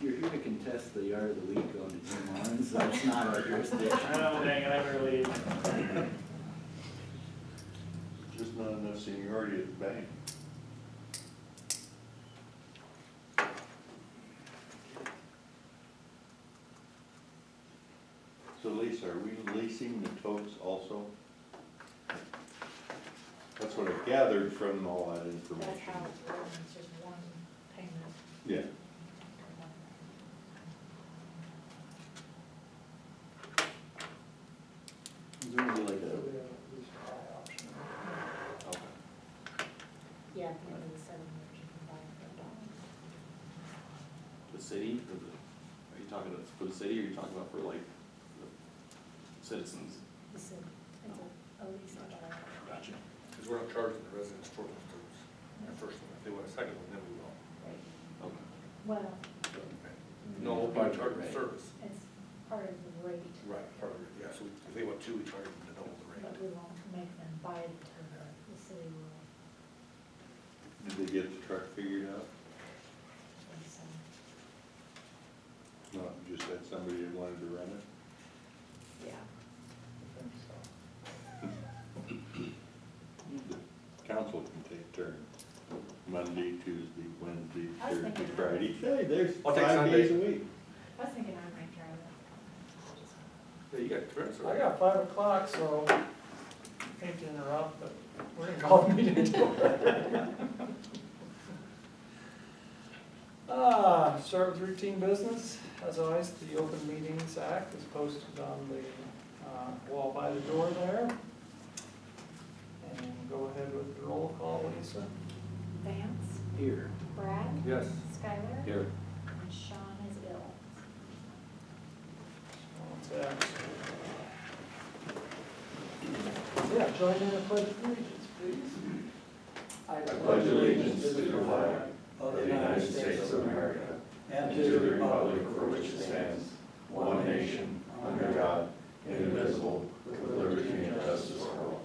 you're here to contest the yard of the week on the Jim Lawrence, that's not our jurisdiction. I know, dang it, I better leave. Just not enough seniority at the bank. So Lisa, are we leasing the totes also? That's what I gathered from all that information. That's how it's written, it's just one payment. Yeah. Is there gonna be like a, Yeah, at the end of the 7 years, you can buy it for $1. The city, or the, are you talking about for the city, or are you talking about for like the citizens? The city, it's a lease of $1. Gotcha. Because we're not charging the residents for those totes. The first one, if they want a second one, then we will. Right. Okay. Well, No, by charge of service. it's part of the rate, Right, part of it, yeah, so if they want two, we charge them to double the but rate. we won't make them buy it to the city will. Did they get the truck figured out? So, Not just that somebody that wanted to run it? yeah. The council can take turns. Monday, Tuesday, Wednesday, I was Thursday, thinking- Friday. Hey, there's I'll take 5 Sunday. days a week. I was thinking I might try that. Yeah, you got clearance I already. got 5 o'clock, so I hate to interrupt, but we're gonna call the meeting to order. Start with routine business. As always, the Open Meetings Act is posted on the wall by the door there. And go ahead with the roll call, Lisa. Vance, here, Brad, Yes. Skylar, Here. and Sean is ill. Yeah, join in the pledge of allegiance, please. I pledge allegiance to the flag of the United States of America and to the republic for which it stands, one nation, under God, indivisible, with liberty and justice for all.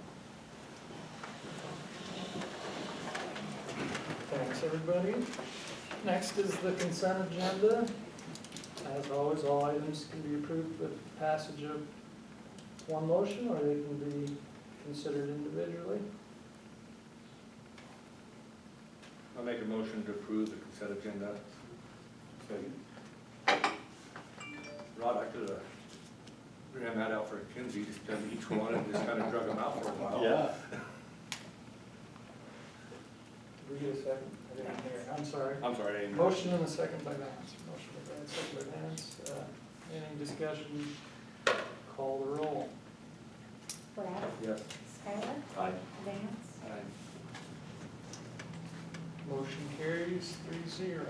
Thanks, everybody. Next is the consent agenda. As always, all items can be approved with passage of one motion, or they can be considered individually. I'll make a motion to approve the consent agenda. Second. Rod, I could have ran that out for Kinsey, just done each one and just kind of drug them out for a while. Yeah. Did we get a second? I didn't hear. I'm sorry. I'm sorry, I didn't. Motion and a second by Vance. Motion by Vance, second by Vance. Any discussion? Call the roll. Brad, Yes. Skylar, Aye. Vance, Aye. Motion carries 3-0.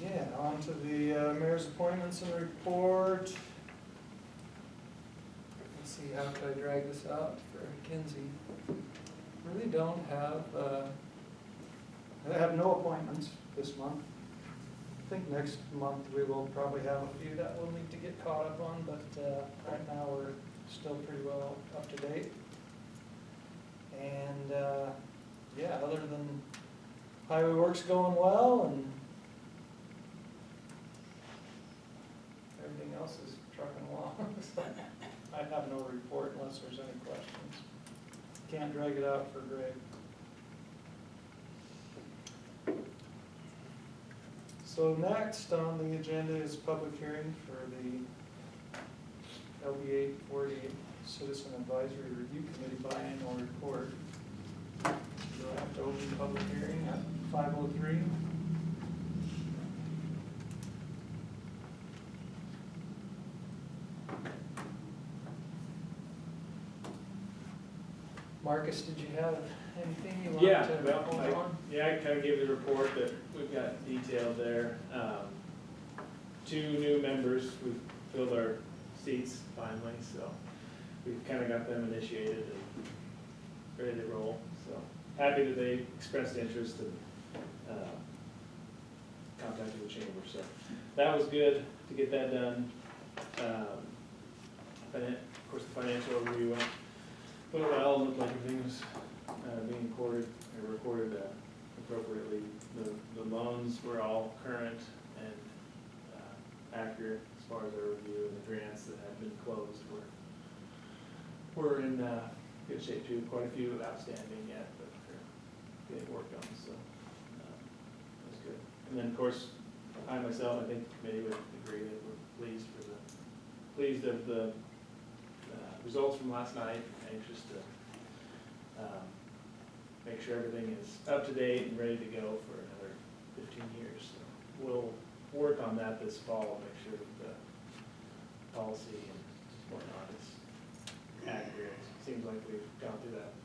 Yeah, on to the mayor's appointments and report. Let's see, how could I drag this out for Kinsey? Really don't have, I have no appointments this month. I think next month we will probably have a few that we'll need to get caught up on, but right now we're still pretty well up to date. And, yeah, other than highway work's going well and everything else is trucking along. So I have no report unless there's any questions. Can't drag it out for Greg. So next on the agenda is public hearing for the LB 848 Citizen Advisory Review Committee biannual report. Do I have to open public hearing at 5:03? Marcus, did you have anything you wanted Yeah, to well, hold on? I kind of gave the report that we've got detailed there. 2 new members, we've filled our seats finally, so we've kind of got them initiated and ready to roll. So happy that they expressed interest and contacted the chamber, so that was good to get that done. Of course, the financial overview went well, looked like everything was being recorded appropriately the loans were all current and accurate as far as our review, and the grants that had been closed were in good shape too. Quite a few outstanding yet, but they're getting worked on, so that's good. And then, of course, I myself, I think the committee would agree that we're pleased of the results from last night, anxious to make sure everything is up to date and ready to go for another 15 years. So we'll work on that this fall, make sure that the policy and whatnot is accurate. Seems like we've gone through that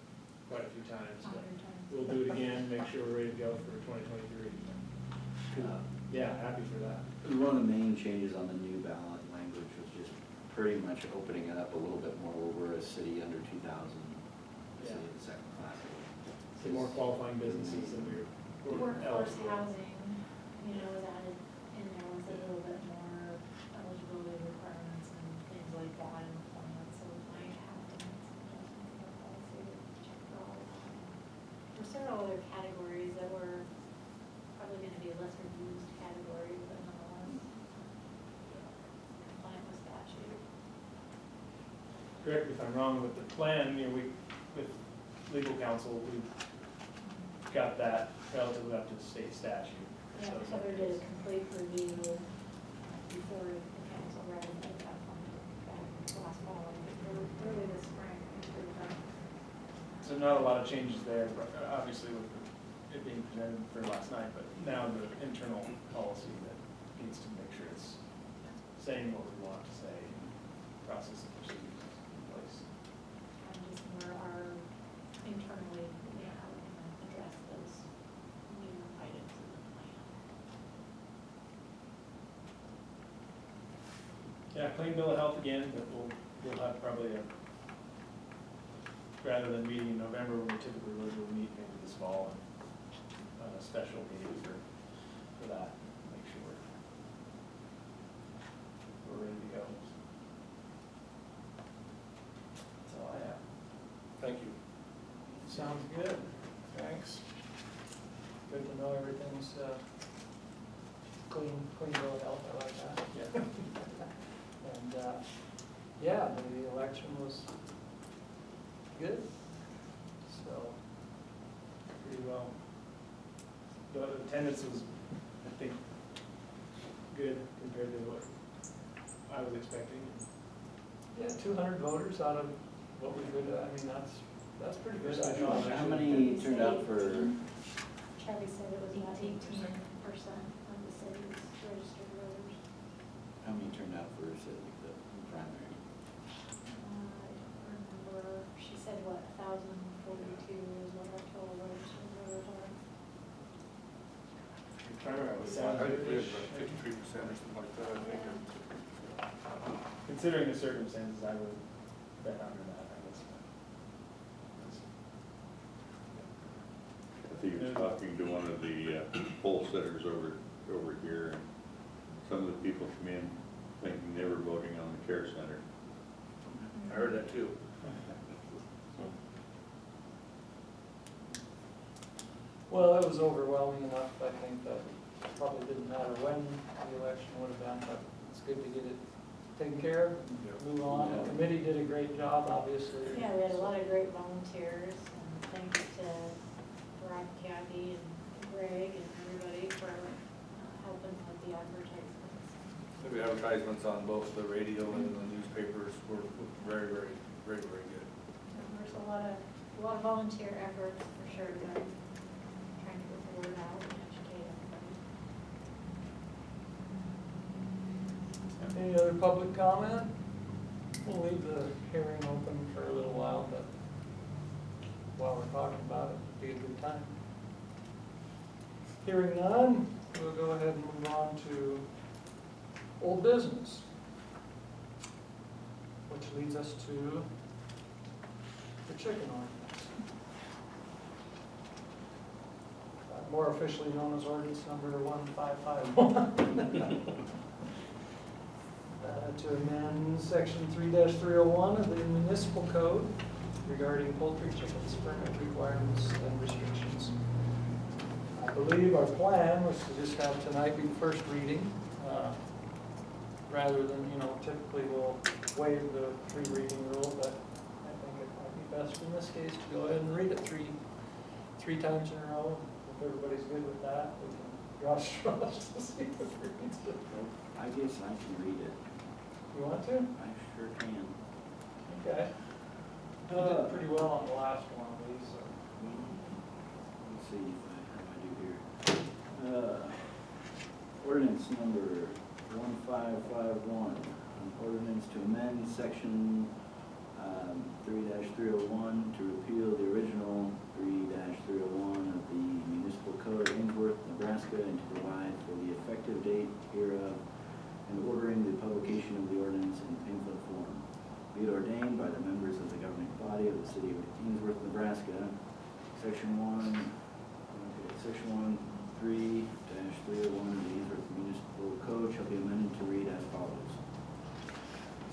quite a few times, but 100 times. we'll do it again, make sure we're ready to go for 2023. Yeah, happy for that. One of the main changes on the new ballot language was just pretty much opening it up a little bit more. We're a city under 2,000, a city of the second class. Some more qualifying businesses that we're Workforce eligible. housing, you know, was added in there with a little bit more eligibility requirements and things like that in the plan, so we might have to make some adjustments to the policy to check for all of that. There's several other categories that were probably gonna be lesser used categories, but nonetheless compliant with statute. Correct me if I'm wrong, with the plan, you know, with legal counsel, we got that relatively up to the state statute. Yeah, So Heather did a complete review before the council read it at that point, back last fall, early this spring. So not a lot of changes there, but obviously with it being presented for last night, but now the internal policy that needs to make sure it's saying what we want to say, process and procedures in place. And just more our internally, you know, how we can address those new items in the plan. Yeah, clean bill of health again, but we'll have probably rather than meeting in November, when we typically would, we'll meet maybe this fall and a special meeting for that, make sure we're ready to go. That's all I have. Thank you. Sounds good, thanks. Good to know everything's clean bill of health, I like that. Yeah. And, yeah, the election was good, so. Pretty well. The attendance was, I think, good compared to what I was expecting. Yeah, 200 voters out of what we could, I mean, that's pretty good. I thought. How many turned out for, Charlie said it was about 18% of the city's registered voters. how many turned out for, say, like the primary? I don't remember, she said what, 1,042 is what our total registered voters are. Primary was I think we had 700-ish. 53% or something like that, I think. Considering the circumstances, I would bet under that, I guess. I think he was talking to one of the poll sitters over here, and some of the people come in thinking they were voting on the care center. I heard that too. Well, it was overwhelming enough, I think, that it probably didn't matter when the election would have been, but it's good to get it taken care of and move on. The committee did a great job, obviously. Yeah, we had a lot of great volunteers, and thanks to Rob, Kathy, and Greg, and everybody for helping with the advertisements. The advertisements on both the radio and the newspapers were very, very, very, very good. And there's a lot of volunteer efforts for sure, but trying to get the word out and educate everybody. Any other public comment? We'll leave the hearing open for a little while, but while we're talking about it, it'd be a good time. Hearing none, we'll go ahead and move on to old business, which leads us to the chicken ordinance. More officially known as ordinance number 1551. To amend section 3-301 of the municipal code regarding poultry chickens, permit requirements and restrictions. I believe our plan was to just have tonight be the first reading, rather than, typically we'll waive the three reading rule, but I think it might be best in this case to go ahead and read it three times in a row. If everybody's good with that, we can draw straws to see if it reads it. I guess I can read it. You want to? I sure can. Okay. You did pretty well on the last one, Lee, so. Let's see how I do here. Ordinance number 1551, an ordinance to amend section 3-301 to repeal the original 3-301 of the municipal code of Ainsworth, Nebraska, and to provide for the effective date hereof and ordering the publication of the ordinance in pamphlet form. Be it ordained by the members of the governing body of the city of Ainsworth, Nebraska, Section 3-301 of the Ainsworth Municipal Code shall be amended to read as follows.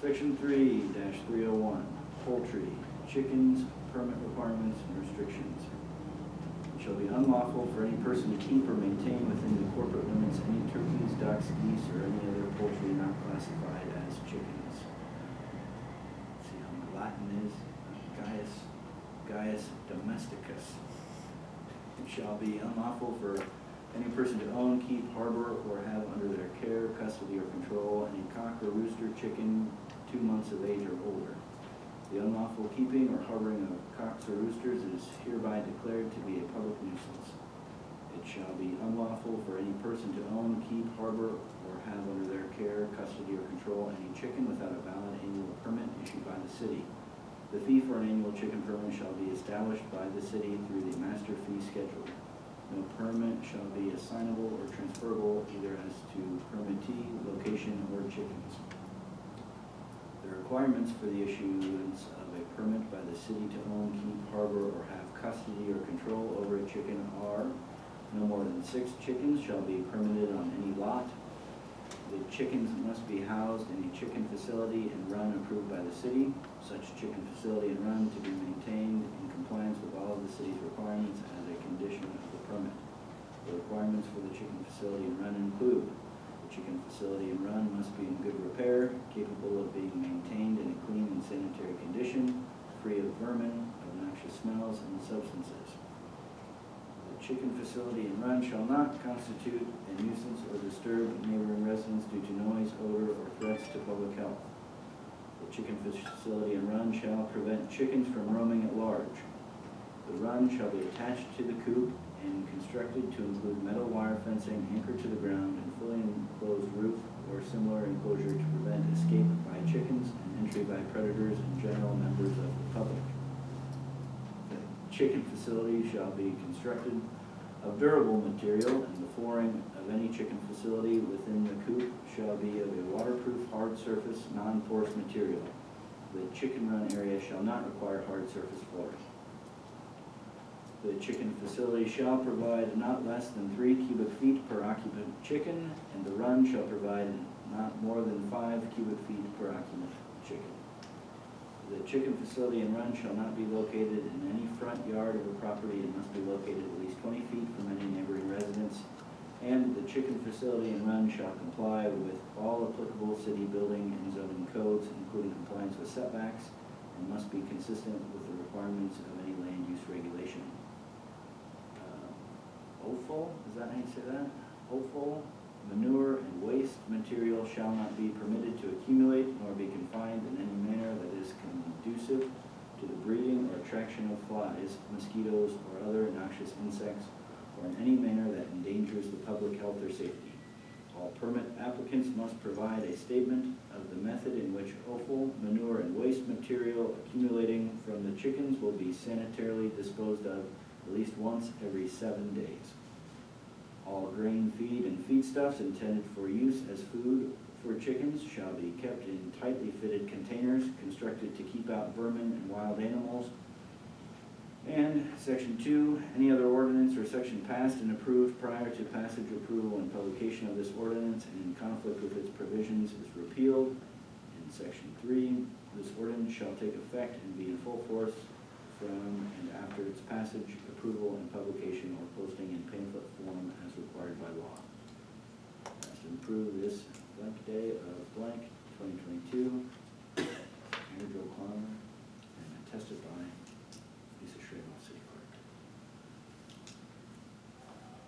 Section 3-301, poultry, chickens, permit requirements and restrictions. It shall be unlawful for any person to keep or maintain within the corporate limits any turkeys, ducks, geese, or any other poultry not classified as chickens. Let's see how my Latin is. Gaius domesticus. It shall be unlawful for any person to own, keep, harbor, or have under their care, custody, or control any cock or rooster chicken 2 months of age or older. The unlawful keeping or harboring of cocks or roosters is hereby declared to be a public nuisance. It shall be unlawful for any person to own, keep, harbor, or have under their care, custody, or control any chicken without a valid annual permit issued by the city. The fee for an annual chicken permit shall be established by the city through the master fee schedule. No permit shall be assignable or transferable either as to permittee, location, or chickens. The requirements for the issuance of a permit by the city to own, keep, harbor, or have custody or control over a chicken are: no more than 6 chickens shall be permitted on any lot. The chickens must be housed in a chicken facility and run approved by the city. Such chicken facility and run to be maintained in compliance with all of the city's requirements as a condition of the permit. The requirements for the chicken facility and run include: the chicken facility and run must be in good repair, capable of being maintained in a clean and sanitary condition, free of vermin, obnoxious smells, and substances. The chicken facility and run shall not constitute a nuisance or disturb neighboring residents due to noise, odor, or threats to public health. The chicken facility and run shall prevent chickens from roaming at large. The run shall be attached to the coop and constructed to include metal wire fencing anchored to the ground and fully enclosed roof or similar enclosure to prevent escape by chickens and entry by predators and general members of the public. The chicken facility shall be constructed of durable material, and the flooring of any chicken facility within the coop shall be of a waterproof, hard surface, non-porous material. The chicken run area shall not require hard surface flooring. The chicken facility shall provide not less than 3 cubic feet per occupant chicken, and the run shall provide not more than 5 cubic feet per occupant chicken. The chicken facility and run shall not be located in any front yard of a property and must be located at least 20 feet from any neighboring residence. And the chicken facility and run shall comply with all applicable city building and zoning codes, including compliance with setbacks, and must be consistent with the requirements of any land use regulation. Offal, is that how you say that? Offal, manure, and waste material shall not be permitted to accumulate nor be confined in any manner that is conducive to the breeding or attraction of flies, mosquitoes, or other noxious insects, or in any manner that endangers the public health or safety. All permit applicants must provide a statement of the method in which offal, manure, and waste material accumulating from the chickens will be sanitarily disposed of at least once every 7 days. All grain feed and feedstuffs intended for use as food for chickens shall be kept in tightly fitted containers constructed to keep out vermin and wild animals. And Section 2, any other ordinance or section passed and approved prior to passage, approval, and publication of this ordinance and in conflict with its provisions is repealed. And Section 3, this ordinance shall take effect and be in full from and after its passage, approval, and publication or posting in pamphlet form as required by law. Passed and approved this blank day of blank 2022. Mayor Joe Clymer, and attested by Lisa Schrader, City Clerk.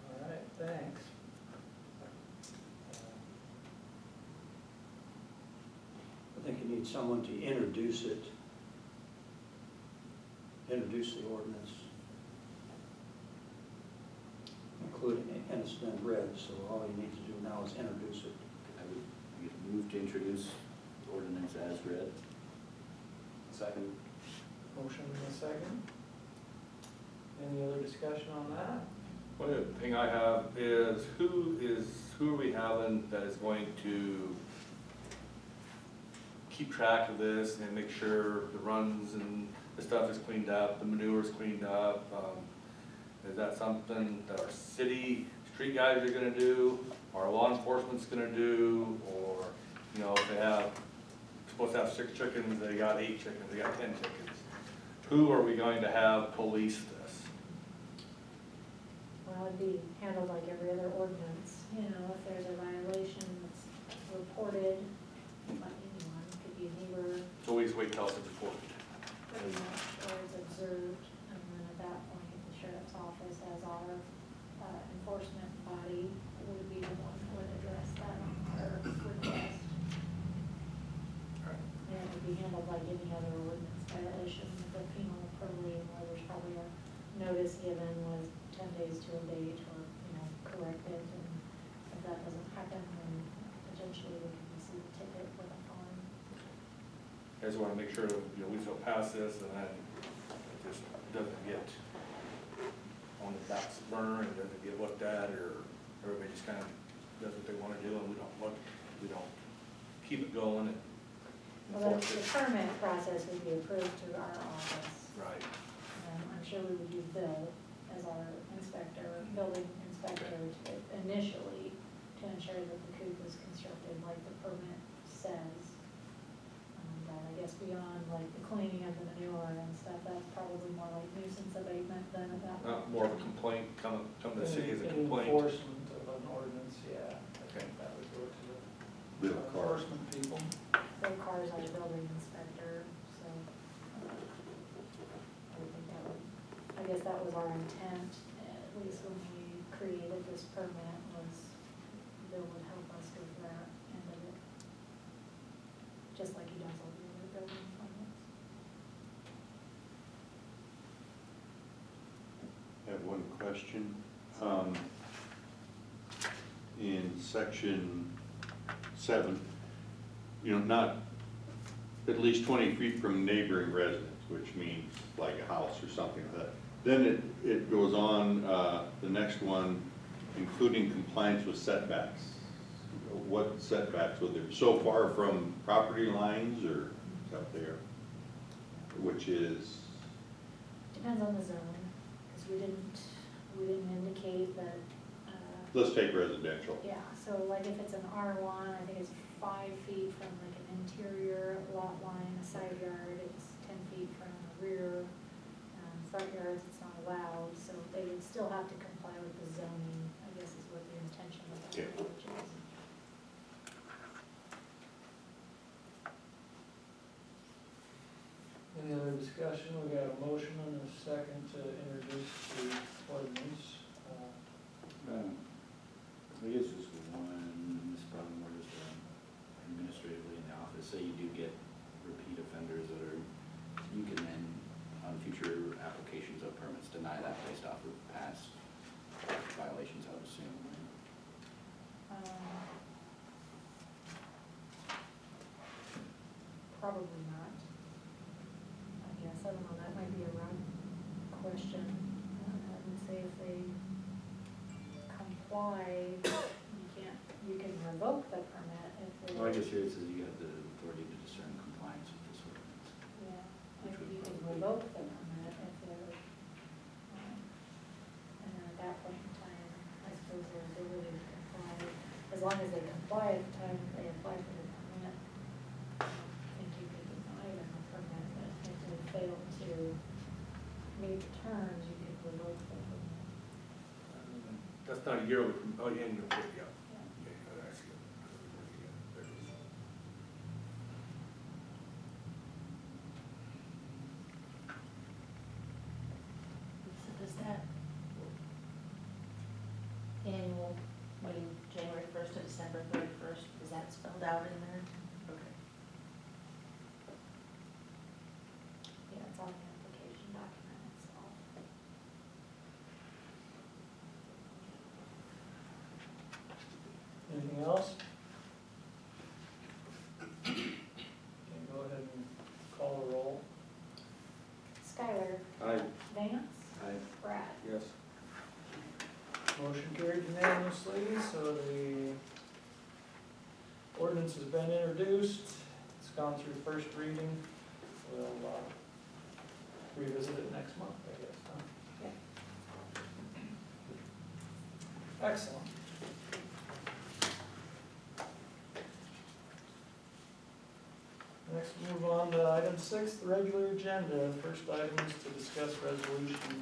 All right, thanks. I think you need someone to introduce it, introduce the ordinance, including, and it's been read, so all you need to do now is introduce it. I would move to introduce ordinance as read. Second. Motion and a second. Any other discussion on that? One other thing I have is who are we having that is going to keep track of this and make sure the runs and the stuff is cleaned up, the manure's cleaned up? Is that something that our city street guys are gonna do, our law enforcement's gonna do, or, you know, if they have, supposed to have 6 chickens, they got 8 chickens, they got 10 chickens? Who are we going to have police this? Well, it'd be handled like every other ordinance, you know, if there's a violation that's reported by anyone, could be a neighbor, So we just wait till it's reported. pretty much, or it's observed, and then at that point, the sheriff's office as our enforcement body would be the one that would address that or request. And it would be handled like any other ordinance violation, with a penal program where there's probably a notice given with 10 days to a date, or, you know, correct it, and if that doesn't happen, then potentially we can receive a ticket with a fine. I just wanna make sure, you know, we still pass this and then it just doesn't get on the back burner and doesn't get looked at, or everybody just kind of does what they wanna do and we don't keep it going and Well, enforce the it. permit process would be approved through our office. Right. I'm sure we would use Bill as our inspector, building inspector, to initially, to ensure that the coop is constructed like the permit says. But I guess beyond like the cleaning of the manure and stuff, that's probably more like nuisance abatement than at that point. More of a complaint, come to the city as a Any complaint. enforcement of an ordinance, yeah, I Okay. think that would go to the Bill Carr. enforcement people. Bill Carr's our building inspector, so I would think that would, I guess that was our intent, at least when we created this permit, was Bill would help us with that end of it. Just like he does all the other building permits. I have one question. In section 7, you know, not at least 20 feet from neighboring residents, which means like a house or something like that. Then it goes on, the next one, including compliance with setbacks. What setbacks would there be? So far from property lines or up there? Which is, Depends on the zone, because we didn't indicate that, let's take residential. yeah, so like if it's an R1, I think it's 5 feet from like an interior lot line, a side yard, it's 10 feet from the rear, front yards, it's not allowed, so they would still have to comply with the zoning, I guess is what the intention of that Okay. language is. Any other discussion? We got a motion and a second to introduce the ordinance. I guess just one, this problem, we're just administratively in the office, say you do get repeat offenders that are, you can then, on future applications of permits, deny that based off of past violations, I would assume, right? Probably not. I guess, I don't know, that might be a wrong question. I would say if they comply, you can revoke the permit if they. Well, I guess here it says you have the authority to discern compliance with this ordinance. Yeah, Which if would you can probably- revoke the permit if they're, and then at that point in time, I suppose their ability to comply, as long as they comply at the time they apply for the permit, I don't think you could deny them a permit, but if they fail to the terms, you could revoke them. That's not a yearly, oh, yeah, annual, yeah. Yeah. Yeah, I see it. There it is. So does that annual, January 1st to December 31st, is that spelled out in there? Okay. Yeah, it's on the application document itself. Anything else? Okay, go ahead and call the roll. Skylar. Aye. Vance. Aye. Brad. Yes. Motion carried unanimously, so the ordinance has been introduced, it's gone through first reading. We'll revisit it next month, I guess, huh? Okay. Excellent. Next, move on to item 6, the regular agenda. First item is to discuss resolution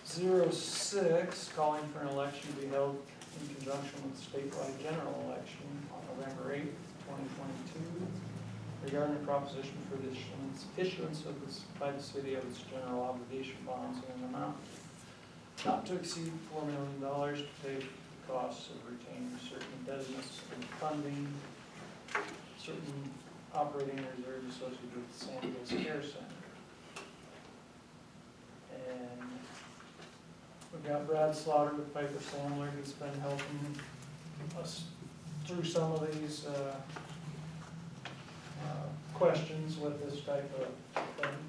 22-06, calling for an election to be held in conjunction with the statewide general election on November 8th, 2022, regarding the proposition for the issuance of this, by the city of its general obligation bonds in an amount not to exceed $4 million to pay the costs of retaining certain indebtedness and funding certain operating reserves associated with the San Diego Care Center. And we've got Brad Slaughter with Piper Sandler, who's been helping us through some of these questions with this type of thing.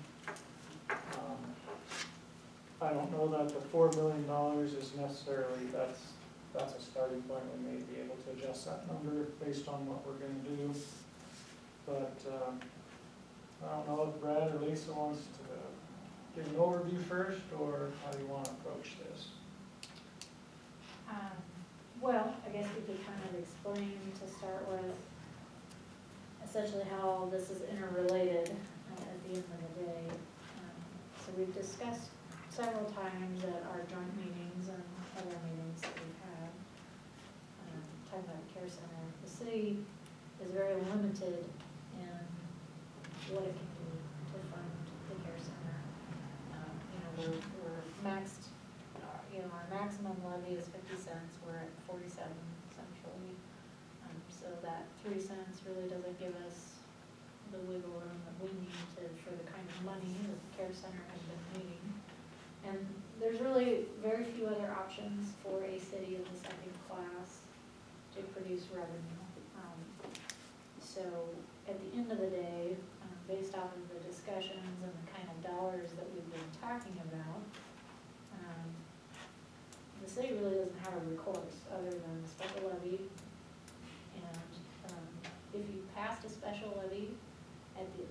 I don't know that the $4 million is necessarily, that's a starting point. We may be able to adjust that number based on what we're gonna do. But, I don't know if Brad or Lisa wants to give an overview first, or how do you wanna approach this? Well, I guess we could kind of explain to start with essentially how all this is interrelated at the end of the day. So we've discussed several times at our joint meetings and other meetings that we've had, talking about the care center. The city is very limited in what it can do to fund the care center. We're maxed, our maximum levy is 50 cents, we're at 47 essentially. So that 3 cents really doesn't give us the wiggle room that we need for the kind of money that the care center has been needing. And there's really very few other options for a city of the second class to produce revenue. So at the end of the day, based off of the discussions and the kind of dollars that we've been talking about, the city really doesn't have a recourse other than the special levy. And if you passed a special levy at the,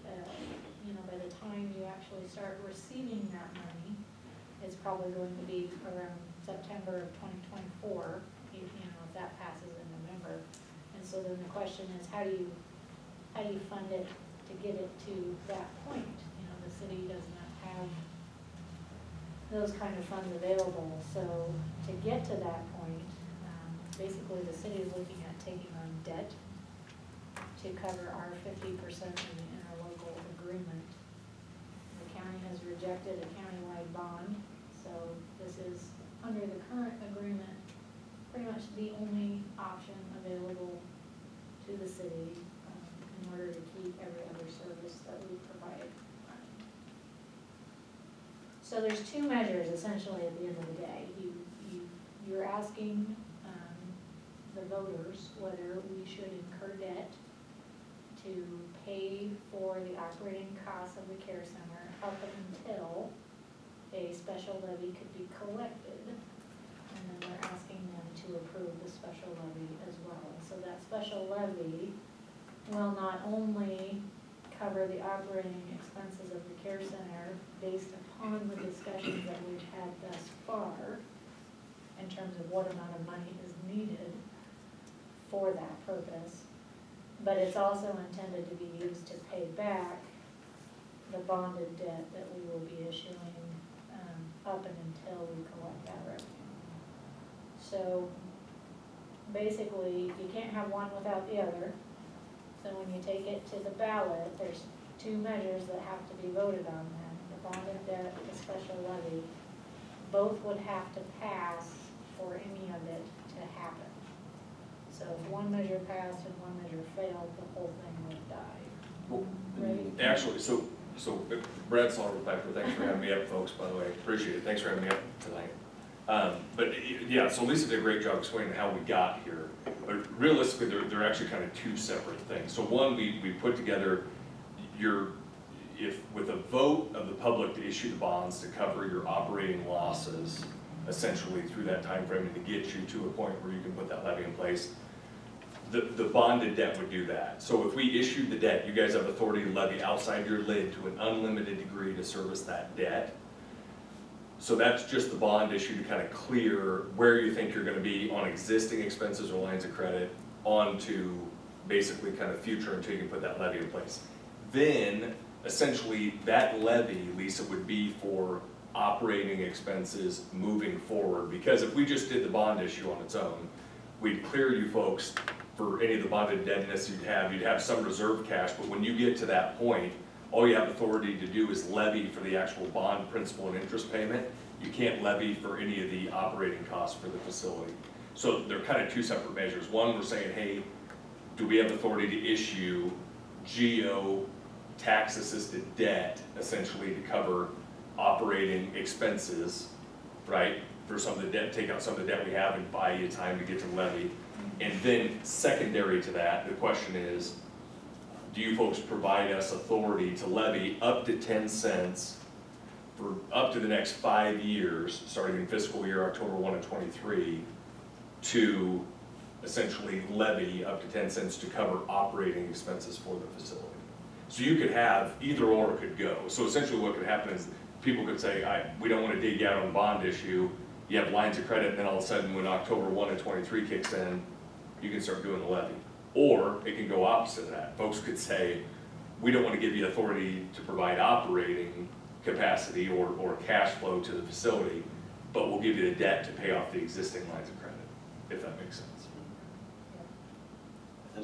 by the time you actually start receiving that money, it's probably going to be around September of 2024, if that passes in November. And so then the question is, how do you fund it to get it to that point? The city does not have those kind of funds available. So to get to that point, basically the city is looking at taking on debt to cover our 50% of the interlocal agreement. The county has rejected a countywide bond, so this is, under the current agreement, pretty much the only option available to the city in order to keep every other service that we provide running. So there's two measures essentially at the end of the day. You're asking the voters whether we should incur debt to pay for the operating costs of the care center up until a special levy could be collected. And then we're asking them to approve the special levy as well. So that special levy will not only cover the operating expenses of the care center based upon the discussions that we've had thus far in terms of what amount of money is needed for that purpose, but it's also intended to be used to pay back the bonded debt that we will be issuing, up and until we collect that revenue. So basically, you can't have one without the other. So when you take it to the ballot, there's two measures that have to be voted on then, the bonded debt, the special levy. Both would have to pass for any of it to happen. So if one measure passed and one measure failed, the whole thing would die. Well, Right? Actually, so Brad Slaughter-Piper, thanks for having me up, folks, by the way, appreciate it, thanks for having me up tonight. But yeah, so Lisa did a great job explaining how we got here, but realistically, they're actually kind of two separate things. So one, we put together with a vote of the public to issue the bonds to cover your operating losses, essentially through that time frame, and to get you to a point where you can put that levy in place. The bonded debt would do that. So if we issued the debt, you guys have authority to levy outside your lid to an unlimited degree to service that debt. So that's just the bond issue to kind of clear where you think you're gonna be on existing expenses or lines of credit onto basically kind of future until you can put that levy in place. Then, essentially, that levy, Lisa, would be for operating expenses moving forward. Because if we just did the bond issue on its own, we'd clear you folks for any of the bonded indebtedness you'd have some reserve cash, but when you get to that point, all you have authority to do is levy for the actual bond principal and interest payment. You can't levy for any of the operating costs for the facility. So they're kind of two separate measures. One, we're saying, hey, do we have authority to issue GO tax-assisted debt, essentially to cover operating expenses, right? For some of the debt, take out some of the debt we have and buy you time to get to levy. And then secondary to that, the question is, do you folks provide us authority to levy up to 10 cents for up to the next 5 years, starting in fiscal year October 1 of 23, to essentially levy up to 10 cents to cover operating expenses for the facility? So you could have, either or could go. So essentially what could happen is people could say, we don't want to dig out on a bond issue. You have lines of credit, and then all of a sudden when October 1 of 23 kicks in, you can start doing the levy. Or it can go opposite of that. Folks could say, we don't want to give you authority to provide operating capacity or cash flow to the facility, but we'll give you the debt to pay off the existing lines of credit, if that makes sense.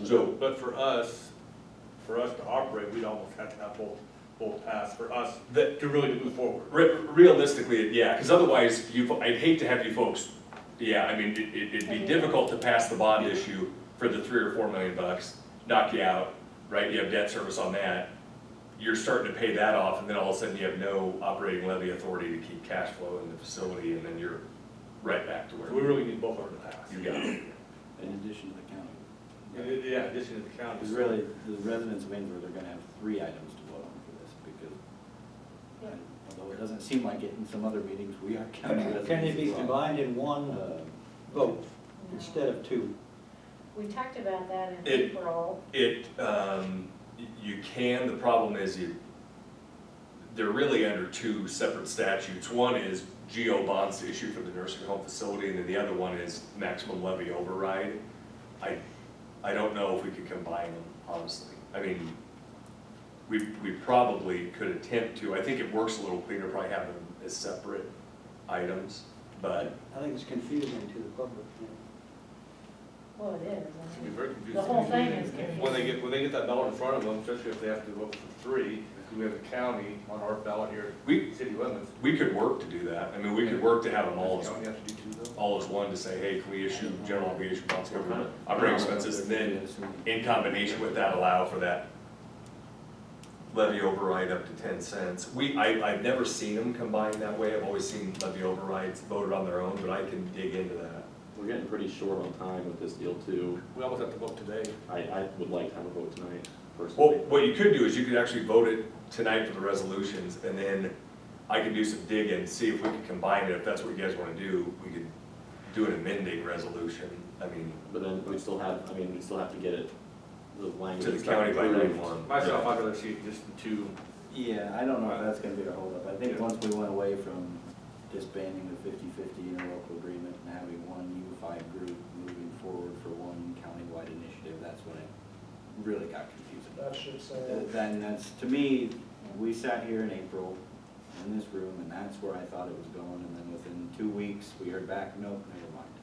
So, But for us to operate, we'd almost have to have both pass for us to really move forward. realistically, yeah, because otherwise, I'd hate to have you folks, yeah, I mean, it'd be difficult to pass the bond issue for the $3 or $4 million, knock you out, right? You have debt service on that. You're starting to pay that off, and then all of a sudden you have no operating levy authority to keep cash flow in the facility, and then you're right back to where. So we really need both of them to pass. You got it. In addition to the county. Yeah, in addition to the county. Because really, the residents of Ainsworth are gonna have 3 items to vote on for this, because although it doesn't seem like it in some other meetings, we are county residents. Can they be as well. combined in one vote No. instead of 2? We talked about that in It- April. You can, the problem is they're really under 2 separate statutes. One is GO bonds to issue for the nursing home facility, and then the other one is maximum levy override. I don't know if we could combine them, honestly. I mean, we probably could attempt to. I think it works a little cleaner, probably having them as separate items, but I think it's confusing to the public. Well, it is. It can be very confusing. The whole thing is confusing. When they get that ballot in front of them, especially if they have to vote for 3, if we have a county on our ballot here, city limits. we could work to do that. I mean, we could work to have them all Does the county have to do 2 though? all as one, to say, hey, can we issue general obligation bonds cover operating expenses, and then in combination with that, allow for that levy override up to 10 cents. I've never seen them combined that way. I've always seen levy overrides voted on their own, but I can dig into that. We're getting pretty short on time with this deal too. We almost have to vote today. I would like to have a vote tonight, Well, personally. what you could do is you could actually vote it tonight for the resolutions, and then I could do some digging, see if we could combine it. If that's what you guys want to do, we could do an amending resolution. I mean, But then we still have to get it, the language. to the and stuff county by approved. 9/1. Myself, I'd rather see just the 2. Yeah, I don't know if that's gonna be our holdup. I think once we went away from disbanding the 50/50 interlocal agreement and having one unified group moving forward for one countywide initiative, that's when it really got confusing. That should say, Then that's, to me, we sat here in April in this room, and that's where I thought it was going, and then within 2 weeks, we heard back, nope, never mind.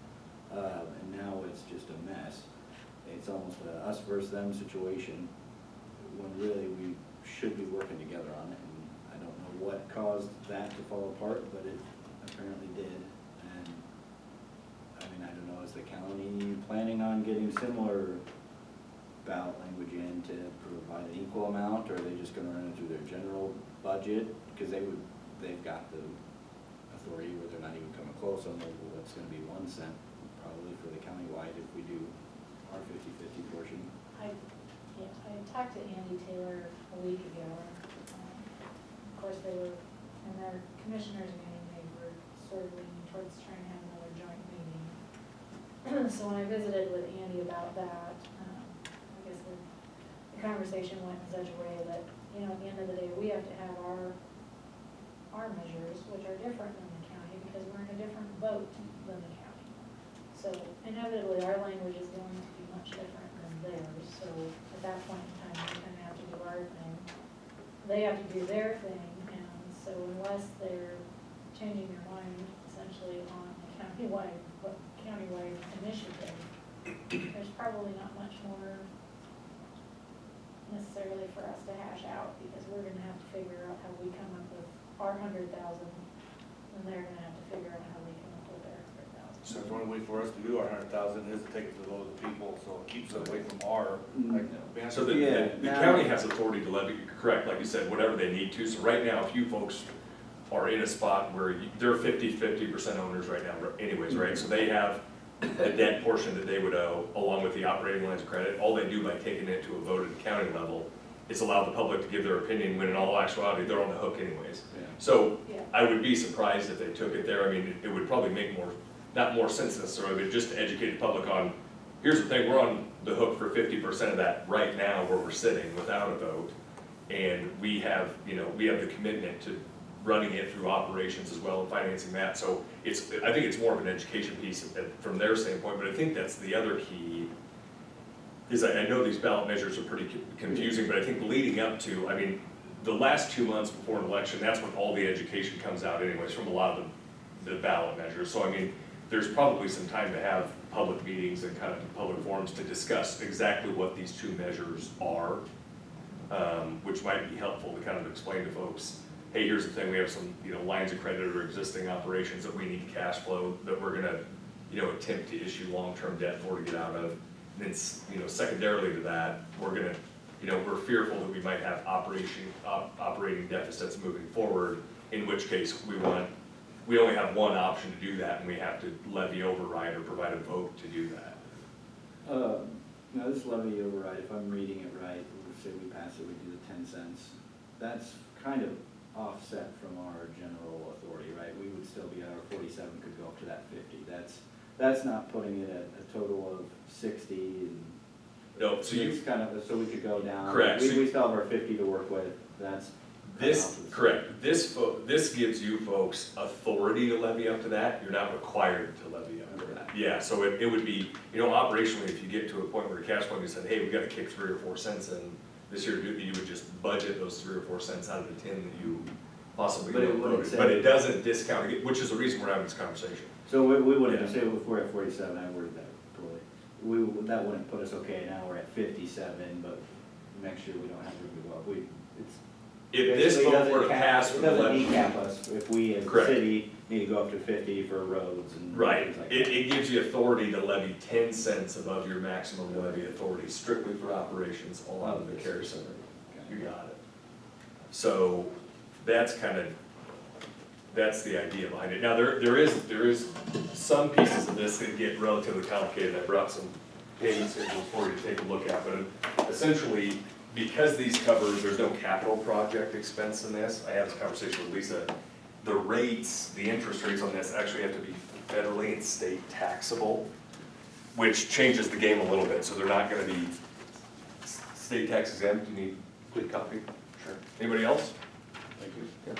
And now it's just a mess. It's almost a us versus them situation, when really we should be working together on it, and I don't know what caused that to fall apart, but it apparently did. And, I mean, I don't know, is the county planning on getting similar ballot language in to provide an equal amount, or are they just gonna run it through their general budget? Because they've got the authority where they're not even coming close on what's gonna be 1 cent probably for the countywide if we do our 50/50 portion. I talked to Andy Taylor a week ago, of course, they were, in their commissioners meeting, they were sort of leaning towards trying to have another joint meeting. So when I visited with Andy about that, I guess the conversation went in such a way that, you know, at the end of the day, we have to have our measures, which are different than the county, because we're in a different boat than the county. So inevitably, our language is going to be much different than theirs, so at that point in time, we kind of have to do our thing. They have to do their thing, and so unless they're changing their mind essentially on a countywide initiative, there's probably not much more necessarily for us to hash out, because we're gonna have to figure out how we come up with our 100,000, and they're gonna have to figure out how they come up with their 100,000. So the only way for us to do our 100,000 is to take it to those people, so it keeps it away from our, like, So the Yeah. county has authority to levy, correct, like you said, whatever they need to. So right now, if you folks are in a spot where they're 50% owners right now anyways, right? So they have a debt portion that they would owe along with the operating lines of credit. All they do by taking it to a vote at the county level is allow the public to give their opinion, when in all actuality, they're on the hook anyways. Yeah. So Yeah. I would be surprised if they took it there. I mean, it would probably make not more sense necessarily, but just to educate the public on, here's the thing, we're on the hook for 50% of that right now where we're sitting without a vote. And we have the commitment to running it through operations as well and financing that. So I think it's more of an education piece from their standpoint, but I think that's the other key. Is I know these ballot measures are pretty confusing, but I think leading up to, I mean, the last 2 months before an election, that's when all the education comes out anyways from a lot of the ballot measures. So I mean, there's probably some time to have public meetings and kind of public forums to discuss exactly what these two measures are, which might be helpful to kind of explain to folks, hey, here's the thing, we have some, lines of credit or existing operations that we need to cash flow that we're gonna, attempt to issue long-term debt for to get out of. And then, secondarily to that, we're gonna, we're fearful that we might have operating deficits moving forward, in which case we only have one option to do that, and we have to levy override or provide a vote to do that. Now this levy override, if I'm reading it right, we'll say we pass it, we do the 10 cents. That's kind of offset from our general authority, right? We would still be at our 47, could go up to that 50. That's not putting it at a total of 60 and. No, so It's kind of, so we could go down. Correct. We still have our 50 to work with, that's. Correct, this gives you folks authority to levy up to that, you're not required to levy up to that. Yeah, so it would be, operationally, if you get to a point where the cash flow, you said, hey, we gotta kick 3 or 4 cents in this year, you would just budget those 3 or 4 cents out of the 10 that you possibly But it wouldn't voted. say- But it doesn't discount it, which is the reason we're having this conversation. So we wouldn't, Yeah. say if we're at 47, I worded that poorly. That wouldn't put us, okay, now we're at 57, but next year we don't have to go up. If this Basically, vote were to doesn't pass cap- for It the doesn't levy. decap us if we as a Correct. city need to go up to 50 for roads and Right, things like it that. gives you authority to levy 10 cents above your maximum levy authority strictly for operations along the care center. You got it. So that's the idea behind it. Now, there is some pieces of this that get relatively complicated. I brought some payment schedules for you to take a look at, but essentially, because these cover, there's no capital project expense in this. I had this conversation with Lisa. The rates, the interest rates on this actually have to be federally and state taxable, which changes the game a little bit. So they're not gonna be state tax exempt. You need a complete copy? Sure. Anybody else? Thank you.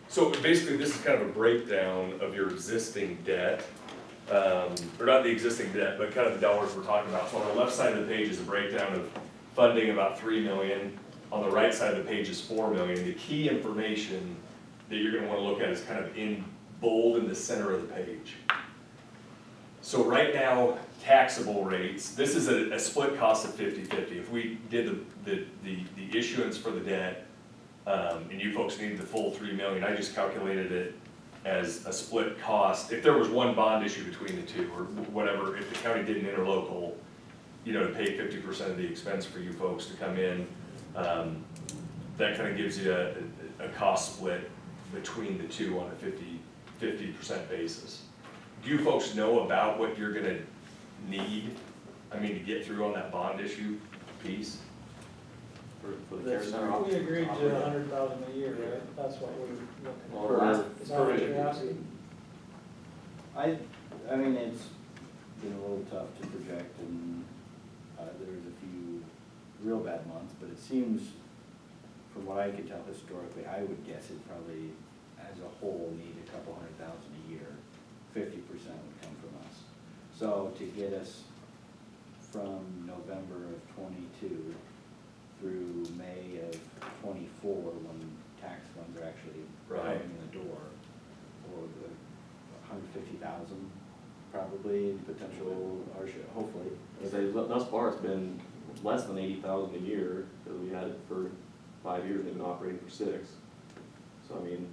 So basically, this is kind of a breakdown of your existing debt. or not the existing debt, but kind of the dollars we're talking about. So on the left side of the page is a breakdown of funding about 3 million. On the right side of the page is 4 million. The key information that you're gonna wanna look at is kind of in bold in the center of the page. So right now, taxable rates, this is a split cost of 50-50. If we did the issuance for the debt, and you folks needed the full 3 million, I just calculated it as a split cost. If there was one bond issue between the two, or whatever, if the county did an interlocal, you know, to pay 50% of the expense for you folks to come in, that kind of gives you a cost split between the two on a 50% basis. Do you folks know about what you're gonna need, I mean, to get through on that bond issue piece? For the care center. We agreed to $100,000 a year, right? That's what we're looking Well, for. last- Is that what you're asking? I mean, it's been a little tough to project, and there's a few real bad months, but it seems, from what I could tell historically, I would guess it probably, as a whole, need a couple $100,000 a year. 50% would come from us. So to get us from November of '22 through May of '24, when tax funds are actually Right. coming in the door, or the 150,000 probably potential, or hopefully. Thus far, it's been less than 80,000 a year, because we had it for 5 years, and they've been operating for 6. So, I mean,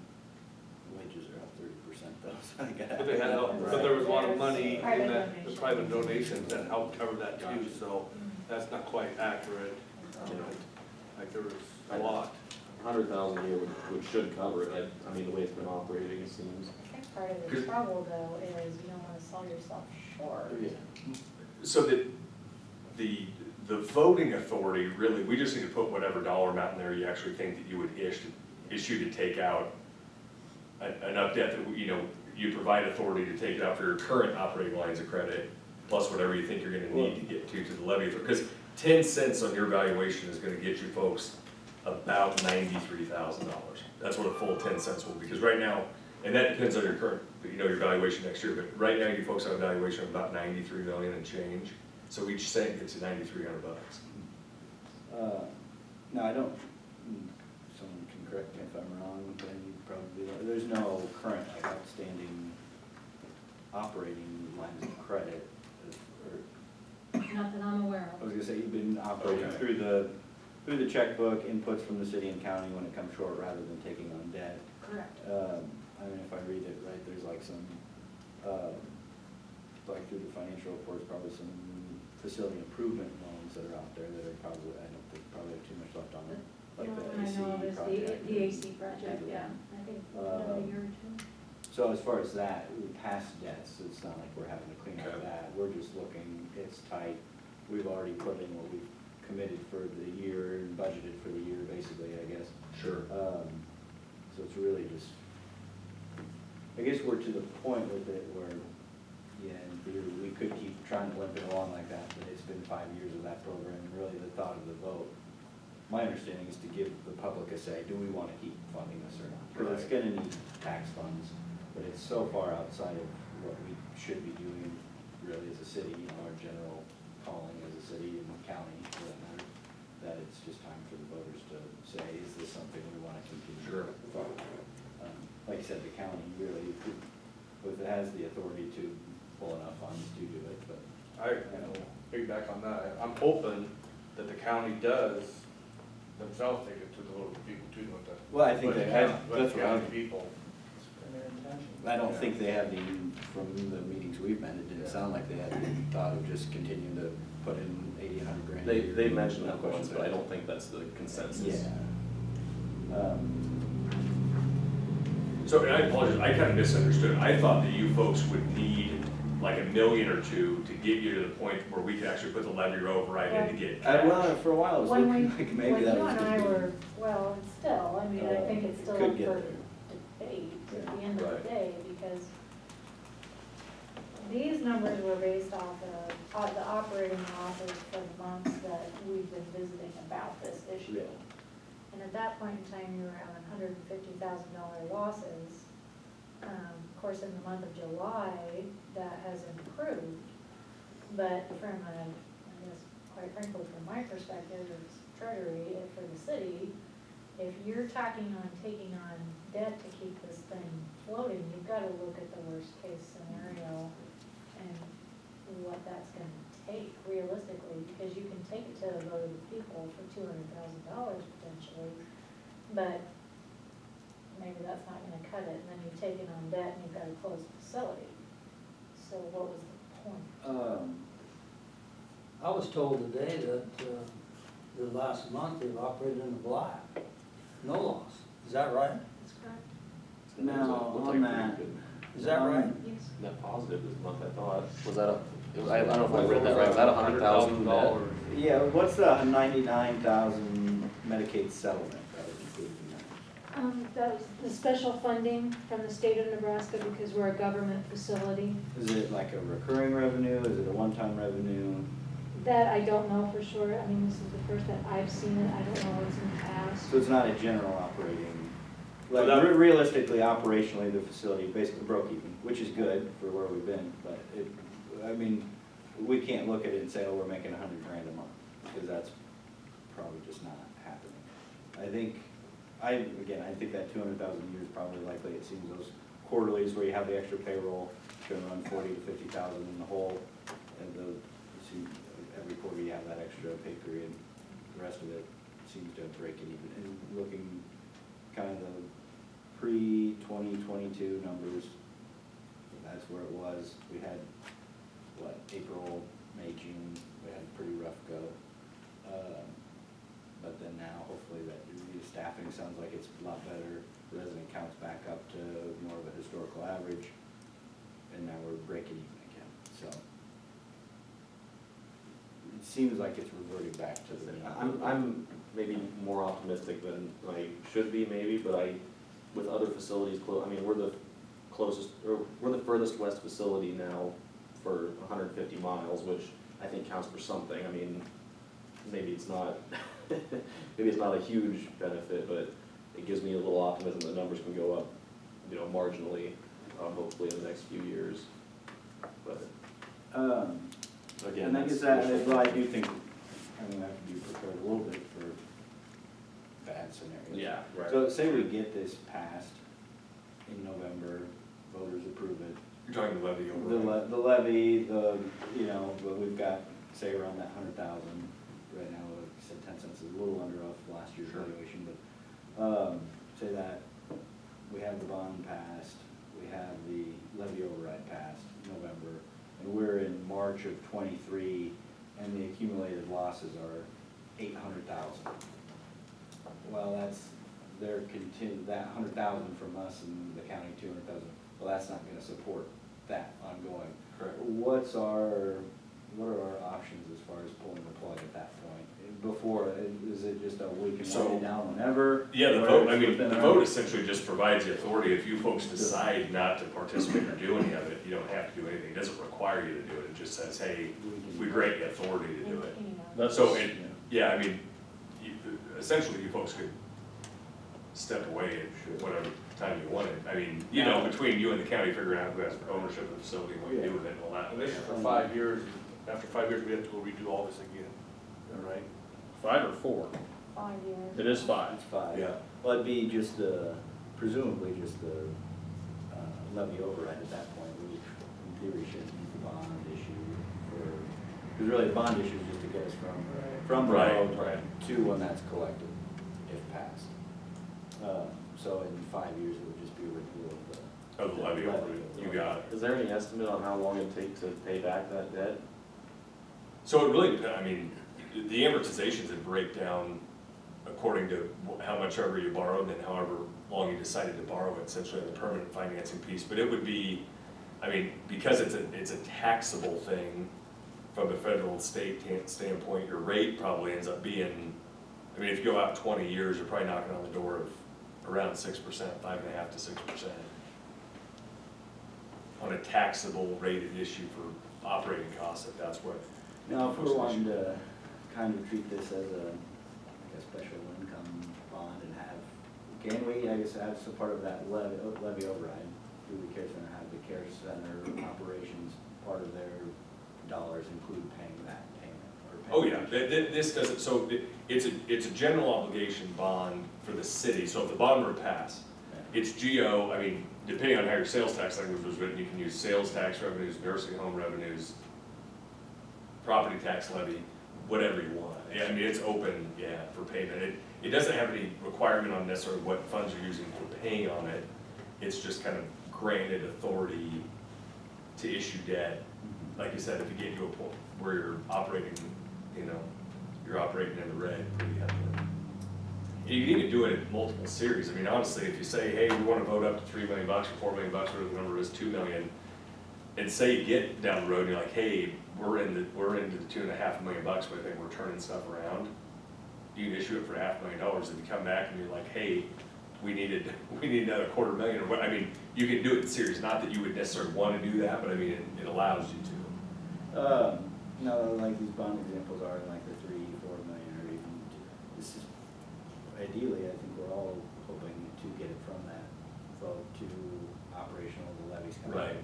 Wages are up 30% though, so I gotta. But they had, but there was a lot of money in Private that, the donations. private donations that helped cover that too, so that's not quite accurate. Like there was a lot. 100,000 a year should cover it. I mean, the way it's been operating, it seems. I think part of the trouble though is you don't wanna sell yourself short. So the voting authority, really, we just need to put whatever dollar amount in there you actually think that you would issue to take out enough debt that, you know, you provide authority to take it out for your current operating lines of credit, plus whatever you think you're gonna need to get to the levy. Because 10 cents on your valuation is gonna get you folks about $93,000. That's what a full 10 cents will be, because right now, and that depends on your current, you know, your valuation next year, but right now you folks have a valuation of about 93 million and change. So each cent gets you $9,300. No, I don't, someone can correct me if I'm wrong, but you probably, there's no current like outstanding operating lines of credit. Not that I'm aware I was gonna say, you've been operating through the checkbook, inputs from the city and county when it comes short, rather than taking on debt. Correct. I mean, if I read it right, there's like some, like through the financial reports, probably some facility improvement loans that are out there that are probably, I don't think, probably have too much left on it. Like the I AC know, there's project. the AC project, yeah, I think another year or two. So as far as that, we passed debts, it's not like we're having to clean up Okay. that, we're just looking, it's tight. We've already put in what we've committed for the year and budgeted for the year, basically, I guess. Sure. So it's really just, I guess we're to the point with it where, yeah, in theory, we could keep trying to limp it along like that, but it's been 5 years of that program, and really the thought of the vote, my understanding is to give the public a say, do we want to keep funding this or not? Because it's gonna need tax funds, but it's so far outside of what we should be doing really as a city, you know, our general calling as a city and county, for that matter, that it's just time for the voters to say, is this something we want to continue? Sure. Like you said, the county really, if it has the authority to pull enough funds to do it, but. Piggyback on that, I'm hoping that the county does themselves take it to the local people too, with the. Well, I think with the they have, county- with that's the what county I'm, people. And their intention. I don't think they have the, from the meetings we've been, it didn't sound like they had the thought of just continuing to put in 80, 100 grand. a year. They mentioned that No once, questions but I asked. don't think that's the consensus. Yeah. So, and I apologize, I kind of misunderstood. I thought that you folks would need like $1 million or $2 million to get you to the point where we could actually put the levy override in to get cash. Well, for a while, it was When looking we, like maybe when that you was and gonna I be. were, well, and still, I mean, I think it's still Could up get for there. debate at the end of Right. the day, because these numbers were based off of the operating losses for the months that we've been visiting about this issue. Yeah. And at that point in time, you were having $150,000 losses. Of course, in the month of July, that has improved, but from a, I guess, quite frankly, from my perspective as treasury, for the city, if you're talking on taking on debt to keep this thing floating, you've gotta look at the worst case scenario and what that's gonna take realistically, because you can take it to a vote of the people for $200,000 potentially, but maybe that's not gonna cut it, and then you've taken on debt and you've got to close the facility. So what was the point? I was told today that, the last month they've operated in the black, no loss, is that right? That's correct. Now, Looked on like that, pretty good. Is that right? Yes. Net positive this month, I thought. Was that a, it was, I don't know if I read that right, was that $100,000 net? yeah, what's the 99,000 Medicaid settlement that was included in that? That was the special funding from the state of Nebraska because we're a government facility. Is it like a recurring revenue, is it a one-time revenue? That I don't know for sure. I mean, this is the first that I've seen it. I don't know what's in the past. So it's not a general operating, like So that- realistically, operationally, the facility basically broke even, which is good for where we've been, but it, I mean, we can't look at it and say, oh, we're making $100,000 a month, because that's probably just not happening. I think, I think that 200,000 a year is probably likely. It seems those quarterlies where you have the extra payroll, gonna run 40 to 50,000 in the whole, and every quarter you have that extra pay period. The rest of it seems to break it even. And looking kind of the pre-2022 numbers, that's where it was. We had, what, April, May, June, we had a pretty rough go. But then now, hopefully, that the staffing sounds like it's a lot better. Resident counts back up to more of a historical average, and now we're breaking even again, so. It seems like it's reverting back to the mean. I'm maybe more optimistic than I should be maybe, but with other facilities I mean, we're the closest, or we're the furthest west facility now for 150 miles, which I think counts for something. I mean, maybe it's not, maybe it's not a huge benefit, but it gives me a little optimism that numbers can go up, marginally, hopefully in the next few years. But again, And I guess that's- well, I do think, I mean, I have to be prepared a little bit for bad scenarios. Yeah, right. So say we get this passed in November, voters approve it. You're talking the levy The over. the levy, but we've got, say, around that 100,000 right now, like I said, 10 cents is a little under off last year's Sure. valuation, but, say that we have the bond passed, we have the levy override passed in November, and we're in March of '23, and the accumulated losses are 800,000. Well, that 100,000 from us and the county 200,000, well, that's not gonna support that ongoing. Correct. What are our options as far as pulling the plug at that point? Before, is it just we can So- wind it down whenever? Yeah, the Or vote, it's I mean, within the our- vote essentially just provides the authority. If you folks decide not to participate or do any of it, you don't have to do anything. It doesn't require you to do it. It just says, hey, we grant you authority to do it. So, yeah, I mean, essentially, you folks could step away at whatever time you wanted. I mean, between you and the county figuring out who has ownership of the facility, and what you do with it and all that. And this is for 5 years. After 5 years, we have to go redo all this again. Is that right? 5 or 4? 5 years. It is 5. It's 5. Yeah. Well, it'd be just presumably just the levy override at that point, which in theory should be the bond issue because really the bond issue is just to get us from the Right, road right. to when that's collected, if passed. So in 5 years, it would just be a renewal Of the levy override. You got it. Is there any estimate on how long it'd take to pay back that debt? So it really depends. I mean, the amortizations would break down according to how much ever you borrowed and however long you decided to borrow it, essentially on the permanent financing piece. But it would be, I mean, because it's a taxable thing from a federal and state standpoint, your rate probably ends up being, I mean, if you go out 20 years, you're probably knocking on the door of around 6%, 5.5% to 6%. On a taxable rated issue for operating costs, if that's what. Now, if we're wanting to kind of treat this as a special income bond and can we, I guess, have some part of that levy override, do the care center have the care center operations, part of their dollars include paying that payment? Or paying Oh, yeah, this doesn't, so it's a general obligation bond for the city, so if the bond were to pass, it's GO, I mean, depending on how your sales tax language was written, you can use sales tax revenues, nursing home revenues, property tax levy, whatever you want. Yeah, I mean, it's open, yeah, for payment. It doesn't have any requirement on necessarily what funds you're using for paying on it. It's just kind of granted authority to issue debt. Like you said, if you get to a point where you're operating, you're operating in the red pretty heavily. And you can even do it in multiple series. I mean, honestly, if you say, hey, we wanna vote up to $3 million or $4 million, whatever the number is, 2 million, and say you get down the road and you're like, hey, we're into the $2.5 million, but I think we're turning stuff around. You can issue it for $500,000. If you come back and you're like, hey, we need another $250,000 or what, I mean, you can do it in series. Not that you would necessarily want to do that, but I mean, it allows you to. No, like these bond examples are like the 3, 4 million, or even, this is, ideally, I think we're all hoping to get it from that vote to operational, the levies coming. Right.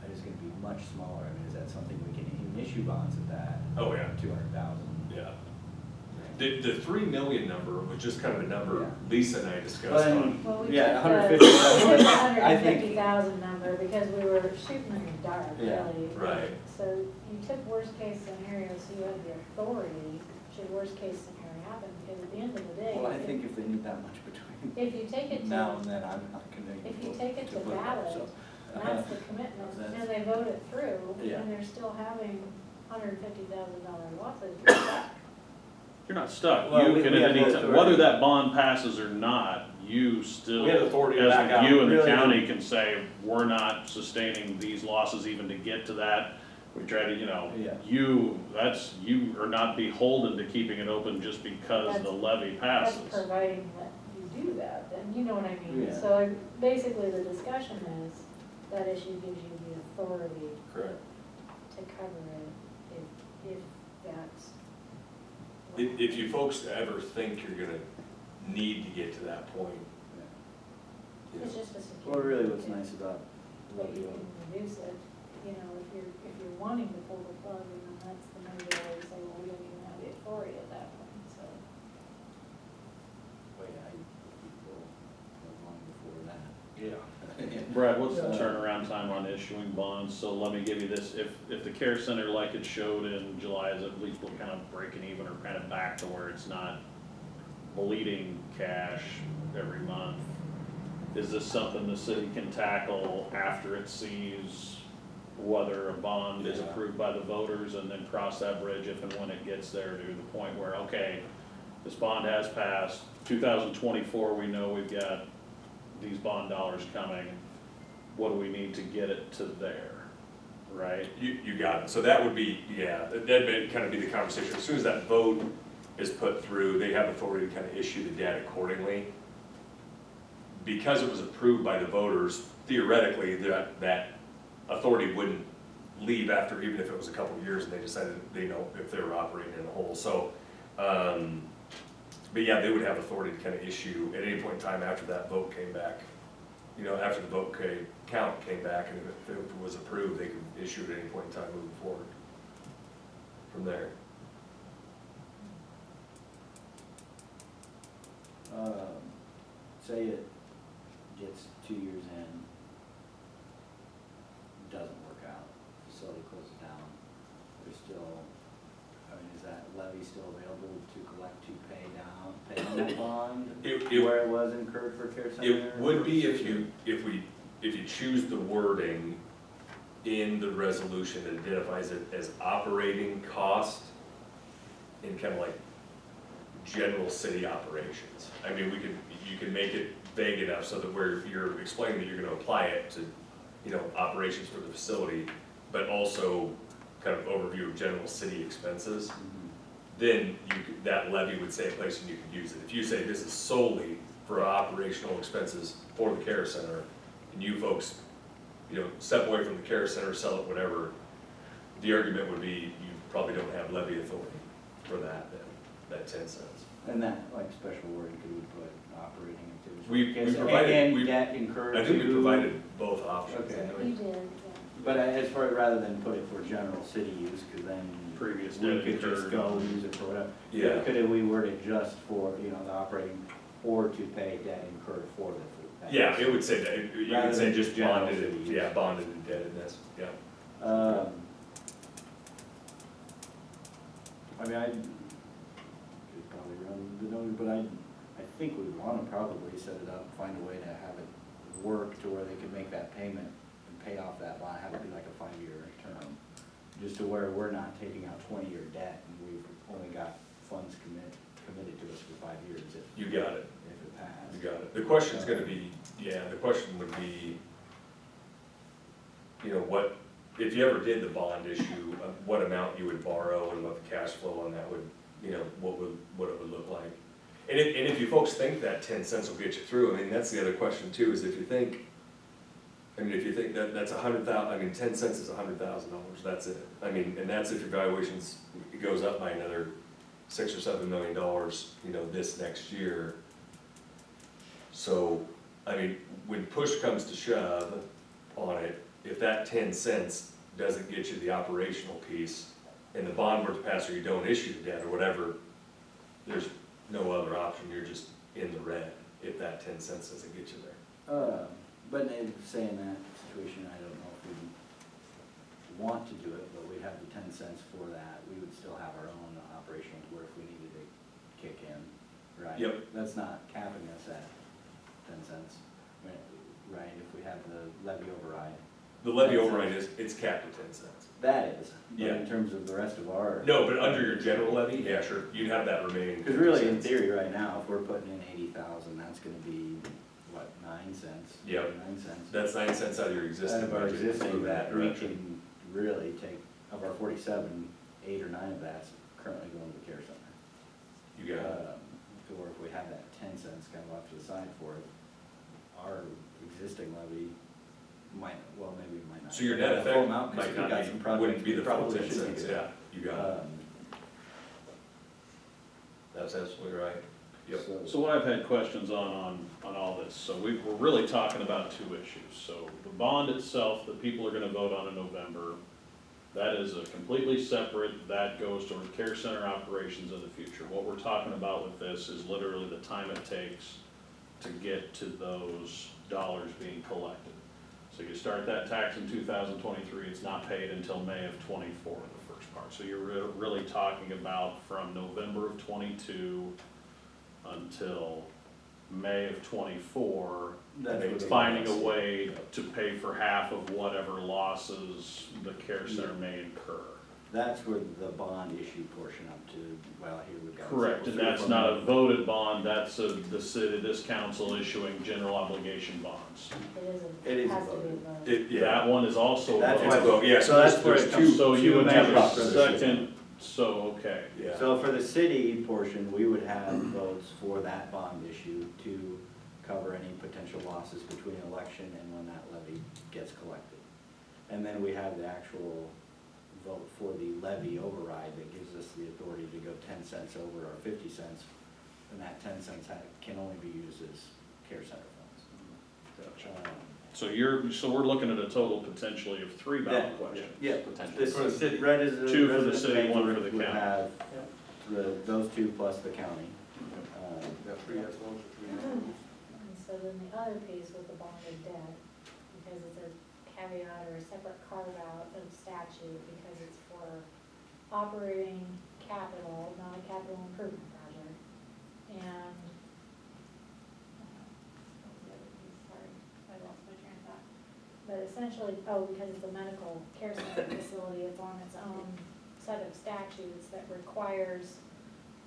And it's gonna be much smaller. I mean, is that something we can even issue bonds at that? Oh, yeah. 200,000? Yeah. The 3 million number was just kind of a number Yeah. Lisa and I discussed Well, on. Well, we Yeah, took 150,000, the I think- 150,000 number because we were shooting in the dark, Yeah. really. Right. So you took worst case scenario, so you had the authority, should worst case scenario happen, because at the end of the day. Well, I think if they need that much between If you take it now to, and then, I'm not gonna. if you take it to put that, ballot, so, that's the commitment, That's- and they vote it through, Yeah. and they're still having $150,000 losses. You're not stuck. Well, You we can have at any the time, authority. whether that bond passes or not, you still, We have authority to as back out. you and the Really? county can say, we're not sustaining these losses even to get to that. We try to, Yeah. you are not beholden to keeping it open just because the levy That's passes. providing that you do that, then, you know what I mean? Yeah. So basically, the discussion is, that issue gives you the authority Correct. to cover it if that's. If you folks ever think you're gonna need to get to that point. It's just a security. Well, really what's nice about But what you you can reduce it, if you're wanting to pull the plug, and then that's the money they always say, well, we don't even have the authority at that point, so. Well, yeah, people long before that. Yeah. Brad, what's the turnaround time on issuing bonds? So let me give you this, if the care center like it showed in July is at least we're kind of breaking even or kind of back to where it's not bleeding cash every month. Is this something the city can tackle after it sees whether a bond is Yeah. approved by the voters and then cross that bridge if and when it gets there to the point where, okay, this bond has passed, 2024, we know we've got these bond dollars coming, what do we need to get it to there, right? You got it. So that would be, that'd kind of be the conversation. As soon as that vote is put through, they have authority to kind of issue the debt accordingly. Because it was approved by the voters, theoretically, that authority wouldn't leave after, even if it was a couple of years and they decided, if they were operating in a hole. So, but yeah, they would have authority to kind of issue at any point in time after that vote came back. After the vote count came back, and if it was approved, they could issue at any point in time moving forward from there. Say it gets 2 years in, doesn't work out, facility closes down, there's still, is that levy still available to collect to pay on that bond? Where it was incurred for care center? It would be if you choose the wording in the resolution that identifies it as operating cost in kind of like general city operations. I mean, you can make it vague enough so that where you're explaining that you're gonna apply it to, operations for the facility, but also kind of overview of general city expenses. Then that levy would say a place and you could use it. If you say this is solely for operational expenses for the care center, and you folks, step away from the care center, sell it, whatever, the argument would be you probably don't have levy authority for that 10 cents. And that, like special wording, could we put operating activities? We Okay, so provided, and debt incurred I think we to- provided both options. Okay. didn't we? You did, yeah. But as far, rather than put it for general city use, cause then Previous we debt could just incurred. go use it for whatever. Yeah. Could we word it just for, you know, the operating, or to pay debt incurred for the food? Yeah, it would say that, you Rather would say than just general bonded, city use. yeah, bonded indebtedness, yeah. I mean, I could probably run the numbers, but I think we wanna probably set it up, find a way to have it work to where they could make that payment and pay off that line, have it be like a 5-year term. Just to where we're not taking out 20-year debt and we've only got funds committed to us for 5 years if. You got it. If it passed. You got it. The question's gonna be, yeah, the question would be, you know, what, if you ever did the bond issue, what amount you would borrow and what the cash flow on that would, you know, what it would look like. And if you folks think that 10 cents will get you through, I mean, that's the other question too, is if you think, I mean, if you think that that's 100,000, I mean, 10 cents is $100,000, that's it. I mean, and that's if your valuations, it goes up by another $6 or $7 million, you know, this next year. So, I mean, when push comes to shove on it, if that 10 cents doesn't get you the operational piece, and the bond were to pass or you don't issue the debt or whatever, there's no other option, you're just in the red if that 10 cents doesn't get you there. But in saying that situation, I don't know if we want to do it, but we'd have the 10 cents for that. We would still have our own operational to where if we needed to kick in, right? Yep. That's not capping us at 10 cents, right? If we have the levy override. The levy override is, it's capped at 10 cents. That is, but Yeah. in terms of the rest of our. No, but under your general levy, yeah, sure, you'd have that remaining. Because really, in 50 cents. theory, right now, if we're putting in 80,000, that's gonna be, what, 9 cents? Yep. 9 cents. That's 9 cents out of your Out existing of our budget. existing, Move in that we direction. can really take, of our 47, 8 or 9 of that's currently going to the care center. You got it. Or if we have that 10 cents kind of off to the side for it, our existing levy might, well, maybe we might not. So your get net the full effect amount, 'cause might we got not some be, projects wouldn't be we the full probably 10 should be cents, doing. yeah, you got it. Um, That's absolutely right. Yep. So what I've had questions on all this, so we're really talking about two issues. So the bond itself, that people are gonna vote on in November, that is a completely separate, that goes toward care center operations in the future. What we're talking about with this is literally the time it takes to get to those dollars being collected. So you start that tax in 2023, it's not paid until May of '24, the first part. So you're really talking about from November of '22 until May of '24, That's what the finding a bonds- way to pay for half of whatever losses the care center may incur. That's where the bond issue portion up to, well, here we've got. Correct, and that's not a voted bond, that's the city, this council issuing general obligation bonds. It is a Has to be vote. a vote. It, yeah, That one is also That's it's a voted. vote, yeah, So that's so where there's it comes- So you would have a amendments for the city. second, so, okay. yeah. So for the city portion, we would have votes for that bond issue to cover any potential losses between election and when that levy gets collected. And then we have the actual vote for the levy override that gives us the authority to go 10 cents over or 50 cents. And that 10 cents can only be used as care center funds. So we're looking at a total potentially of 3 ballot That- questions. Yeah, Potentially. this For the city. red is the. 2 for the resident city, bank 1 would- for the would county. have those 2 plus the county. Got 3 yes votes or 3 no votes. And so then the other piece with the bonded debt, because it's a caveat or a separate carve out of statute, because it's for operating capital, not a capital improvement project. And, what was the other piece? Sorry, I lost my train of thought. But essentially, because it's a medical care center facility, it's on its own set of statutes that requires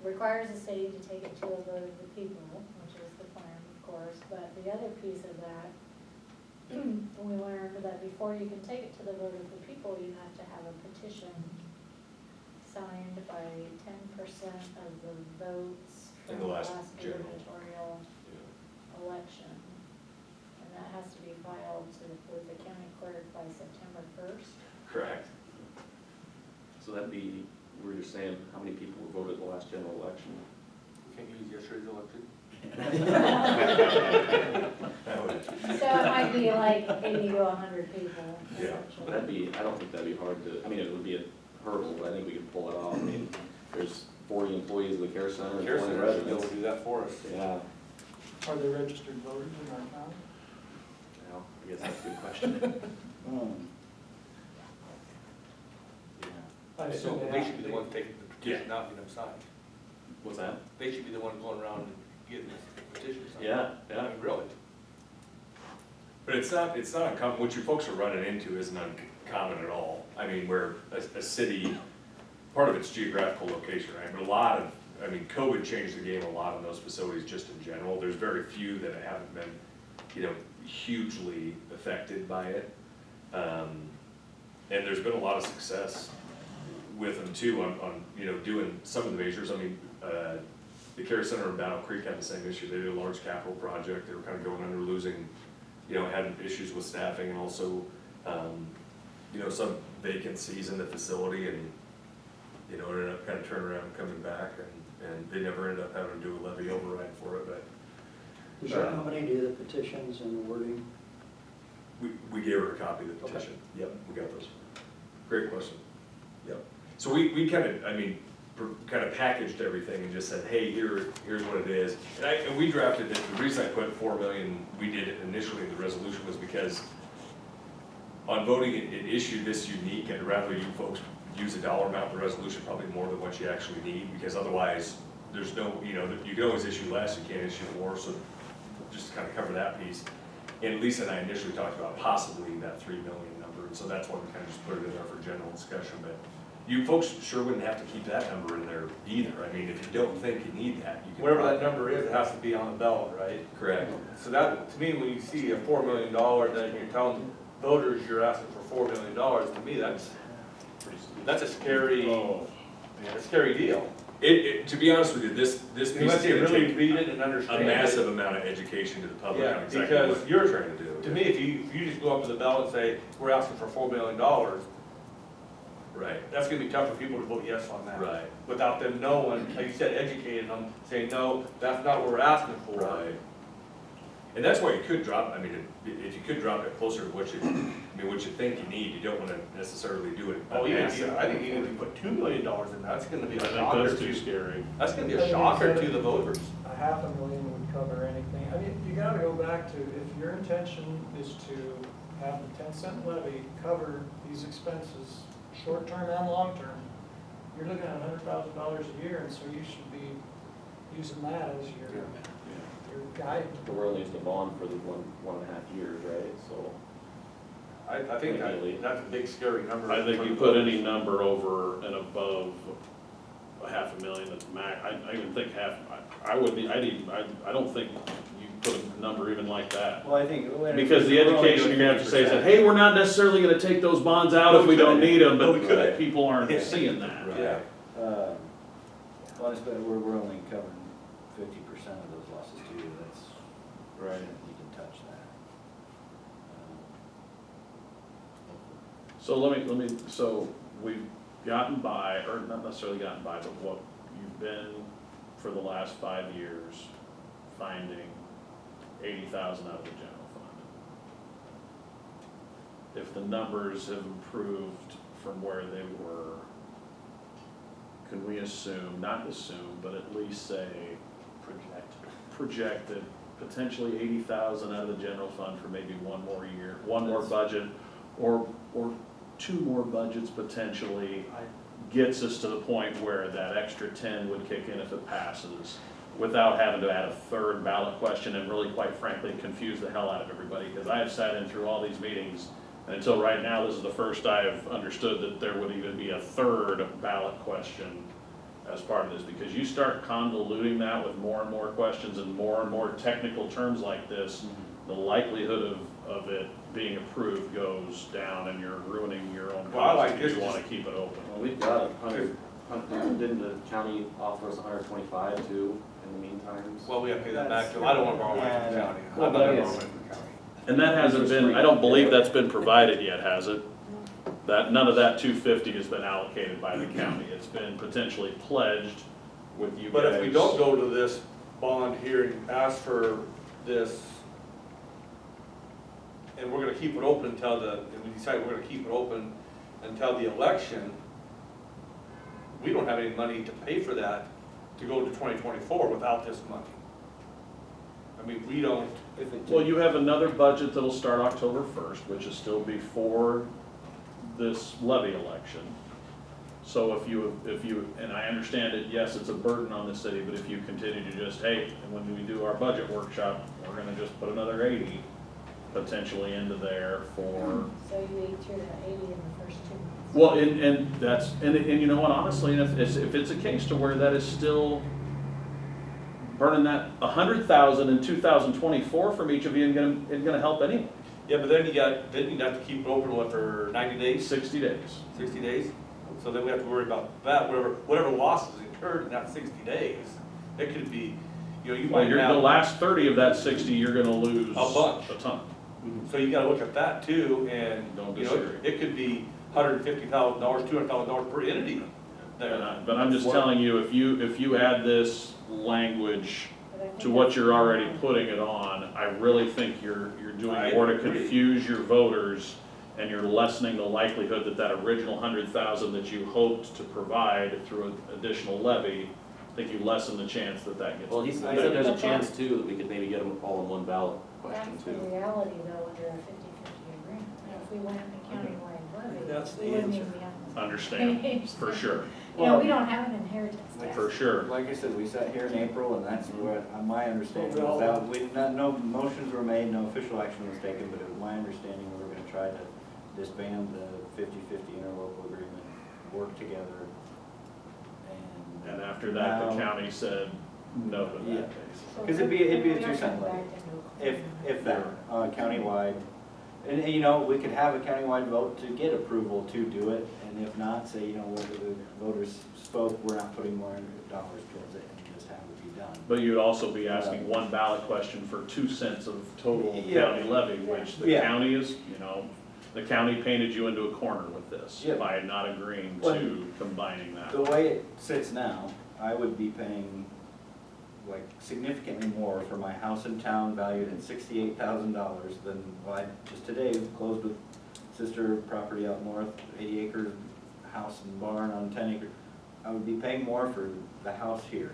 the city to take it to a vote of the people, which is the plan, of course, but the other piece of that, we learned that before you can take it to the vote of the people, you have to have a petition signed by 10% of the votes In from the the last last general. gubernatorial election. And that has to be filed with the county clerk by September 1st. Correct. So that'd be, we were just saying, how many people were voted the last general election? Can't use yesterday's election. That would- So it might be like 80 to 100 people. Yeah. essentially. That'd be, I don't think that'd be hard to, I mean, it would be a hurdle, but I think we could pull it off. I mean, there's 40 employees of the care center and Care 20 center should be able residents. to do that for us. Yeah, Are they registered voters in our town? well, I guess that's a good question. I So assume they have should be to the ones taking the petition out and get them signed. What's that? They should be the ones going around and getting the petitions signed. Yeah, I yeah. mean, really. But it's not uncommon, what you folks are running into isn't uncommon at all. I mean, where a city, part of its geographical location, right? But a lot of, I mean, COVID changed the game a lot in those facilities just in general. There's very few that haven't been, you know, hugely affected by it. And there's been a lot of success with them too on, you know, doing some of the measures. I mean, the care center in Battle Creek had the same issue. They did a large capital project. They were kind of going under, losing, you know, had issues with staffing and also, you know, some vacancies in the facility and, you know, ended up kind of turning around and coming back and they never ended up having to do a levy override for it, but Does your company do the petitions and the wording? we gave her a copy of the petition. Yep, we got those. Great question. Yep. So we kind of, I mean, kind of packaged everything and just said, hey, here's what it is. And we drafted it, the reason I put 4 million, we did it initially in the resolution was because on voting, it issued this unique, and rather you folks use a dollar amount in the resolution, probably more than what you actually need, because otherwise, there's no, you know, you can always issue less, you can't issue more, so just to kind of cover that piece. And Lisa and I initially talked about possibly that 3 million number, and so that's why we kind of just put it in there for general discussion, but you folks sure wouldn't have to keep that number in there either. I mean, if you don't think you need that, you can. Whatever that number is, it has to be on the ballot, right? Correct. So that, to me, when you see a $4 million, then you're telling voters you're asking for $4 million, to me, that's a scary, a scary deal. To be honest with you, this piece is Unless they gonna really take read it and a understand it. massive amount of education to the public Yeah, on exactly because what you're you're trying to do. To me, if you just go up to the ballot and say, we're asking for $4 million, Right, that's gonna be tough for people to vote yes on that. right, Without them knowing, like you said, educating them, saying, no, that's not what we're asking for. right. And that's why you could drop, I mean, if you could drop it closer to what you think you need, you don't wanna necessarily do it. Oh, yeah, massive. I think even if you put $2 million in, that's gonna be I a think shocker that's too to, scary. that's gonna be a shocker to the voters. $500,000 would cover anything. I mean, you gotta go back to, if your intention is to have the 10-cent levy cover these expenses, short-term and long-term, you're looking at $100,000 a year, and so you should be using that as your guide. But we're only using the bond for the 1.5 years, right? So, I think that's a big scary number. I think for you the put voters. any number over and above $500,000 at the max, I even think I don't think you put a number even like that. Well, I think. Because the education you're gonna have to say is that, hey, we're not necessarily gonna take those bonds out if we don't need them, No, we but couldn't. people aren't seeing that. Right. Yeah. Well, we're only covering 50% of those losses too, that's, right, you can touch that. So so we've gotten by, or not necessarily gotten by, but what you've been for the last 5 years, finding 80,000 out of the general fund. If the numbers have improved from where they were, can we assume, not assume, but at least say, projected potentially 80,000 out of the general fund for maybe one more year, one more budget, or 2 more budgets potentially, gets us to the point where that extra 10 would kick in if it passes, without having to add a third ballot question and really, quite frankly, confuse the hell out of everybody, because I have sat in through all these meetings, and until right now, this is the first I've understood that there would even be a third ballot question as part of this, because you start convoluting that with more and more questions and more technical terms like this, the likelihood of it being approved goes down, and you're ruining your own Well, I like process if you this. wanna keep it open. well, we've got 100, didn't the county offer us 125 too in the meantime? Well, we gotta pay that back too. I don't wanna borrow money from the county. Well, I'm not but I gonna guess- borrow money from the county. And that hasn't been, I don't believe that's been provided yet, has it? That, none of that 250 has been allocated by the county, it's been potentially pledged with you guys. But if we don't go to this bond here and ask for this, and we're gonna keep it open until and we decide we're gonna keep it open until the election, we don't have any money to pay for that to go to 2024 without this money. I mean, we don't, Well, you have another budget that'll start October 1st, which is still before this levy election. So if you, and I understand it, yes, it's a burden on the city, but if you continue to just, hey, and when we do our budget workshop, we're gonna just put another 80 potentially into there for, So you ate through the 80 in the first 2 months. well, and that's, and you know what, honestly, and if it's a case to where that is still burning that 100,000 in 2024 from each of you ain't gonna help anyone. yeah, but then you have to keep it open, what, for 90 days, 60 days. 60 days? So then we have to worry about that, whatever losses incurred in that 60 days. It could be, you know, you Well, might have. the last 30 of that 60, you're gonna lose A bunch. a ton. So you gotta look at that too, and, Don't you know, disagree. it could be $150,000, $200,000 per entity there. But I'm just telling you, if you add this language But I think to what that's you're already fine. putting it on, I really think you're doing I more to agree. confuse your voters, and you're lessening the likelihood that original 100,000 that you hoped to provide through an additional levy, I think you lessen the chance that gets. Well, he said there's a chance too that we could maybe get them all in one ballot question That's the too. reality though, under a 50-50 agreement. If we went a countywide levy, That's the we wouldn't answer. even be on this Understand, page. for sure, You know, we don't have an inheritance tax. for sure. Like I said, we sat here in April, and that's what, my understanding Well, was that, no motions were made, no official action was taken, but it was my understanding we were gonna try to disband the 50-50 interlocal agreement, work together, And after that, the now- county said no to Yeah. that, basically. So 'Cause it'd be a we are 2-cent coming levy. back into a If that, countywide, and, you know, we could have a countywide vote to get approval to do it, and if not, say, you know, whether the voters spoke, we're not putting more dollars towards it, and just have it be done. But you'd also be asking one ballot question for 2 cents of total Yeah. county levy, which the Yeah. county is, you know, the county painted you into a corner with this Yeah. by not agreeing Well, to combining that. The way it sits now, I would be paying like significantly more for my house in town valued at $68,000 than, well, I just today closed with sister property out north, 80 acre house and barn on 10 acre. I would be paying more for the house here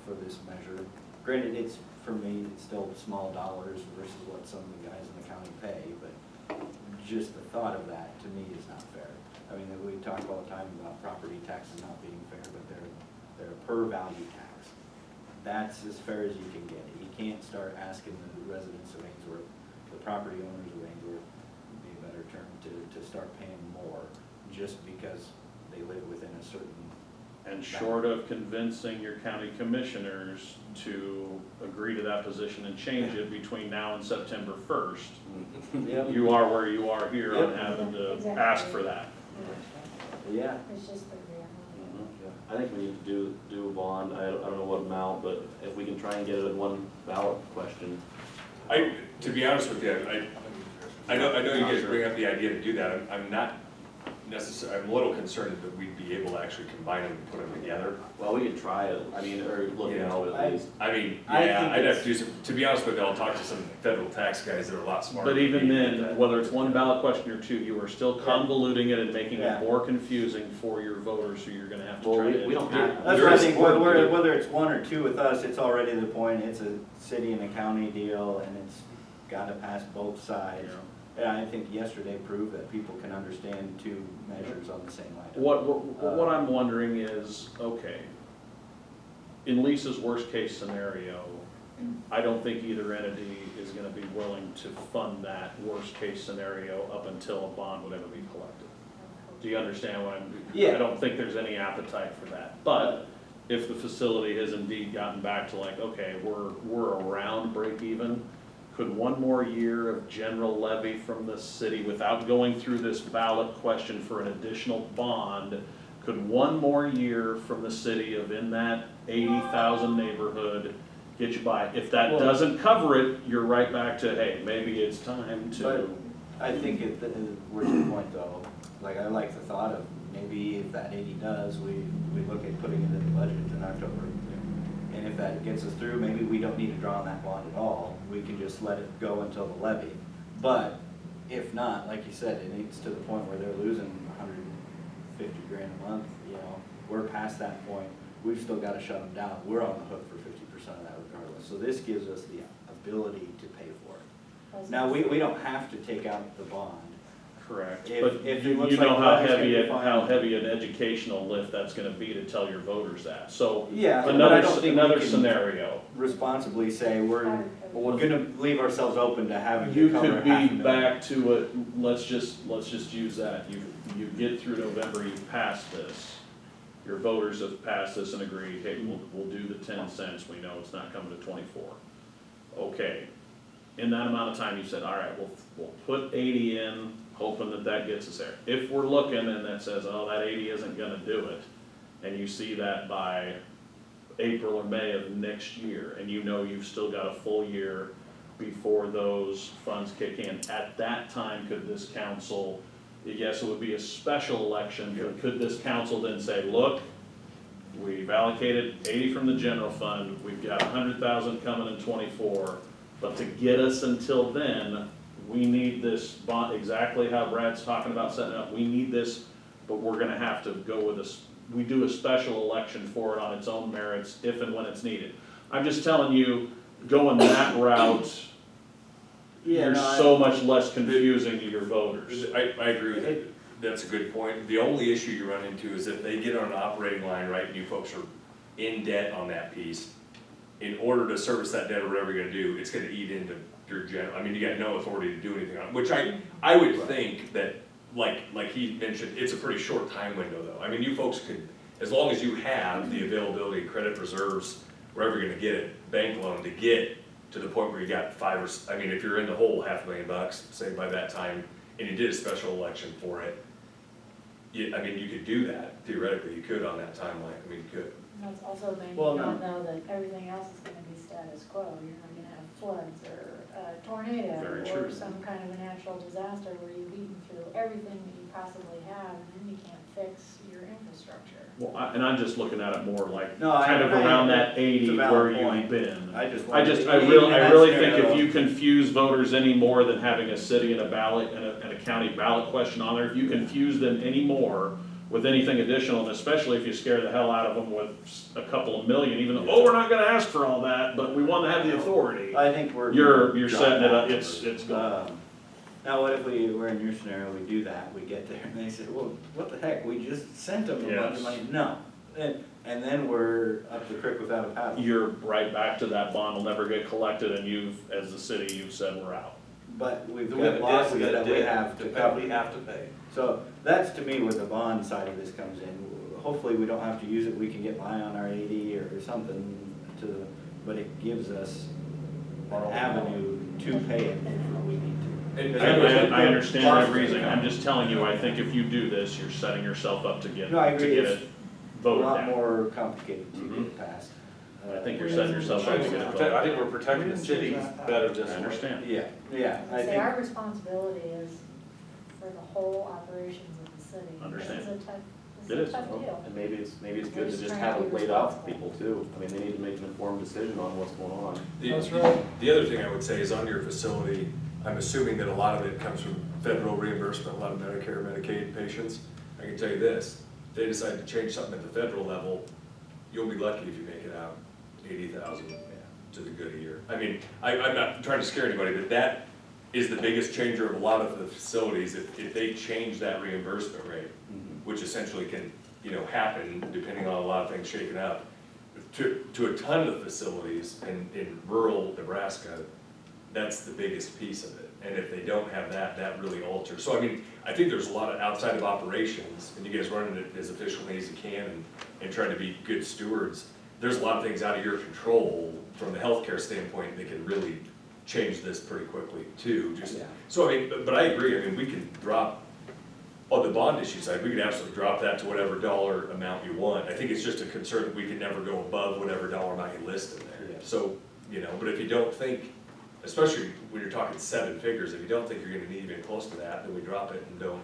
for this measure. Granted, it's, for me, it's still small dollars versus what some of the guys in the county pay, but just the thought of that to me is not fair. I mean, we talk all the time about property taxes not being fair, but they're a per value tax. That's as fair as you can get it. You can't start asking the residents of Ainsworth, the property owners of Ainsworth, would be a better term, to start paying more just because they live within a certain. And short of convincing your county commissioners to agree to that position and change it between now and September 1st, Yep. you are where you are here on Yep. having to Exactly. ask for that. Yeah. It's just the reality. I think we need to do a bond, I don't know what amount, but if we can try and get it in one ballot question. To be honest with you, I know you guys bring up the idea to do that, I'm not necessarily, I'm a little concerned that we'd be able to actually combine them and put them together. Well, we could try it, I mean, or look Yeah. into it at least. I mean, I yeah, think I'd have it's- to do some, to be honest with you, I'll talk to some federal tax guys that are a lot smarter. But than even me. then, whether it's one ballot question or two, you are still convoluting it and making Yeah. it more confusing for your voters who you're gonna have to Well, try to. we don't educate. have. That's There what I is think, work to do. whether it's one or two with us, it's already the point, it's a city and a county deal, and it's gotta pass both sides. And I think yesterday proved that people can understand two measures on the same item. What I'm wondering is, okay, in Lisa's worst case scenario, I don't think either entity is gonna be willing to fund that worst case scenario up until a bond would ever be collected. Do you understand what I'm? Yeah. I don't think there's any appetite for that, but if the facility has indeed gotten back to like, okay, we're around break even, could one more year of general levy from the city without going through this ballot question for an additional bond, could one more year from the city of in that 80,000 neighborhood get you by? If that Well- doesn't cover it, you're right back to, hey, maybe it's time to. But I think we're to the point though, like I like the thought of maybe if that 80 does, we look at putting it in the budget in October. And if that gets us through, maybe we don't need to draw on that bond at all. We can just let it go until the levy. But if not, like you said, it needs to the point where they're losing 150 grand a month, you know, we're past that point. We've still got to shut them down. We're on the hook for 50% of that regardless. So this gives us the ability to pay for it. Now, we don't have to take out the bond. Correct, If- but if you it looks you know like how levy's gonna heavy, be fine. how heavy an educational lift that's gonna be to tell your voters that, so. Yeah, but I Another, don't think we another can scenario, responsibly say we're what if gonna leave ourselves open to having you to cover could half a be million. back to it, let's just use that, you get through November, you pass this. Your voters have passed this and agreed, hey, we'll do the 10 cents, we know it's not coming to 24. Okay, in that amount of time, you said, all right, we'll put 80 in, hoping that that gets us there. If we're looking and that says, oh, that 80 isn't gonna do it, and you see that by April or May of next year, and you know you've still got a full year before those funds kick in, at that time, could this council, yes, it would be a special election, but could this council then say, look, we've allocated 80 from the general fund, we've got 100,000 coming in 24, but to get us until then, we need this bond, exactly how Brad's talking about setting it up, we need this, but we're gonna have to go with this, we do a special election for it on its own merits, if and when it's needed. I'm just telling you, going that route, Yeah, you're no, so much less confusing to your voters. I agree with it. That's a good point. The only issue you run into is if they get on an operating line, right, and you folks are in debt on that piece, in order to service that debt or whatever you're gonna do, it's gonna eat into your general, I mean, you got no authority to do anything on it, which I would think that, like he mentioned, it's a pretty short time window though. I mean, you folks could, as long as you have the availability, credit reserves, wherever you're gonna get it, bank loan to get to the point where you got I mean, if you're in the hole $500,000, say by that time, and you did a special election for it, I mean, you could do that, theoretically, you could on that timeline, I mean, you could. That's also banking Well, no. on though that everything else is gonna be status quo, you're not gonna have floods or a tornado Very or true. some kind of a natural disaster where you've eaten through everything that you possibly have and then you can't fix your infrastructure. Well, and I'm just looking at it more like, No, kind of around that it's 80 a valid where you've point. been. I just I wanted- really even in think that if you scenario- confuse voters any more than having a city and a ballot and a county ballot question on there, if you confuse them any more with anything additional, and especially if you scare the hell out of them with a couple of million, even though, oh, we're not gonna ask for all that, but we want to have the authority, I think we're. you're drop setting it up, that. it's gone. Now, what if we're in your scenario, we do that, we get there, and they say, well, what the heck, we just sent them a bunch Yes. of money. No, and then we're up the creek without a paddle. You're right back to that bond will never get collected, and you've, as the city, you've said we're out. But we've We have got a losses debt, we got that a we debt have to to pay, cover. we have to pay. So that's to me where the bond side of this comes in. Hopefully, we don't have to use it, we can get by on our 80 or something but it gives us an avenue to pay it if we need to. I understand everything, I'm just telling you, I think if you do this, you're setting yourself up to get, No, I to agree. get It's it A voted lot down. more complicated to get passed. I think you're setting yourself up to get it voted I think down. we're protecting the cities better this I way. understand. Yeah, I Say our think, responsibility is for the whole operations of the city. Understand. This is a tough, It this is is. a tough deal. And maybe it's We're good to just just trying have to it be laid out for responsible. people too. I mean, they need to make an informed decision on what's going on. That's right. The other thing I would say is on your facility, I'm assuming that a lot of it comes from federal reimbursement, a lot of Medicare, Medicaid patients. I can tell you this, if they decide to change something at the federal level, you'll be lucky if you make it out 80,000 to the good a year. I mean, I'm not trying to scare anybody, but that is the biggest changer of a lot of the facilities, if they change that reimbursement rate, which essentially can, happen depending on a lot of things shaking up. To a ton of facilities in rural Nebraska, that's the biggest piece of it. And if they don't have that, that really alters. So I mean, I think there's a lot of outside of operations, and you guys running it as efficiently as you can and trying to be good stewards. There's a lot of things out of your control from the healthcare standpoint that can really change this pretty quickly too. So I mean, but I agree, I mean, we can drop, on the bond issue side, we could absolutely drop that to whatever dollar amount you want. I think it's just a concern that we can never go above whatever dollar amount you list in there. Yeah. So, but if you don't think, especially when you're talking 7 figures, if you don't think you're gonna need even close to that, then we drop it and don't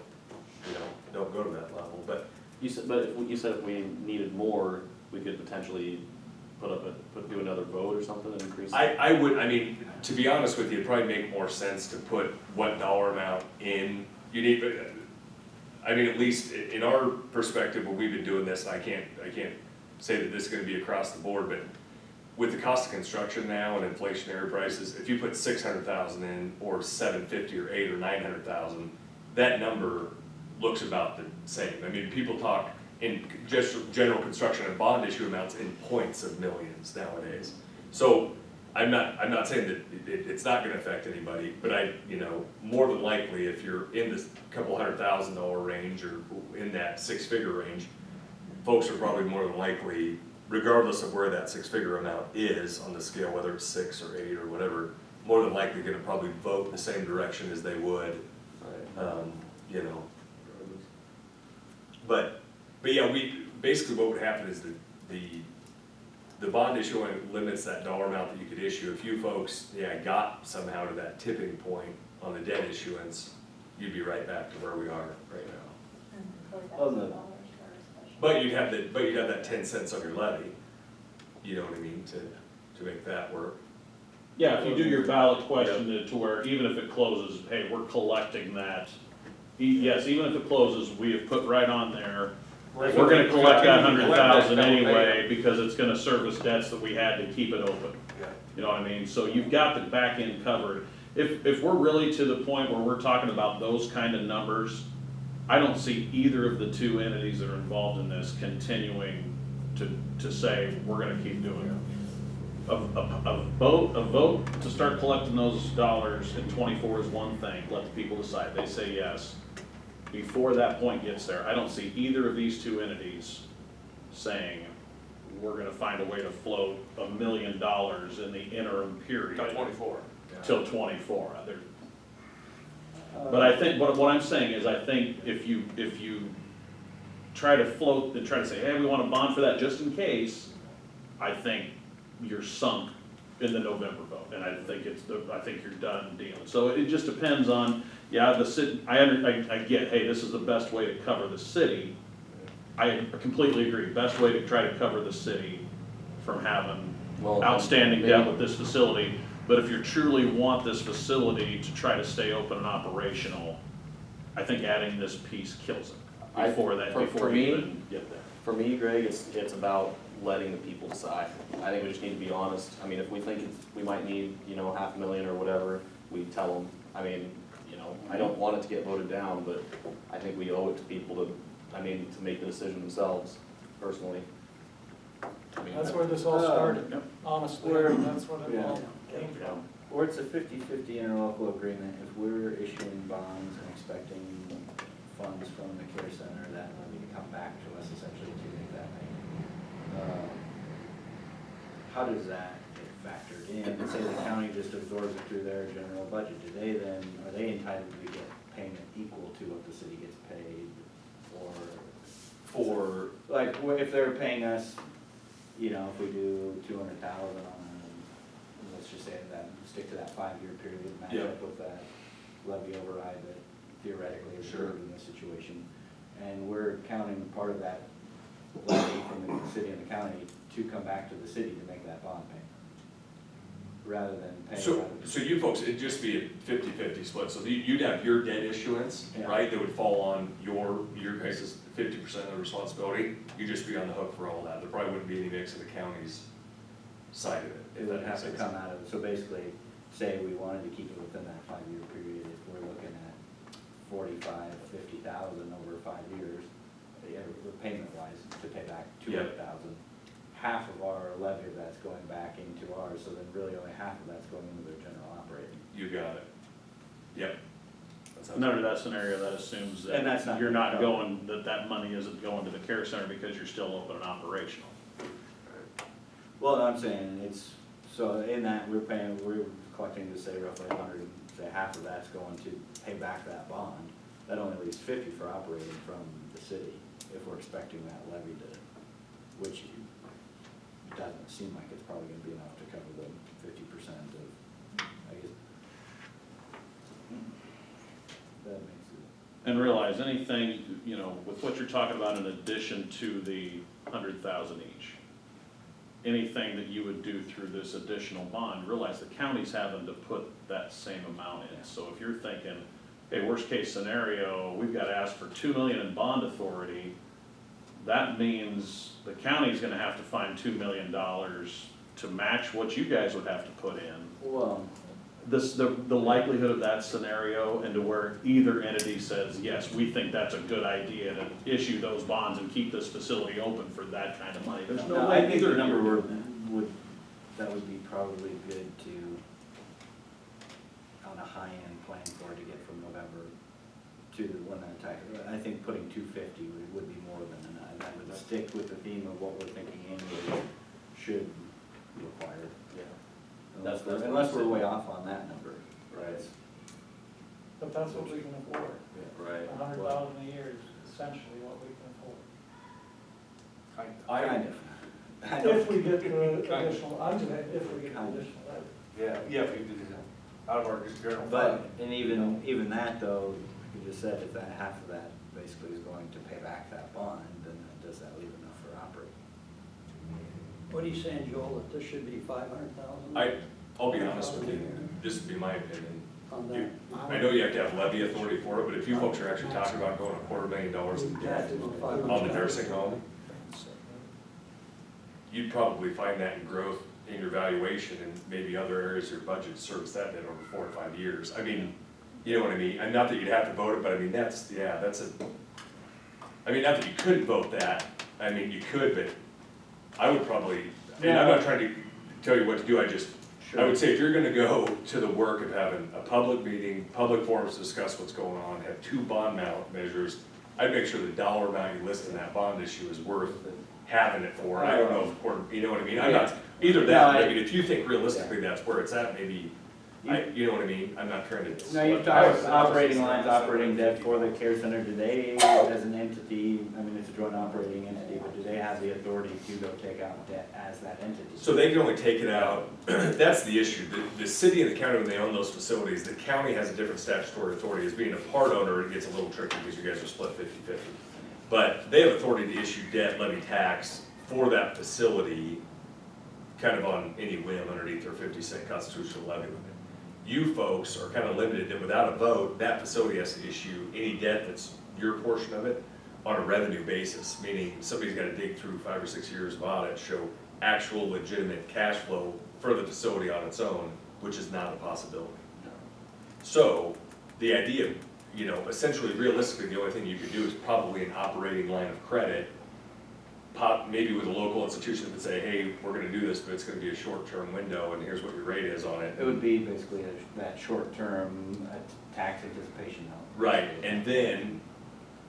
go to that level, but. You said if we needed more, we could potentially do another vote or something and increase? I would, I mean, to be honest with you, it'd probably make more sense to put what dollar amount in, you need, I mean, at least in our perspective, when we've been doing this, I can't say that this is gonna be across the board, but with the cost of construction now and inflationary prices, if you put 600,000 in, or 750, or 800, or 900,000, that number looks about the same. I mean, people talk in just general construction and bond issue amounts in points of millions nowadays. So I'm not saying that it's not gonna affect anybody, but more than likely, if you're in this couple $100,000 range or in that six-figure range, folks are probably more than likely, regardless of where that six-figure amount is on the scale, whether it's 6 or 8 or whatever, more than likely gonna probably vote in the same direction as they would, But yeah, basically what would happen is the bond issuing limits that dollar amount that you could issue. If you folks, got somehow to that tipping point on the debt issuance, you'd be right back to where we are right now. And On the- $4,000 for a special. But you'd have that 10 cents on your levy, you know what I mean, to make that work. Yeah, if you do your ballot question to where even if it closes, hey, we're collecting that. Yes, even if it closes, we have put right on there, we're gonna collect that 100,000 anyway, because it's gonna service debts that we had to keep it open. Yeah. You know what I mean? So you've got the back end covered. If we're really to the point where we're talking about those kind of numbers, I don't see either of the two entities that are involved in this continuing to say, we're gonna keep doing it. A vote to start collecting those dollars in 24 is one thing, let the people decide, they say yes. Before that point gets there, I don't see either of these two entities saying, we're gonna find a way to float $1 million in the interim period. Got 24. Till 24. But I think, what I'm saying is, I think if you try to float and try to say, hey, we want a bond for that just in case, I think you're sunk in the November vote, and I think you're done dealing. So it just depends on, the city, I get, hey, this is the best way to cover the city. I completely agree, best way to try to cover the city from having outstanding debt with this facility. But if you truly want this facility to try to stay open and operational, I think adding this piece kills it before you even get there. For me, Greg, it's about letting the people decide. I think we just need to be honest. I mean, if we think we might need, $500,000 or whatever, we tell them. I mean, I don't want it to get voted down, but I think we owe it to people to make the decision themselves, personally. I mean, That's where this all started, honestly, that's what it all came from. Or it's a 50-50 interlocal agreement, if we're issuing bonds and expecting funds from the care center, that money to come back to us essentially to make that payment. How does that get factored in? Say the county just absorbs it through their general budget, are they entitled to get payment equal to what the city gets paid? Or, like, if they're paying us, if we do 200,000 on, let's just say that, stick to that 5-year period, match up with that levy override that theoretically is served in this situation, and we're counting part of that levy from the city and the county to come back to the city to make that bond payment, rather than paying. So you folks, it'd just be a 50-50 split, so you'd have your debt issuance, Yeah. right, that would fall on your guys' 50% of the responsibility, you'd just be on the hook for all that, there probably wouldn't be any mix of the county's side of it. It would have to come out of, so basically, say we wanted to keep it within that 5-year period, if we're looking at 45,000, 50,000 over 5 years, payment-wise, to pay back 200,000. Half of our levy of that's going back into ours, so then really only half of that's going into their general operating. You got it. Yep. And under that scenario, that assumes And that's that not you're not gonna going, that money isn't going to the care center because you're still open and operational. Well, I'm saying, so in that, we're collecting to say roughly 100, say half of that's going to pay back that bond. That only leaves 50 for operating from the city, if we're expecting that levy which it doesn't seem like it's probably gonna be enough to cover the 50% of, I guess. That makes it. And realize anything, with what you're talking about in addition to the 100,000 each, anything that you would do through this additional bond, realize the county's having to put that same amount in. So if you're thinking, hey, worst case scenario, we've got to ask for 2 million in bond authority, that means the county's gonna have to find $2 million to match what you guys would have to put in. Well, The likelihood of that scenario, and to where either entity says, yes, we think that's a good idea to issue those bonds and keep this facility open for that kind of money. There's no no, way I think either the number of you that would be probably good to, on a high-end plan for it to get from November to when that tax, I think putting 250 would be more than enough. I would stick with the theme of what we're thinking annually should require. Unless we're way off on that number. Right. But that's what we can afford. Right. $100,000 a year is essentially what we can afford. Kind of. If we get the additional, I'm saying if we get the additional levy. Yeah, if we do that, out of our general fund. But, and even that though, you just said if that half of that basically is going to pay back that bond, then does that leave enough for operating? What are you saying, Joel, that this should be 500,000? I'll be honest with you, this would be my opinion. On You- that? I know you have to have levy authority for it, but if you folks are actually talking about going $250,000 in debt on the nursing home, you'd probably find that in growth in your valuation and maybe other areas of your budget service that debt over 4 to 5 years. I mean, you know what I mean? And not that you'd have to vote it, but I mean, not that you couldn't vote that, I mean, you could, but I would probably, and I'm not trying to tell you what to do, I would say if you're gonna go to the work of having a public meeting, public forums to discuss what's going on, have 2 bond measures, I'd make sure the dollar amount you list in that bond issue is worth having it for. I don't know if, you know what I mean? I'm not, either that, I mean, if you think realistically that's where it's at, maybe, you know what I mean? I'm not trying to. No, you've talked about operating lines, operating debt for the care center, do they, as an entity, I mean, it's a joint operating entity, but do they have the authority to go take out debt as that entity? So they can only take it out, that's the issue, the city and the county, when they own those facilities, the county has a different statutory authority. As being a part owner, it gets a little tricky because you guys are split 50-50. But they have authority to issue debt, levy tax for that facility, kind of on any whim underneath their 50-cent constitutional levy limit. You folks are kind of limited that without a vote, that facility has to issue any debt that's your portion of it on a revenue basis, meaning somebody's got to dig through 5 or 6 years of audit, show actual legitimate cash flow for the facility on its own, which is not a possibility. So the idea of, you know, essentially realistically, the only thing you could do is probably an operating line of credit, maybe with a local institution that would say, hey, we're gonna do this, but it's gonna be a short-term window, and here's what your rate is on it. It would be basically that short-term tax anticipation note. Right, and then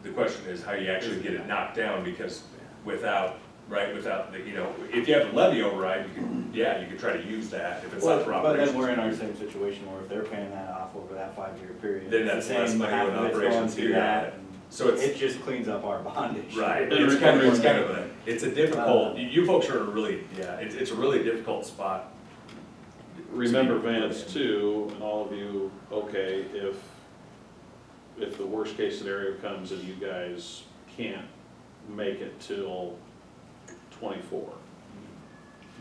the question is how you actually get it knocked down, because without the, you know, if you have a levy override, you could try to use that if it's not for But operations. then we're in our same situation where if they're paying that off over that 5-year period. Then it's that's the less same, money half when of it's operations going do to that. and So it's, it just cleans up our bond issue. right, And it's kind of recovery- it's a difficult, you folks are in a really, it's a really difficult spot. Remember, Vance, too, and all of you, okay, if the worst case scenario comes and you guys can't make it till 24.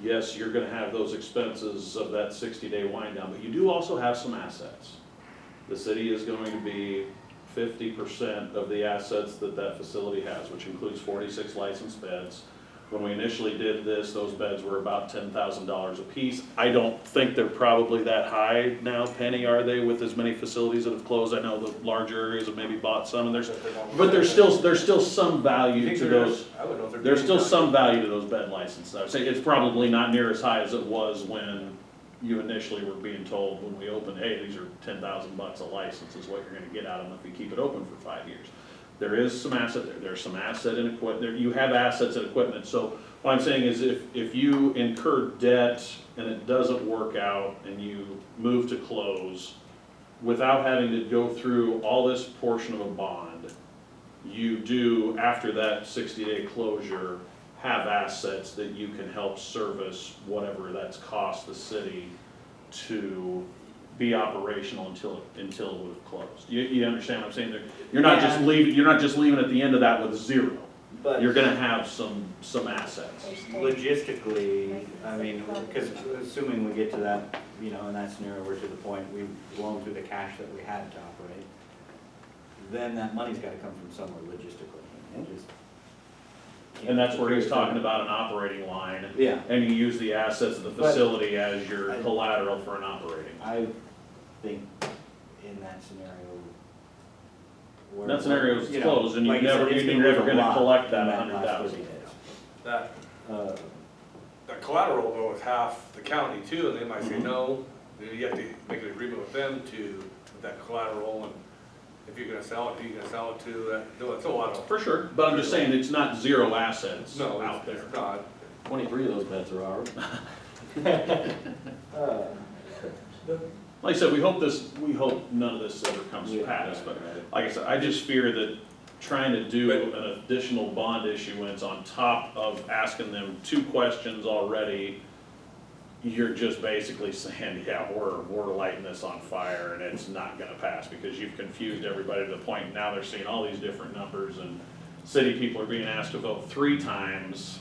Yes, you're gonna have those expenses of that 60-day wind down, but you do also have some assets. The city is going to be 50% of the assets that facility has, which includes 46 licensed beds. When we initially did this, those beds were about $10,000 a piece. I don't think they're probably that high now, Penny, are they, with as many facilities that have closed? I know the larger areas have maybe bought some, and but there's still some value to those. I would know if they're. There's still some value to those bed licenses. I would say it's probably not near as high as it was when you initially were being told when we opened, hey, these are $10,000 a license is what you're gonna get out of them if you keep it open for 5 years. There is some asset there, there's some asset in equipment, you have assets and equipment, so what I'm saying is if you incur debt and it doesn't work out and you move to close, without having to go through all this portion of a bond, you do, after that 60-day closure, have assets that you can help service whatever that's cost the city to be operational until it would have closed. You understand what I'm saying? You're not just leaving at the end of that with zero. But you're gonna have some assets. logistically, I mean, because assuming we get to that, in that scenario, we're to the point we've blown through the cash that we had to operate, then that money's gotta come from somewhere logistically. It just And that's where he's talking about an operating line. Yeah. And you use the assets of the But- facility as your I- collateral for an operating. I think in that scenario. where- That scenario's closed, and like I said, you're it's never worth a gonna lot collect that in last 100,000. 30 days. That, Uh, that collateral though is half the county too, and they might say no, then you have to make an agreement with them with that collateral, and if you're gonna sell it, who you're gonna sell it to, no, it's a lot of. For sure, but I'm just saying, it's not zero assets No, out there. it's not. 23 of those bets are ours. Like I said, we hope none of this ever comes to Yeah, pass, but right. like I said, I just fear that trying to do an additional bond issuance on top of asking them 2 questions already, you're just basically saying, yeah, we're lighting this on fire and it's not gonna pass, because you've confused everybody to the point now they're seeing all these different numbers, and city people are being asked to vote 3 times.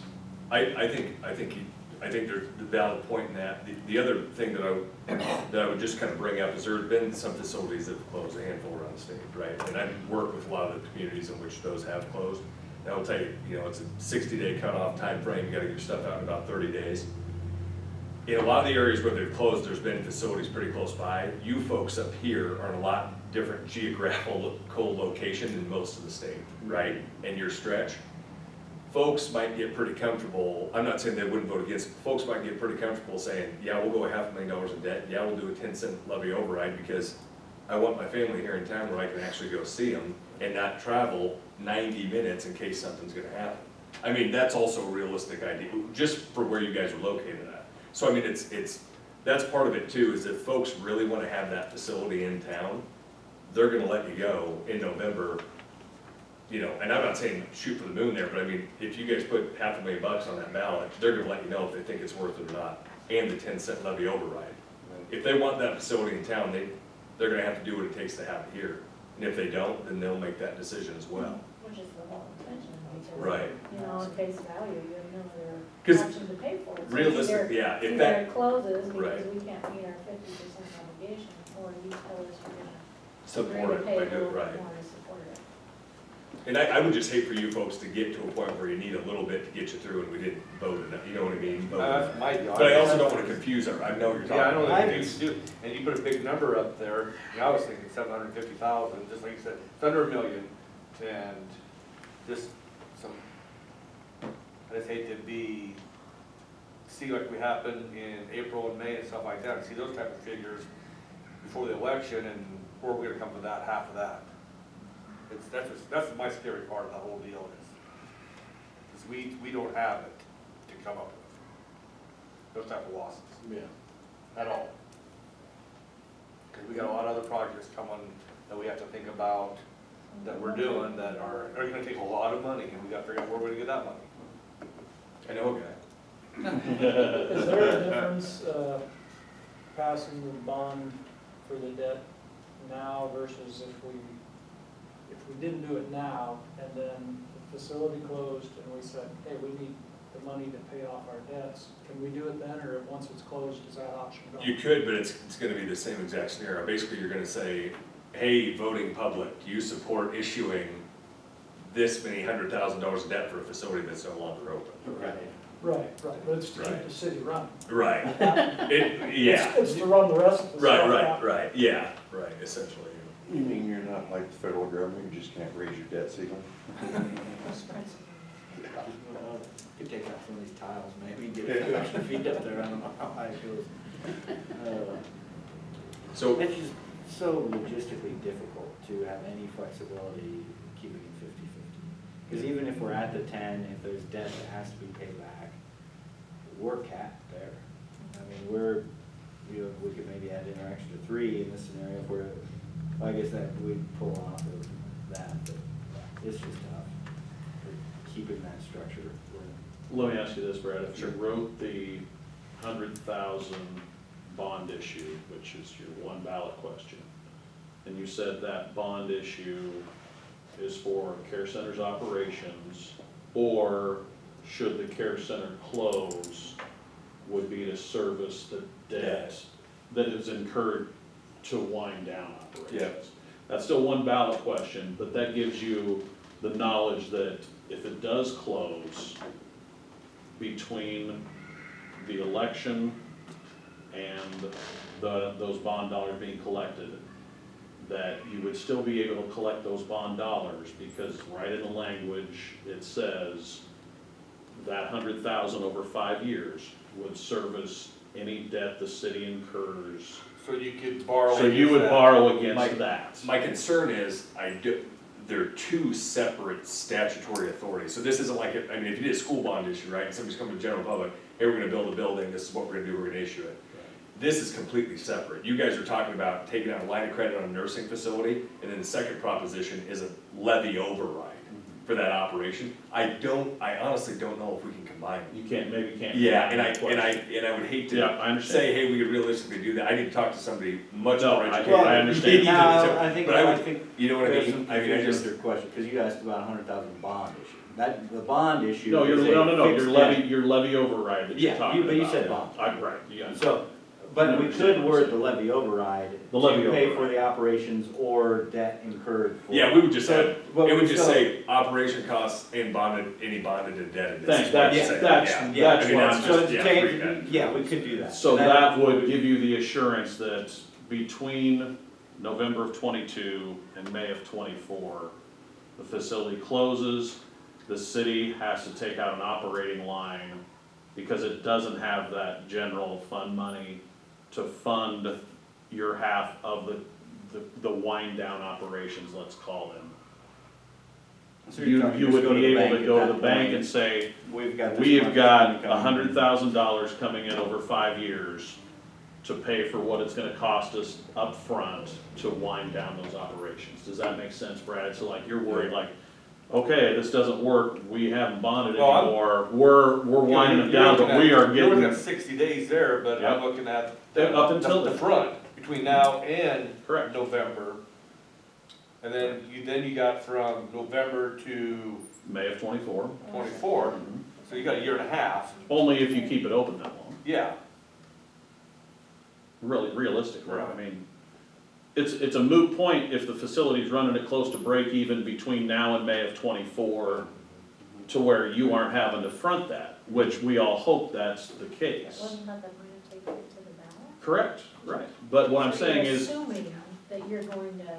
I think there's a valid point in that. The other thing that I would just kind of bring up is there have been some facilities that have closed, a handful around the state, right? And I've worked with a lot of the communities in which those have closed. And I will tell you, it's a 60-day cutoff time frame. You gotta get your stuff out in about 30 days. In a lot of the areas where they've closed, there's been facilities pretty close by. You folks up here are in a lot different geographical location than most of the state, right? And your stretch. Folks might get pretty comfortable, I'm not saying they wouldn't vote against, but folks might get pretty comfortable saying, yeah, we'll go $500,000 in debt, yeah, we'll do a 10-cent levy override, because I want my family here in town where I can actually go see them and not travel 90 minutes in case something's gonna happen. I mean, that's also a realistic idea, just for where you guys are located at. So I mean, that's part of it too, is if folks really wanna have that facility in town, they're gonna let you go in November. And I'm not saying shoot for the moon there, but I mean, if you guys put $500,000 on that ballot, they're gonna let you know if they think it's worth it or not, and the 10-cent levy override. If they want that facility in town, they're gonna have to do what it takes to have it here. And if they don't, then they'll make that decision as well. Which is the whole intention, because, Right. at face value, you have no 'Cause other option to pay for it. So it's realistic, either- yeah, if Either that, it closes Right. because we can't meet our 50% obligation, or you tell us you're gonna support it agree by to pay a doing little it right. bit more to support it. And I would just hate for you folks to get to a point where you need a little bit to get you through and we didn't vote enough, you know what I mean? That's my job. But I also don't wanna confuse our, I know what you're talking Yeah, I know about. that you do, and you put a big number up there, I was thinking 750,000, just like you said, it's under $1 million, and just some, I just hate to see like we happened in April and May and stuff like that, see those type of figures before the election, and where we're gonna come to that, half of that. That's my scary part of the whole deal is we don't have it to come up with those type of losses. Yeah. At all. Because we got a lot of other projects coming that we have to think about, that we're doing, that are gonna take a lot of money, and we gotta figure out where we're gonna get that money. I know a guy. Is there a difference, passing the bond for the debt now versus if we didn't do it now, and then the facility closed and we said, hey, we need the money to pay off our debts, can we do it then, or once it's closed, is that option gone? You could, but it's gonna be the same exact scenario. Basically, you're gonna say, hey, voting public, do you support issuing this many $100,000 of debt for a facility that's no longer open? Right. Right, but it's to keep Right. the city running. Right. Yeah. It's to run the rest of the stuff out. Right, yeah, right, essentially. You mean you're not like the federal government, you just can't raise your debt ceiling? Could take out some of these tiles, maybe get a few feet up there, I don't know how high it goes. So, It's just so logistically difficult to have any flexibility keeping it 50-50. Because even if we're at the 10, if there's debt that has to be paid back, we're capped there. I mean, we could maybe add in our extra 3 in this scenario if we're, I guess that we'd pull off of that, but it's just tough for keeping that structure. Let me ask you this, Brad, if you wrote the 100,000 bond issue, which is your one ballot question, and you said that bond issue is for care center's operations or should the care center close would be to service the debt that is incurred to wind down operations. Yeah. That's still one ballot question, but that gives you the knowledge that if it does close between the election and those bond dollars being collected, that you would still be able to collect those bond dollars, because right in the language, it says that 100,000 over 5 years would service any debt the city incurs. So you could borrow. So you would against that. borrow against that. My concern is, they're two separate statutory authorities. So this isn't like, if you did a school bond issue, right, and somebody's coming to the general public, hey, we're gonna build a building, this is what we're gonna do, we're gonna issue it. This is completely separate. You guys are talking about taking out a line of credit on a nursing facility, and then the second proposition is a levy override for that operation. I honestly don't know if we can combine them. You can't. Yeah, and I would hate Yeah, to I understand. say, hey, we could realistically do that. I need to talk to somebody much No, more I- educated. I understand. No, I think, But I I would, think you know what I there's mean? some I mean, I confusion just, with your question, because you asked about 100,000 bond issue. That, the bond issue No, is a your fixed levy, debt. your levy override that you're Yeah, talking about. but you said bond. Right, yeah. So, but we could word the levy override The levy to pay for override. the operations or debt incurred for. yeah, we would just So, have, but it we would just still- say operation costs and bonded, any bonded indebtedness. Thanks, is what that's, you'd say. that's, Yeah. Yeah, that's I mean, what that's I'm So just- it's yeah, changed, free cash. yeah, we could do that. So And that would give you the assurance that between November of '22 and May of '24, the facility closes, the city has to take out an operating line because it doesn't have that general fund money to fund your half of the wind down operations, let's call them. So you're talking You just would go to be the able bank to at go to that the bank point. and say, We've got this we've much got money coming in. $100,000 coming in over 5 years to pay for what it's gonna cost us up front to wind down those operations. Does that make sense, Brad? So like, you're worried like, okay, this doesn't work, we haven't bonded Well, I'm- anymore, we're winding them down, but we are You're looking getting, at 60 days there, but I'm Yep. looking at. Up until the then. front, between now and correct, November. And then you got from November to May of '24. 24, so you got a year and a half. Only if you keep it open that long. Yeah, Really, realistically, I Right. mean, it's a moot point if the facility's running it close to break even between now and May of '24 to where you aren't having to front that, which we all hope that's the case. Wasn't that the plan to take it to the ballot? Correct, right, but what I'm So saying you're is, assuming that you're going to,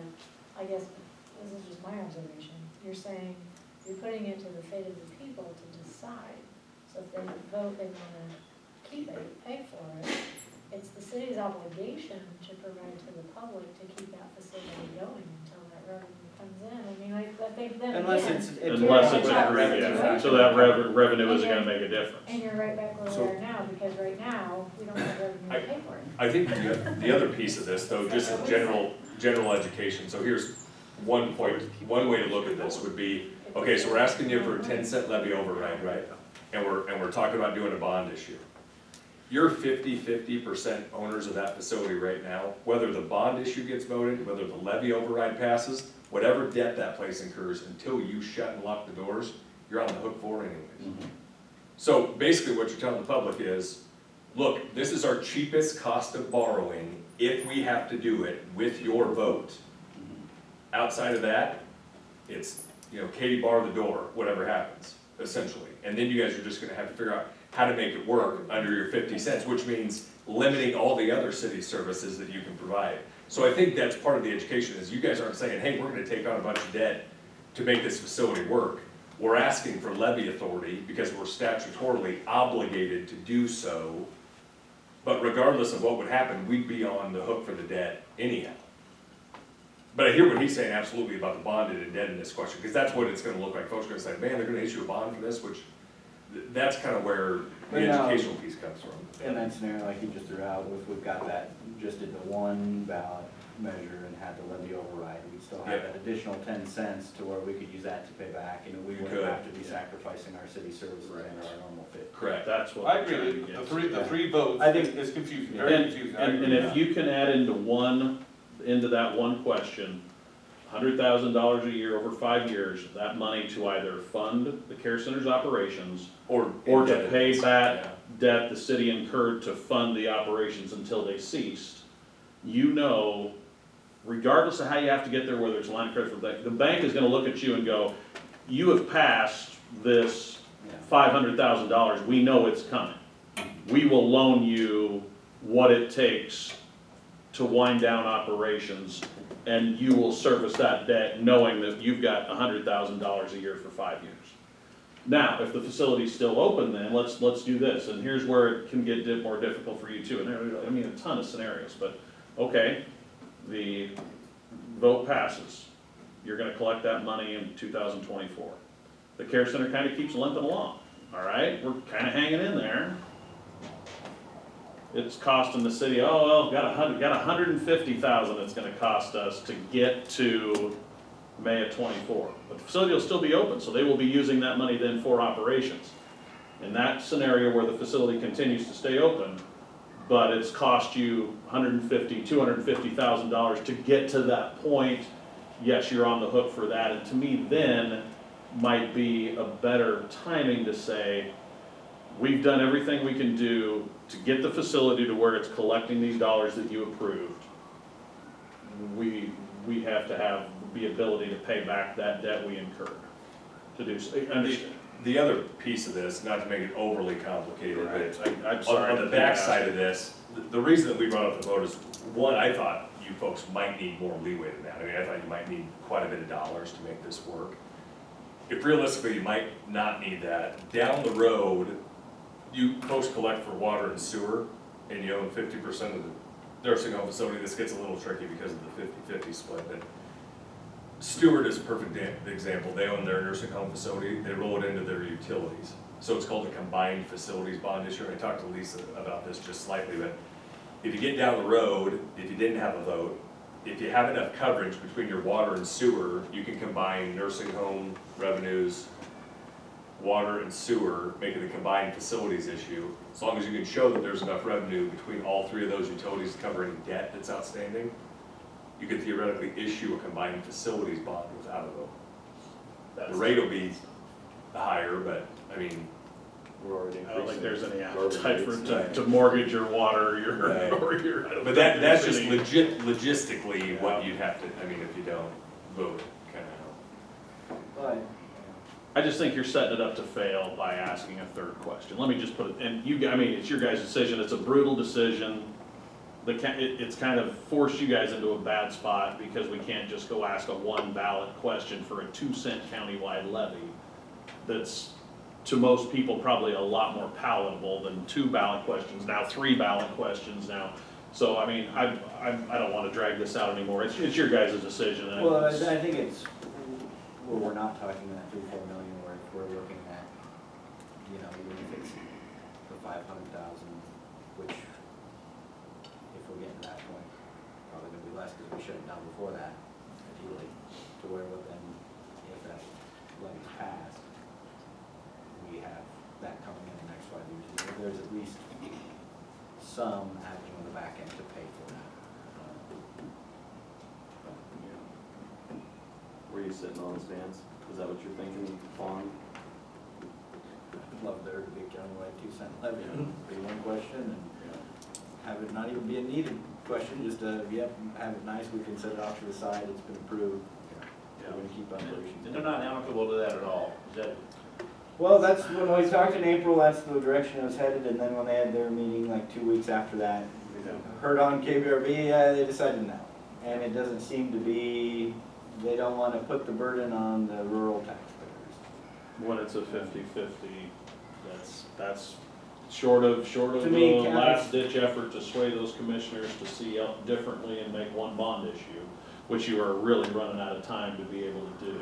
I guess, this is just my observation, you're saying, you're putting it to the fate of the people to decide. So if they vote they wanna keep it, pay for it, it's the city's obligation to provide to the public to keep that facility going until that revenue comes in. I mean, I think then Unless again, it's. unless it's Yeah, a, right, yeah, right. so that revenue isn't gonna make a difference. and you're right back where So- we are now, because right now, we don't have revenue to pay for it. I think the other piece of this, though, just in general education, so here's one point, one way to look at this would be, okay, so we're asking you for a 10-cent levy override, right? And we're talking about doing a bond issue. You're 50% owners of that facility right now, whether the bond issue gets voted, whether the levy override passes, whatever debt that place incurs, until you shut and lock the doors, you're on the hook for it anyways. So basically what you're telling the public is, look, this is our cheapest cost of borrowing if we have to do it with your vote. Outside of that, it's, Katie bar the door, whatever happens, essentially. And then you guys are just gonna have to figure out how to make it work under your 50 cents, which means limiting all the other city services that you can provide. So I think that's part of the education, is you guys aren't saying, hey, we're gonna take on a bunch of debt to make this facility work. We're asking for levy authority because we're statutorily obligated to do so. But regardless of what would happen, we'd be on the hook for the debt anyhow. But I hear what he's saying absolutely about the bonded indebtedness question, because that's what it's gonna look like. Folks are gonna say, man, they're gonna issue a bond for this, which, that's kind of where the But now- educational piece comes from. In that scenario, like you just threw out, if we've got that, just did the one ballot measure and had the levy override, we'd still have Yeah. that additional 10 cents to where we could use that to pay back, we You wouldn't could. have to be sacrificing our city services and our normal fit. Correct. That's what I I'm trying to agree, get the to. three votes, I think- it's confusing, very And, confusing. I and agree if with you can add into that one question, $100,000 a year over 5 years, that money to either fund the care center's operations or to pay that debt the city incurred to fund the operations until they ceased. You know, regardless of how you have to get there, whether it's a line of credit for the bank is gonna look at you and go, you have passed this $500,000, we know it's coming. We will loan you what it takes to wind down operations, and you will service that debt knowing that you've got $100,000 a year for 5 years. Now, if the facility's still open, then let's do this, and here's where it can get more difficult for you too, and there, I mean, a ton of scenarios, but, okay, the vote passes. You're gonna collect that money in 2024. The care center kinda keeps limping along, all right? We're kinda hanging in there. It's costing the city, oh, well, got $150,000 it's gonna cost us to get to May of '24. But the facility will still be open, so they will be using that money then for operations. In that scenario where the facility continues to stay open, but it's cost you $150,000, $250,000 to get to that point, yes, you're on the hook for that. And to me then might be a better timing to say, we've done everything we can do to get the facility to where it's collecting these dollars that you approved. We have to have the ability to pay back that debt we incurred to do so. The other piece of this, not to make it overly complicated, but I'm sorry. on the backside of this, the reason that we brought up the vote is, one, I thought you folks might need more leeway than that. I mean, I thought you might need quite a bit of dollars to make this work. If realistically, you might not need that. Down the road, you folks collect for water and sewer, and you own 50% of the nursing home facility. This gets a little tricky because of the 50-50 split, but Stewart is a perfect example. They own their nursing home facility, they roll it into their utilities. So it's called a combined facilities bond issue. I talked to Lisa about this just slightly, but if you get down the road, if you didn't have a vote, if you have enough coverage between your water and sewer, you can combine nursing home revenues, water and sewer, make it a combined facilities issue. As long as you can show that there's enough revenue between all three of those utilities to cover any debt that's outstanding, you could theoretically issue a combined facilities bond without a vote. The rate will be higher, but, I mean, We're already I don't think there's any increasing appetite for to mortgage your water, Right. or your. but that's just logistically what you'd have to, I mean, if you don't vote, kind of. But, I just think you're setting it up to fail by asking a third question. Let me just put it, and you, I mean, it's your guys' decision, it's a brutal decision. It's kind of forced you guys into a bad spot because we can't just go ask a one ballot question for a 2-cent countywide levy. That's, to most people, probably a lot more palatable than 2 ballot questions, now 3 ballot questions now. So, I mean, I don't wanna drag this out anymore, it's your guys' decision. And well, it's- I think it's, well, we're not talking that 3-4 million, we're looking at, you know, even if it's the 500,000, which, if we're getting to that point, probably gonna be less, because we should have done before that, ideally, to where then, if that levy's passed, we have that coming in the next 5 years. There's at least some avenue on the back end to pay for that. Where you sitting on the stance? Is that what you're thinking, Fawn? I'd love there to be a countywide 2-cent levy, be one question, and have it not even be a needed question, just yep, have it nice, we can set it off to the side, it's been approved. We're gonna keep operations. And they're not amicable to that at all, is that? Well, that's, when we talked in April, that's the direction it was headed, and then when they had their meeting like 2 weeks after that, heard on KBRB, they decided no. And it doesn't seem to be, they don't wanna put the burden on the rural taxpayers. When it's a 50-50, that's short of To the me, counties- last ditch effort to sway those commissioners to see out differently and make one bond issue, which you are really running out of time to be able to do.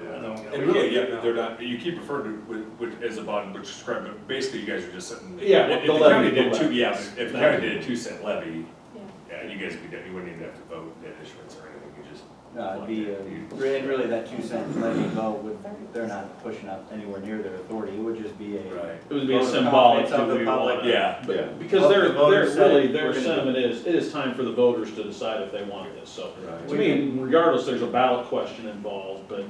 And really, yeah, they're not, you keep referring to it as a bond, which is correct, but basically you guys are just sitting. Yeah, If the the levy, county the did levy. if the county did a 2-cent levy, Yeah. yeah, you guys would, you wouldn't even have to vote debt issuance or anything, you just No, it'd be, and really that 2 cent levy vote would, they're not pushing up anywhere near their authority, it would just be a. Right. It would be a vote of symbolic, confidence of do the we public. want? Yeah. Yeah. Because What they're the voters say, really, we're their gonna do. sentiment is, it is time for the voters to decide if they want this, so. Right. To me, regardless, there's a ballot question involved, but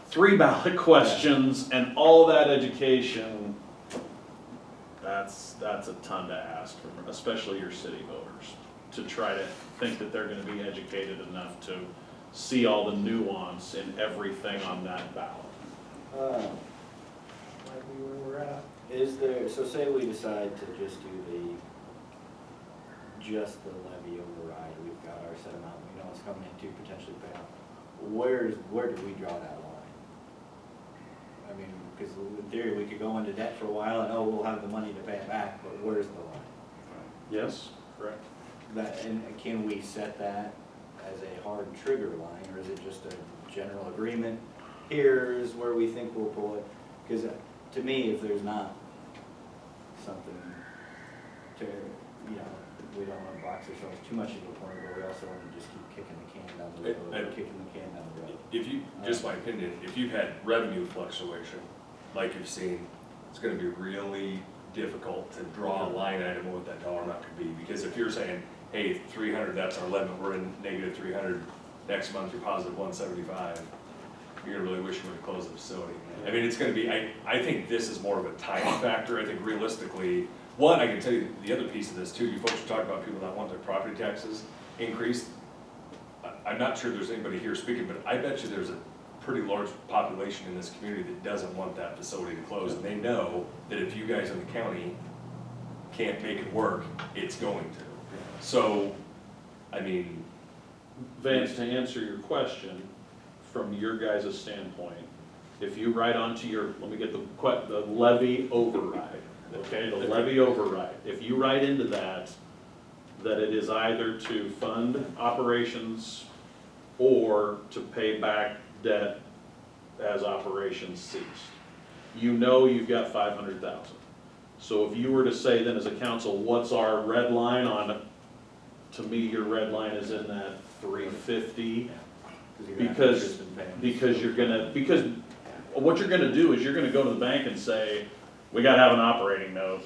3 ballot questions and all that education, that's a ton to ask from, especially your city voters, to try to think that they're gonna be educated enough to see all the nuance in everything on that ballot. Might be where we're at. Is there, so say we decide to just do just the levy override, we've got our set amount, we know it's coming in to potentially pay out. Where do we draw that line? I mean, because in theory, we could go into debt for a while and, oh, we'll have the money to pay it back, but where's the line? Yes, correct. That, and can we set that as a hard trigger line, or is it just a general agreement? Here's where we think we'll pull it, because to me, if there's not something to, you know, we don't want to box ourselves too much into a corner, but we also want to just keep kicking the can down the road, kicking the can down the road. If you, just my opinion, if you've had revenue fluctuation, like you've seen, it's gonna be really difficult to draw a line item of what that dollar amount could be, because if you're saying, hey, 300, that's our limit, we're in negative 300, next month you're positive 175, you're gonna really wish you would have closed the facility. I mean, it's gonna be, I think this is more of a time factor. I think realistically, one, I can tell you the other piece of this too, you folks are talking about people that want their property taxes increased. I'm not sure there's anybody here speaking, but I bet you there's a pretty large population in this community that doesn't want that facility to close, and they know that if you guys in the county can't make it work, it's going to. So, I mean. Vance, to answer your question, from your guys' standpoint, if you write onto your, let me get the levy override, okay, the levy override, if you write into that it is either to fund operations or to pay back debt as operations ceased, you know you've got 500,000. So if you were to say then as a council, what's our red line on it? To me, your red line is in that 350, because what you're gonna do is you're gonna go to the bank and say, we gotta have an operating note.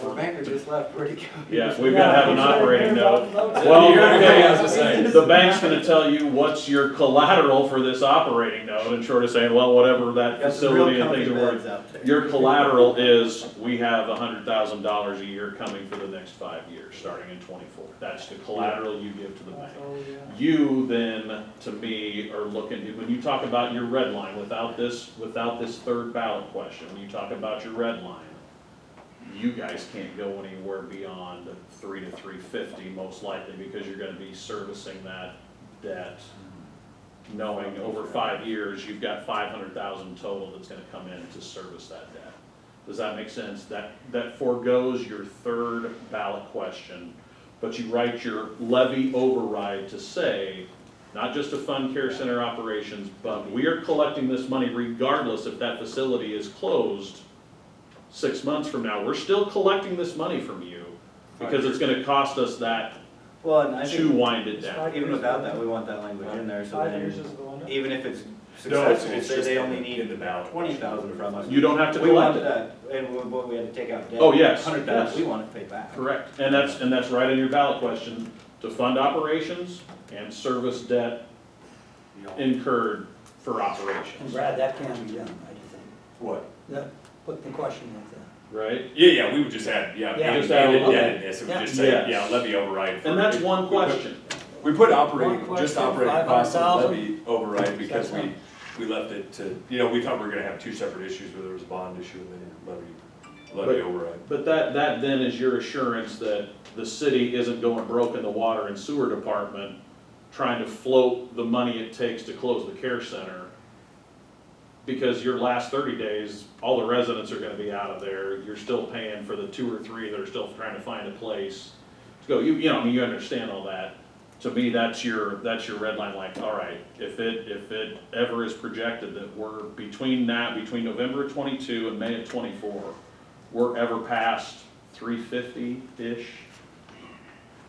Well, banker just left pretty good. Yeah, we've gotta have an operating note. Well, Well, okay, as I say. the bank's gonna tell you what's your collateral for this operating note, and short of saying, well, whatever that Got some real facility and comfy things are worth. beds out there. Your collateral is, we have $100,000 a year coming for the next 5 years, starting in '24. That's the collateral you give to the bank. Oh, yeah. You then, to me, are looking, when you talk about your red line, without this third ballot question, when you talk about your red line, you guys can't go anywhere beyond 3 to 350 most likely, because you're gonna be servicing that debt, knowing over 5 years, you've got 500,000 total that's gonna come in to service that debt. Does that make sense? That forgoes your third ballot question, but you write your levy override to say, not just to fund care center operations, but we are collecting this money regardless if that facility is closed 6 months from now. We're still collecting this money from you, because it's gonna cost us that Well, and I to think, wind it down. even without that, we want that language in there, so 5 then, years is the limit? even if it's No, it's successful, say just they in only the need ballot. 20,000 from us. You don't have to We want collect it. that, and what we had to take out debt. Oh, yes, 100,000, yes. we want it paid back. Correct, and that's right in your ballot question, to fund operations and service debt incurred for And operations, Brad, that can be done, I do think. What? That, put the question like that. right? Yeah, we would just add, Yeah. in Just add a little- indebtedness, it would just say, Yes. yeah, levy override. And that's one question. We put One operating, question, just operating costs of 500,000? levy override because That's we left it to, we thought we were gonna have two separate issues, where there was a bond issue and then levy override. But that then is your assurance that the city isn't going broke in the water and sewer department, trying to float the money it takes to close the care center. Because your last 30 days, all the residents are gonna be out of there, you're still paying for the 2 or 3 that are still trying to find a place to go, I mean, you understand all that. To me, that's your red line, like, all right, if it ever is projected that we're between November of '22 and May of '24, we're ever past 350-ish,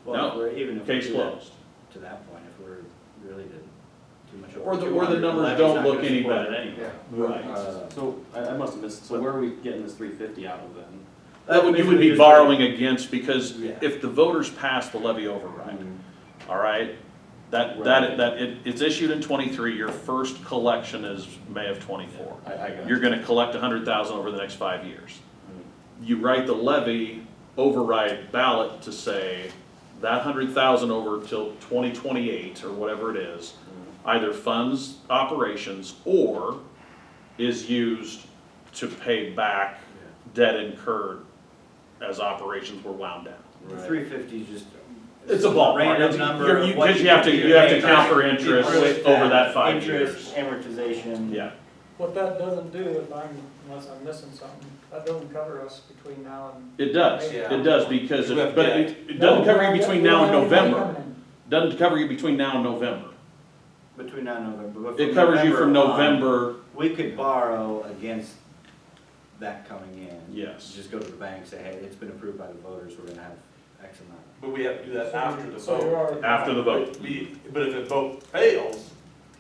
Well, No, if we're, even if we case do that closed. to that point, if we're really to too much Or over the 200, numbers levy's don't not look gonna any support better it. anyway. Yeah. Right, so I must have missed, so where are we getting this 350 out of then? That would, you would Basically be just borrowing against, because Yeah. if the voters pass the levy override, all right? It's issued in 23, your first collection is May of 24. I got You're you. gonna collect 100,000 over the next 5 years. You write the levy override ballot to say that 100,000 over till 2028 or whatever it is, either funds operations or is used to pay back debt incurred as operations were wound down. The 350 is just. It's a ballpark. Random number. of what Because you have to pay count for back interest with over that 5 interest, years. amortization. Yeah, What that doesn't do, unless I'm missing something, that doesn't cover us between now and. it does, Yeah. it does, because, We have but debt. it doesn't cover you between now and We don't have any money November. coming in. Doesn't cover you between now and November. Between now and November. But It from covers you from on, November, We could borrow against that coming in. yes. Just go to the bank, say, hey, it's been approved by the voters, we're gonna have X amount. But we have to do that after the So you're vote. already. After the vote. But if the vote fails.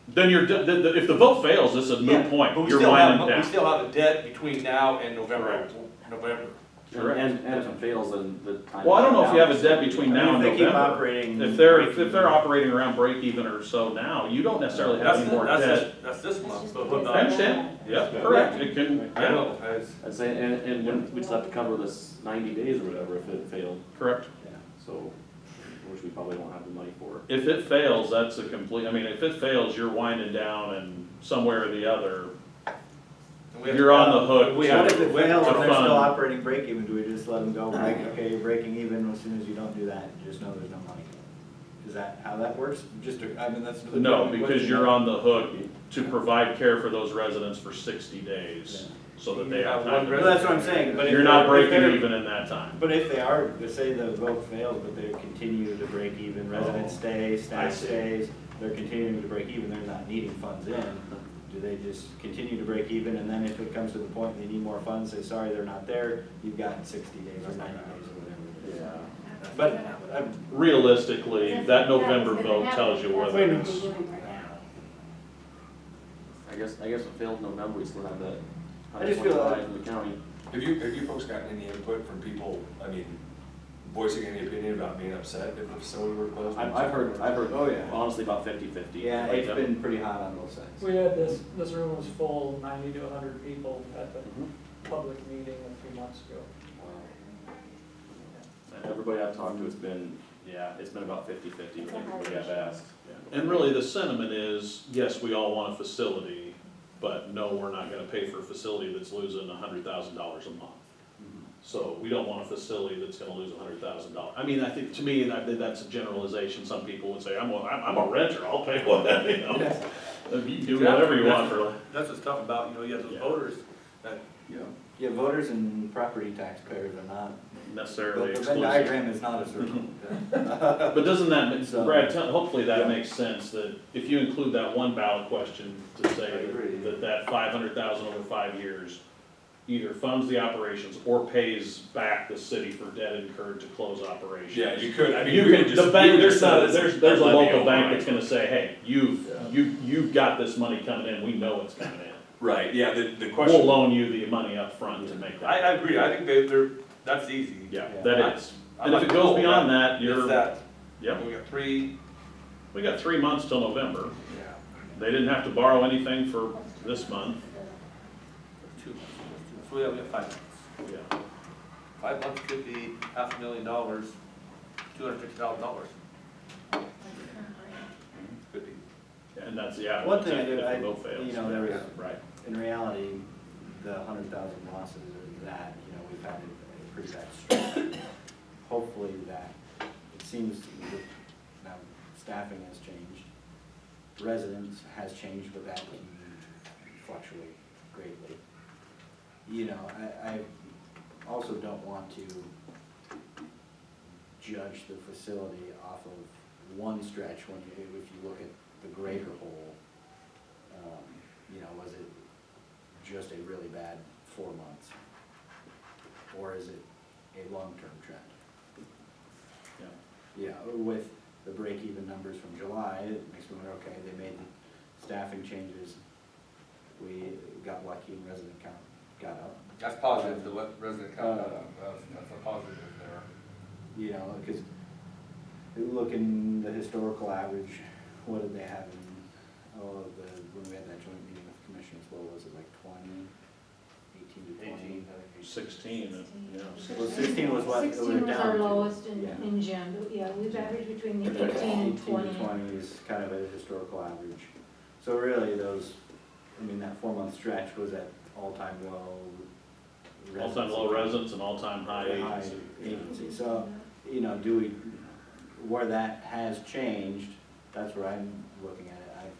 Then if the vote fails, it's a Yeah, moot point. But we You're still have, winding we down. still have a debt between now and November. Correct. November. Correct. And if it fails, then the time. Well, I don't know if you have a debt between now I and mean, if they keep November. operating. If they're operating around break even or so now, you don't necessarily have any more debt. That's this That's month, just but because what I about? understand, yeah, correct, it can, I know, as, I'd say, and when, we still have to cover this 90 days or whatever if it failed, correct. Yeah. so, which we probably don't have the money for. If it fails, that's a complete, I mean, if it fails, you're winding down and somewhere or the other, we have you're to- on the hook. We to- have What if it fails to and they're still fund. operating break even, do we just let them go, break, okay, you're breaking even, as soon as you don't do that, you just know there's no money? Is that how that works? I mean, that's. a No, legitimate because question. you're on the hook to provide care for those residents for 60 days, so that they You have have time one to. Well, that's what I'm saying, but if You're not they're- if breaking they're- even in that time. But if they are, say the vote fails, but they continue to break even, residents stay, I staff see. stays, they're continuing to break even, they're not needing funds in, do they just continue to break even, and then if it comes to the point they need more funds, say, sorry, they're not there, you've got 60 days or 90 days or whatever it is. Yeah. But, Realistically, that November vote tells you whether it's. I guess if it failed in November, we still have that I just feel like- 125 from the county. Have you folks gotten any input from people, I mean, voicing any opinion about being upset if the facility were closed? I've heard, Oh, yeah. honestly about 50-50. yeah, Like, it's been pretty hot on both sides. We had this room was full, 90 to 100 people at the Mm-hmm. public meeting a few months ago. And everybody I've talked to, it's been about 50-50 with everybody I've asked. And really, the sentiment is, yes, we all want a facility, but no, we're not gonna pay for a facility that's losing $100,000 a month. So we don't want a facility that's gonna lose $100,000. I mean, I think, to me, that's a generalization. Some people would say, I'm a renter, I'll pay whatever, you know. You can do whatever you want for. That's what's tough about, you have those Yeah. voters that, Yeah, voters and property taxpayers are not, Necessarily the Venn exclusive. diagram is not a circle. But doesn't that, So- Brad, hopefully that Yeah. makes sense, that if you include that one ballot question to I say agree. that 500,000 over 5 years either funds the operations or pays back the city for debt incurred to close operations. Yeah, you could, I mean, You we can, could just. the bank, we would there's just not, set it as there's a levy local bank override. that's gonna say, hey, you've got this money coming in, we know it's coming in. Right, yeah, the We'll question, loan you the money up front to make that. I agree, I think that's easy. Yeah, Yeah. that is. I And if like it the goes whole beyond that, It's you're, that, yep, we got 3, we got 3 months till November. yeah, They didn't have to borrow anything for this month. 2 months, so we have 5 months. Yeah. 5 months could be $500,000, $250,000, could be. And that's, yeah. One thing I if do, the vote fails. you know, there was, Right. in reality, the 100,000 losses or that, you know, we've had a pretty bad stretch. Hopefully that, it seems that now staffing has changed, residents has changed, but that can fluctuate greatly. You know, I also don't want to judge the facility off of one stretch when you, if you look at the greater whole. You know, was it just a really bad 4 months? Or is it a long-term trend? Yeah. Yeah, with the break-even numbers from July, it makes me wonder, okay, they made staffing changes, we got lucky and resident count got up. That's positive, the resident count, that's a positive there. You know, because looking the historical average, what did they have in, when we had that joint meeting with commissioners, what was it, like 18 to 20? 16, yeah. Well, 16 was what it 16 went was down our to. lowest Yeah. in June, but yeah, we've averaged between the 18 18 and to 20. 20 is kind of a historical average. So really those, I mean, that 4-month stretch was at all-time low. All-time low residents and all-time high High agency. agency. So, you know, where that has changed, that's where I'm looking at it.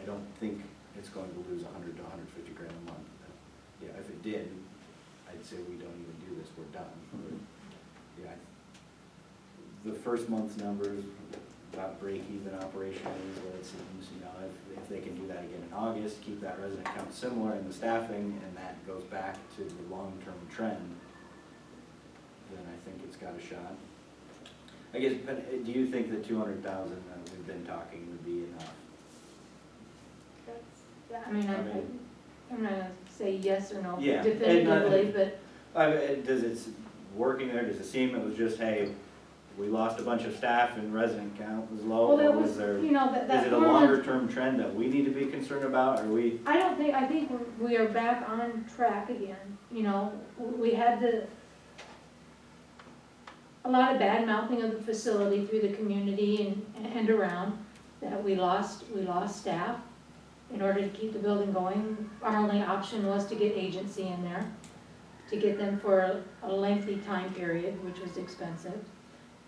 I don't think it's going to lose 100 to 150 grand a month. Yeah, if it did, I'd say we don't even do this, we're done. Yeah, the first month's numbers, about break-even operationally is what it seems, you know, if they can do that again in August, keep that resident count similar in the staffing, and that goes back to the long-term trend, then I think it's got a shot. I guess, but do you think the 200,000 that we've been talking would be enough? I mean, I'm not gonna say yes or no Yeah, definitively, but Does it, working there, does it seem it was just, hey, we lost a bunch of staff and resident count was low, well, that or was was, there, you know, that is it a 4 month. longer term trend that we need to be concerned about, or we? I think we are back on track again, you know, we had a lot of bad mouthing of the facility through the community and around, that we lost staff. In order to keep the building going, our only option was to get agency in there, to get them for a lengthy time period, which was expensive.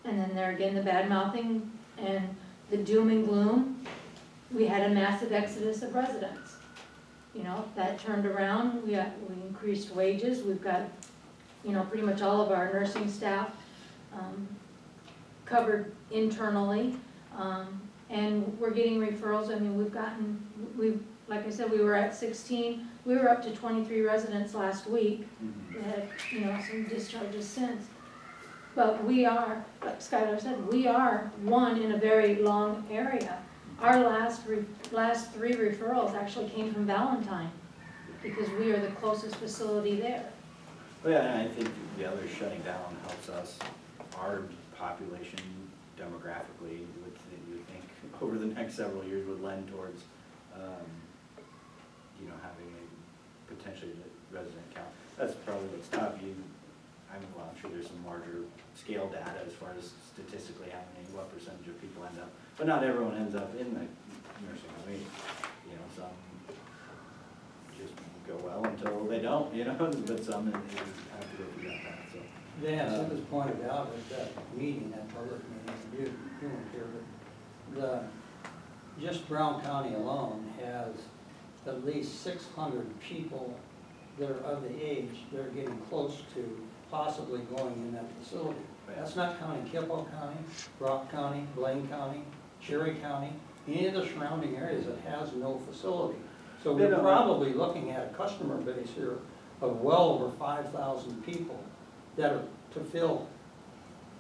And then there again, the bad mouthing and the doom and gloom, we had a massive exodus of residents. You know, that turned around, we increased wages, we've got, you know, pretty much all of our nursing staff covered internally. And we're getting referrals. I mean, like I said, we were at 16, we were up to 23 residents last week. We had, you know, some discharges since. But we are, like Skylar said, we are one in a very long area. Our last 3 referrals actually came from Valentine, because we are the closest facility there. Well, yeah, and I think the other shutting down helps us, our population demographically, you would think over the next several years would lend towards, you know, having a potentially resident count. That's probably what's tough. I'm sure there's some larger scale data as far as statistically what percentage of people end up, but not everyone ends up in the nursing home. You know, some just go well until they don't, you know, but some have to go through that path, so. Dan, it was pointed out at that meeting, that public meeting, you weren't here, but just Brown County alone has at least 600 people that are of the age that are getting close to possibly going in that facility. That's not counting Kippo County, Brock County, Blaine County, Cherry County, any of the surrounding areas that has no facility. So we're probably looking at a customer base here of well over 5,000 people that are to fill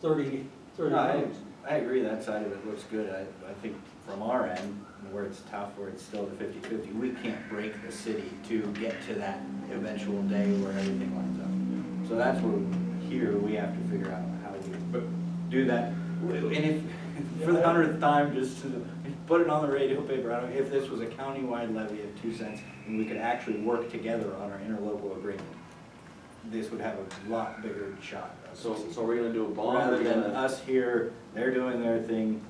30 rooms. I agree, that side of it looks good. I think from our end, where it's tough, where it's still the 50-50, we can't break the city to get to that eventual day where everything lines up. So that's where here we have to figure out how we do that. And if, for the 100th time, just to put it on the radio paper, if this was a countywide levy of 2 cents and we could actually work together on our interlocal agreement, this would have a lot bigger shot. So we're gonna do a bond? Rather than us here, they're doing their thing,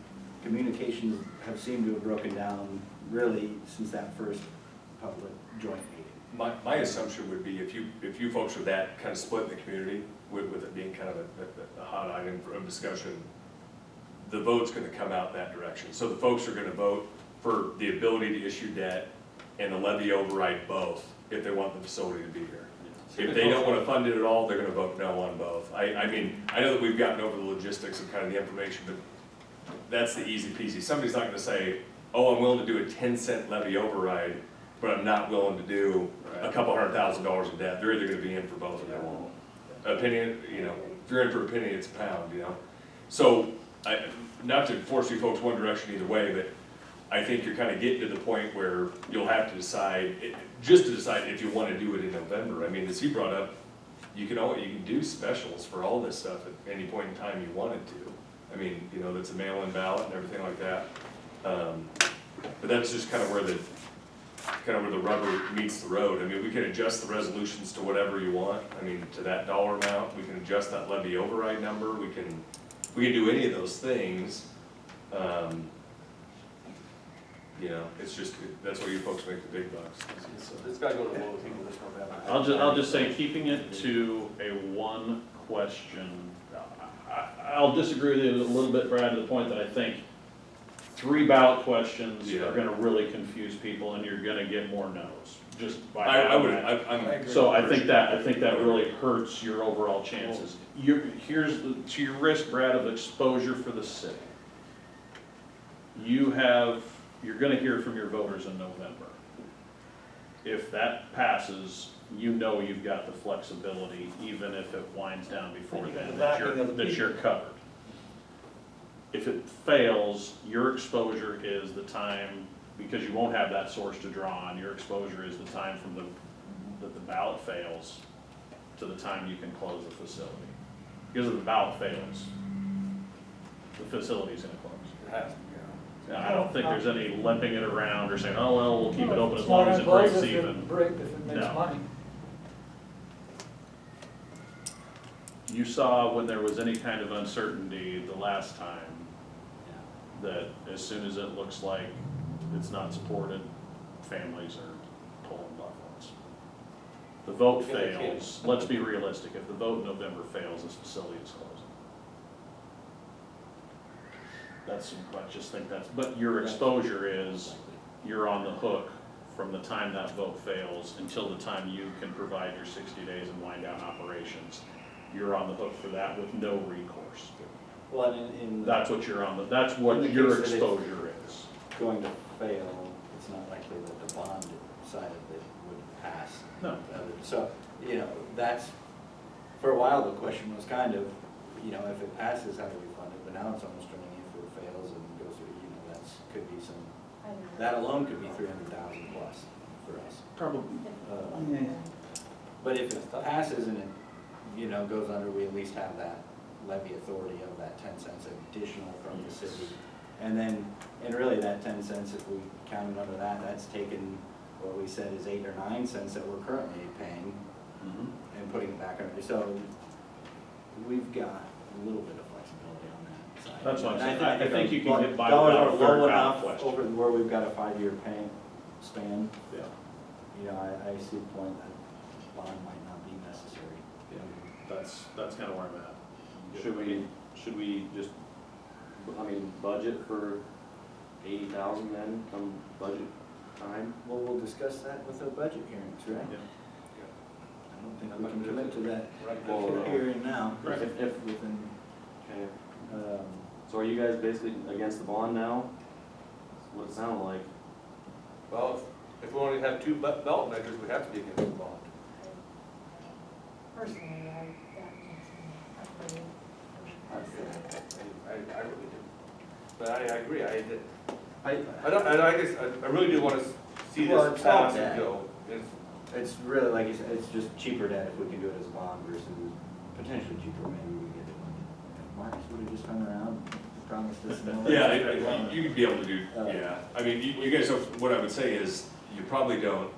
communications have seemed to have broken down really since that first public joint meeting. My assumption would be if you folks are that kind of split in the community, with it being kind of a hot item of discussion, the vote's gonna come out that direction. So the folks are gonna vote for the ability to issue debt and the levy override both, if they want the facility to be here. If they don't wanna fund it at all, they're gonna vote no on both. I mean, I know that we've gotten over the logistics of kind of the information, but that's the easy peasy. Somebody's not gonna say, oh, I'm willing to do a 10-cent levy override, but I'm not willing to do a couple $100,000 in debt. They're either gonna be in for both or they won't. Opinion, you know, if you're in for a penny, it's a pound, you know? So, not to force you folks one direction either way, but I think you're kind of getting to the point where you'll have to decide, just to decide if you want to do it in November. I mean, as he brought up, you can do specials for all this stuff at any point in time you wanted to. I mean, you know, that's a mail-in ballot and everything like that. But that's just kind of where the rubber meets the road. I mean, we can adjust the resolutions to whatever you want. I mean, to that dollar amount, we can adjust that levy override number, we can do any of those things. You know, it's just, that's where you folks make the big bucks. It's gotta go to vote people this November. I'll just say, keeping it to a one question, I'll disagree with you a little bit, Brad, to the point that I think 3 ballot questions Yeah. are gonna really confuse people, and you're gonna get more no's, just by. I'm. So I think that really hurts your overall chances. Here's to your risk, Brad, of exposure for the city. You're gonna hear from your voters in November. If that passes, you know you've got the flexibility, even if it winds down before then, that you're covered. If it fails, your exposure is the time, because you won't have that source to draw on, your exposure is the time from that the ballot fails to the time you can close the facility. Because if the ballot fails, the facility's gonna close. It has to, I don't think there's any limping it around or saying, oh, well, we'll keep it open as It's long not as it gonna breaks close if even. if it makes No. money. You saw when there was any kind of uncertainty the last time, that as soon as it looks like it's not supported, families are pulling loved ones. The vote Yeah, they fails, let's be realistic, if the vote in November fails, this facility is closing. I just think but your exposure is, you're on the hook from the time that vote fails until the time you can provide your 60 days and wind down operations. You're on the hook for that with no recourse. Well, in That's what you're on, that's In what the your case that exposure is. going to fail, it's not likely that the bond side of it would pass. No. So, you know, that's, for a while, the question was kind of, you know, if it passes, how do we fund it? But now it's almost turning if it fails and goes through, you know, could be some, that alone could be 300,000 plus for us. Probably. But if it passes and it, you know, goes under, we at least have that levy authority of that 10 cents additional from the city. And then, and really that 10 cents, if we counted under that, that's taken, what we said is 8 or 9 cents that we're currently paying and putting it back under. So we've got a little bit of flexibility on that side. That's what I'm And saying. I think you can get by dollars without a are third low ballot enough question. over where we've got a 5-year paying span. Yeah. You know, I see the point that bond might not be necessary. That's kind of where I'm at. Should we just, budget for 80,000 then, come budget time? Well, we'll discuss that with the budget hearings, right? Yeah. I don't think we can commit to that Well, hearing now. Right. If Within, Okay, um, so are you guys basically against the bond now? That's what it sounded like. Well, if we only have 2 ballot measures, we have to be against the bond. Personally, that makes me afraid. I really do. But I agree, I really do want to see Well, this it's all pass and debt. go. It's- it's really, like you said, it's just cheaper debt if we can do it as a bond versus potentially cheaper, maybe we get it. If Marcus would have just hung around, and promised us. and all that Yeah, stuff. you'd be able to do, yeah. I mean, you guys, what I would say is, you probably don't,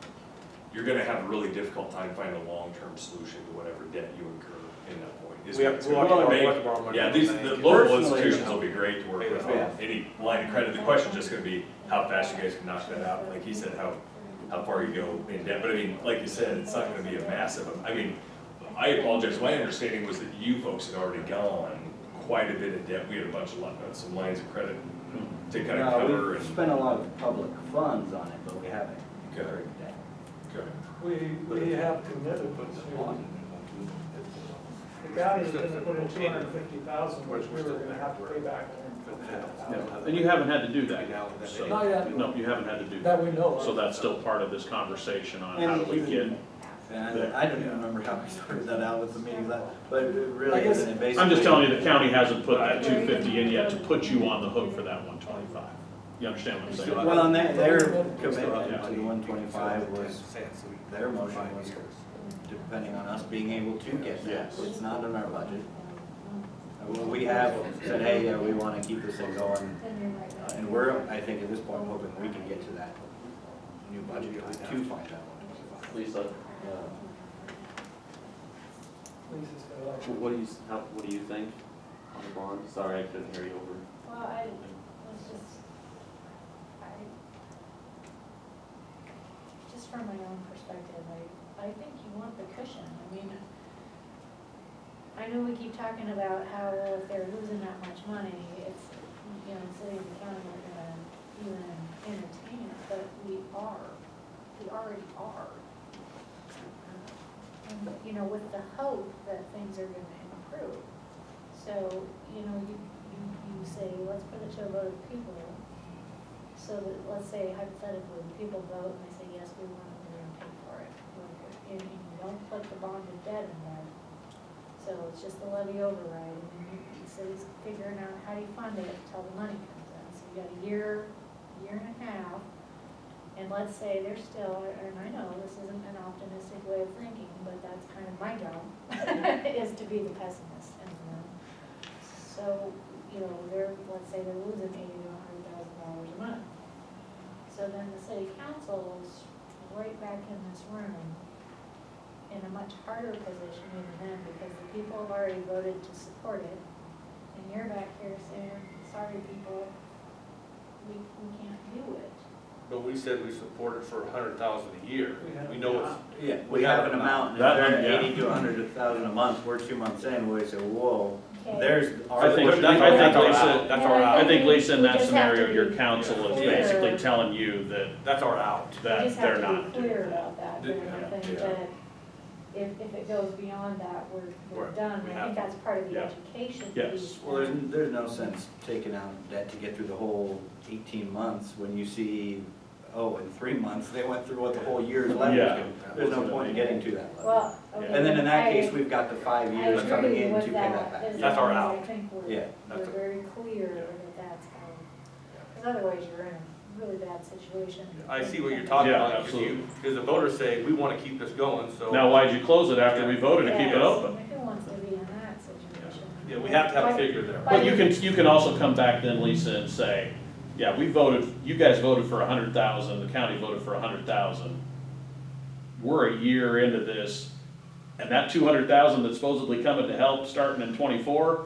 you're gonna have a really difficult time finding a long-term solution to whatever debt you incur in that point. Is We have what it's to gonna borrow make- money Yeah, from these, the the bank. local Personally, institutions will be great to work with, Yeah. any line of credit. The question's just gonna be how fast you guys can knock that out. Like he said, how far you go in debt. But I mean, like you said, it's not gonna be a massive, I mean, I apologize, my understanding was that you folks had already gone quite a bit of debt. We had a bunch of, some lines of credit to kind of No, cover we've and. spent a lot of public funds on it, but we haven't Okay. incurred debt. Okay. We have committed to, the county's gonna put in 250,000, which we were gonna have to pay back. And you haven't had to do that, so, Not yet. no, you haven't had to do That that. we know of. So that's still part of this conversation on how do we get, And I don't even remember how we sorted that out with the meetings, but it really I guess- isn't it I'm just basically. telling you, the county hasn't put that 250 in yet to put you on the hook for that 125. You understand what I'm saying? Well, and their Still commitment have to the 125 was, their motion five was years. depending on us being able to get that. Yes. It's not in our budget. Well, we have said, hey, we want to keep this thing going, and we're, I think at this point, hoping we can get to that new budget to find that 125. Lisa, Lisa's got a lot. what do you think on the bond? Sorry, I couldn't hear you over. Well, I was just from my own perspective, I think you want the cushion. I mean, I know we keep talking about how, well, if they're losing that much money, it's, you know, the city and the county are gonna even entertain it, but we already are. And, you know, with the hope that things are gonna improve. So, you know, you say, let's put it to a vote of people, so that, let's say hypothetically, people vote and they say, yes, we want it, we're gonna pay for it. And you don't put the bonded debt in there. So it's just the levy override, and then the city's figuring out how do you fund it until the money comes in. So you got a year and a half, and let's say they're still, and I know this isn't an optimistic way of thinking, but that's kind of my job, is to be the pessimist in the room. So, you know, let's say they're losing $80,000 to $100,000 a month. So then the city council is right back in this room in a much harder position even then, because the people have already voted to support it, and you're back here saying, sorry, people, we can't do it. But we said we support it for $100,000 a year. We know it's, Yeah, we have an amount, and if That they're one, yeah. 80 to 100,000 a month, we're 2 months in, we say, whoa, Okay. there's our I think, portion. I think our Lisa, out. That's And our I out. I think Lisa, in we that just have to scenario, your be council is clear. basically telling you that, That's our out. We that just they're have to not be doing clear that. about that, then I think Yeah. that if it goes beyond that, we're Right. done. We I have think to. that's part of the Yeah. education Yes. piece. Well, there's no sense taking out debt to get through the whole 18 months when you see, oh, in 3 months, they went through what the whole year's levy was Yeah. gonna. There's no point in getting to that level. Well, okay. And then in that I- case, we've got the 5 years I coming agree in to with pay that, that back. as That's long our as out. I think Yeah. we're That's a- very clear that that's how, because otherwise you're in a really bad situation. I see what you're talking Yeah, about, absolutely. because the voters say, we want to keep this going, so. now why'd you close it after we voted to keep it Yes. open? Who wants to be in that situation? Yeah, we have to have a figure there. But- But you can also come back then, Lisa, and say, yeah, we voted, you guys voted for 100,000, the county voted for 100,000. We're a year into this, and that 200,000 that's supposedly coming to help starting in '24,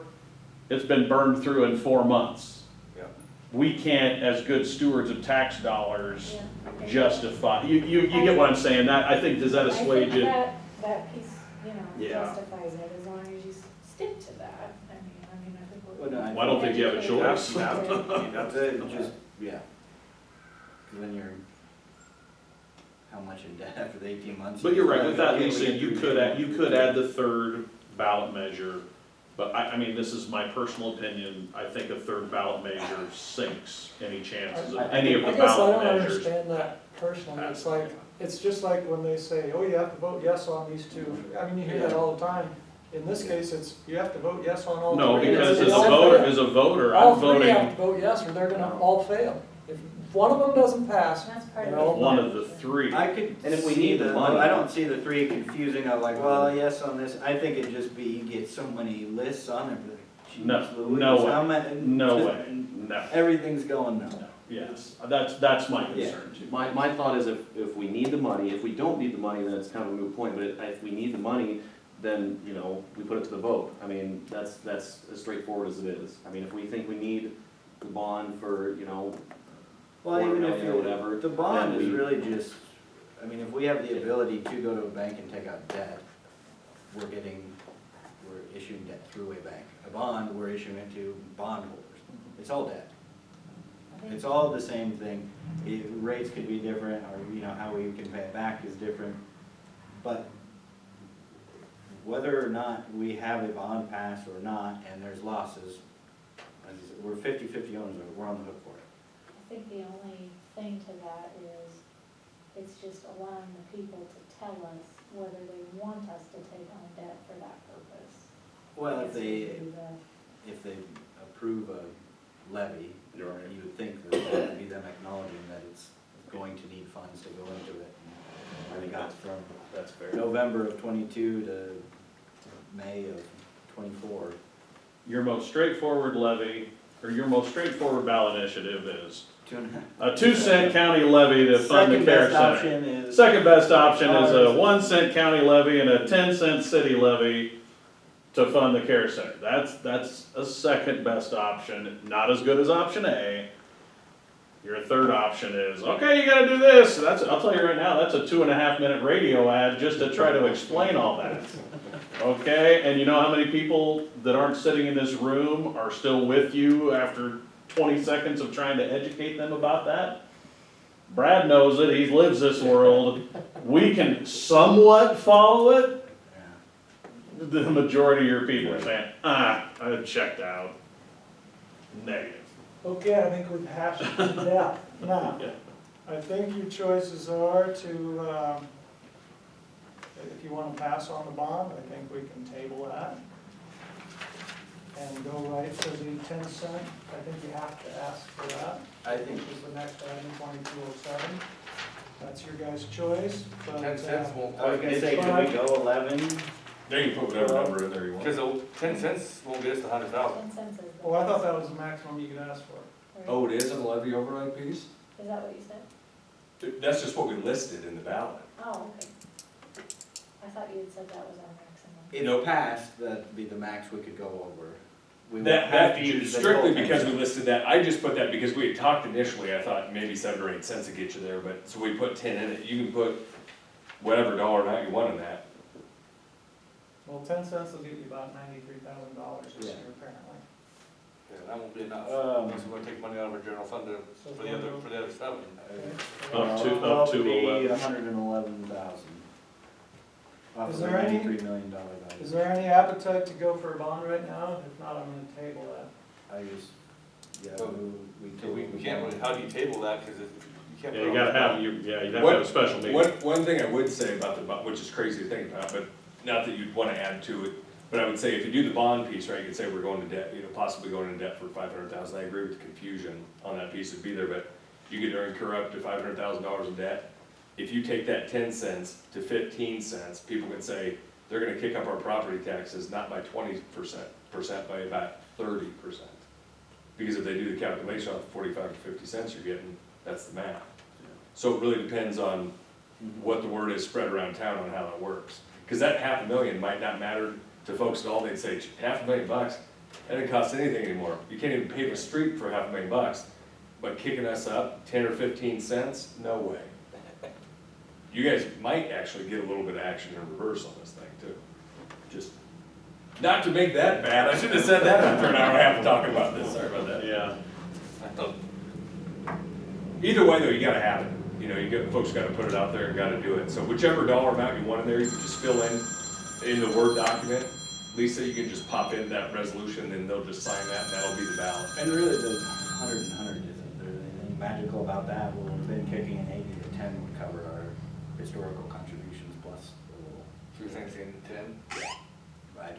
it's been burned through in 4 months. Yeah. We can't, as good stewards of tax dollars, Yeah, okay. justify, you get what I'm saying, that, I think, does that assuage I think it? that piece, you know, Yeah. justifies it as long as you stick to that. I mean, I think we're. Well, no, Well, I don't think you have a choice. You have to. That's it, just, yeah. 'Cause then you're, how much in debt after the 18 months? But you're right, with that, Okay, we Lisa, get you through could add the third ballot measure, but I mean, this is my personal opinion, I think a third ballot measure sinks any chances of any of I the guess I ballot don't measures. understand that personally, it's like, it's just like when they say, oh, you have to vote yes on these two. I mean, you hear that all the time. In this case, it's, you have to vote yes on all three. No, because It's as a all voter, fail. I'm All three have voting to vote yes, or they're gonna all fail. If one of them doesn't pass, That's part You of know, it. one of the three. I could And if we see need the money- I don't see the 3 confusing of like, well, yes on this, I think it'd just be, you get so many lists on there, but like, No, geez Louise, no way. how many? No way, no, Everything's going now. no, yes, that's my Yeah. concern too. My thought is if we need the money, if we don't need the money, then it's kind of a moot point, but if we need the money, then, you know, we put it to the vote. I mean, that's as straightforward as it is. I mean, if we think we need the bond for, you know, Well, even if 4 million or whatever, the bond then is we- really just, I mean, if we have the ability to go to a bank and take out debt, we're issuing debt through a bank. A bond, we're issuing it to bondholders. It's all debt. I think- It's all the same thing. Rates could be different, or, you know, how we can pay it back is different. But whether or not we have a bond pass or not, and there's losses, we're 50-50 owners of it, we're on the hook for it. I think the only thing to that is, it's just allowing the people to tell us whether they want us to take on debt for that purpose. Well, It's to do that. if they approve a levy. You're right. You would think that that would be them acknowledging that it's going to need funds to go into it. And we got from That's fair. November of '22 to May of '24. Your most straightforward levy, or your most straightforward ballot initiative is 2.5. a 2-cent county levy to fund the Second care best center. option is. Second best option is a 1-cent county levy and a 10-cent city levy to fund the care center. That's a second best option, not as good as option A. Your third option is, okay, you gotta do this. I'll tell you right now, that's a 2.5-minute radio ad just to try to explain all that. Okay, and you know how many people that aren't sitting in this room are still with you after 20 seconds of trying to educate them about that? Brad knows it, he lives this world. We can somewhat follow it. The majority of your people are saying, I checked out. Negative. Okay, I think we've hashed it to death. Now, I think your choices are to, if you wanna pass on the bond, I think we can table that. And go right for the 10 cent, I think you have to ask for that. I think. Which is the next item, 2207. That's your guys' choice, but. 10 cents won't. I was gonna say, can we go 11? There you put whatever number in there you want. Because 10 cents won't get us to 100,000. 10 cents is the. Oh, I thought that was the maximum you could ask for. Right? Oh, it is a levy override piece? Is that what you said? That's just what we listed in the ballot. Oh, okay. I thought you had said that was our maximum. If it passed, that'd be the max we could go over. We won't That, have that, to use the strictly whole 10 because we cents. listed that, I just put that because we had talked initially, I thought maybe 7 or 8 cents would get you there, but, so we put 10 in it, you can put whatever dollar amount you want in that. Well, 10 cents will get you about $93,000 this Yeah. year, apparently. Yeah, that won't be enough. Unless we're gonna take money out of our general fund for the other 7. Okay. Up to 11. 111,000. Off Is of a there any- $93 million value. Is there any appetite to go for a bond right now? If not, I'm gonna table that. I just, yeah, So, We can't really, how do you table that, because you can't. Yeah, put you it gotta on have, the you'd have to have a special meeting. One thing I would say about which is crazy to think about, but not that you'd wanna add to it, but I would say if you do the bond piece, right, you could say we're going to debt, possibly going into debt for 500,000, I agree with the confusion on that piece would be there, but you could incur up to $500,000 in debt. If you take that 10 cents to 15 cents, people can say, they're gonna kick up our property taxes, not by 20%, by about 30%. Because if they do the calculation off 45 to 50 cents you're getting, that's the math. So it really depends on what the word is spread around town on how that works. Cause that $500,000 might not matter to folks at all, they'd say, $500,000, that doesn't cost anything anymore. You can't even pave a street for $500,000. But kicking us up 10 or 15 cents, no way. You guys might actually get a little bit of action in reverse on this thing too. Just, not to make that bad, I shouldn't have said that after an hour and a half of talking about this, sorry about that. Yeah. Either way though, you gotta have it. You know, folks gotta put it out there and gotta do it. So whichever dollar amount you want in there, you can just fill in the Word document. Lisa, you can just pop in that resolution and they'll just sign that and that'll be the ballot. And really, the 100 and 100 isn't there anything magical about that? Well, we've been kicking in 80 to 10 would cover our historical contributions plus a little. So you're saying 10? I don't,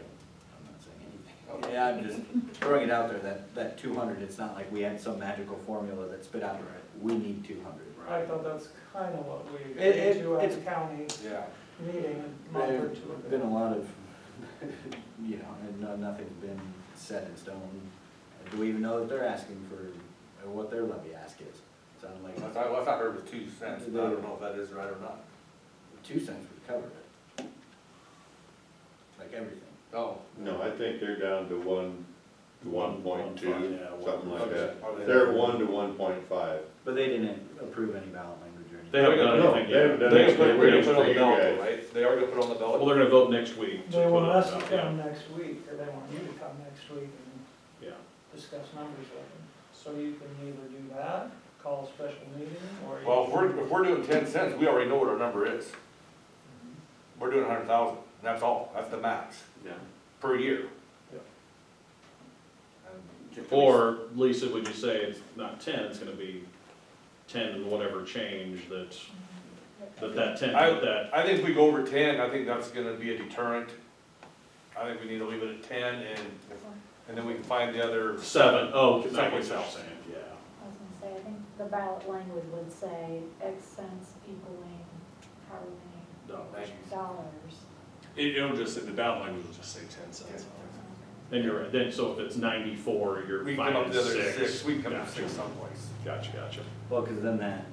I'm not saying anything. Yeah, I'm just throwing it out there, that 200, it's not like we had some magical formula that spit out, we need 200. I thought that's kind of what we It- agreed to at it's- the county Yeah. meeting a month or There's two ago. been a lot of, you know, and nothing's been set in stone. Do we even know that they're asking for, or what their levy ask is? Sounded like I thought I heard it was 2 cents, but I don't know if that is right or not. 2 cents would cover it. Like everything. Oh. No, I think they're down to 1 to 1.2, Yeah, something like Okay. that. Are they- They're at 1 to 1.5. But they didn't approve any ballot language or anything. They haven't done No, anything they haven't yet. done They're gonna put it anything on the for ballot, you though, guys. right? They are gonna put it on the ballot? Well, they're gonna vote next week. to They put want it us on to ballot, come next week, or they want you to come next week and Yeah. discuss numbers with them. So you can either do that, call a special meeting, or. you Well, can- if we're doing 10 cents, we already know what our number is. We're doing 100,000, that's all, that's the max, Yeah. per year. Or, Lisa, would you say it's not 10, it's gonna be 10 and whatever change that 10, I think if we go over 10, I think that's gonna be a deterrent. I think we need to leave it at 10, and then we can find the other. 7, oh, Seven that was what I'm cells. saying, yeah. I was gonna say, I think the ballot language would say X cents equaling however many dollars. It'll just, the ballot language will just say 10 cents. Then you're right, then, so if it's 94, you're We can come up finding with the other 6. 6, we can come up with Gotcha. 6 someplace. Gotcha. Well, because then that,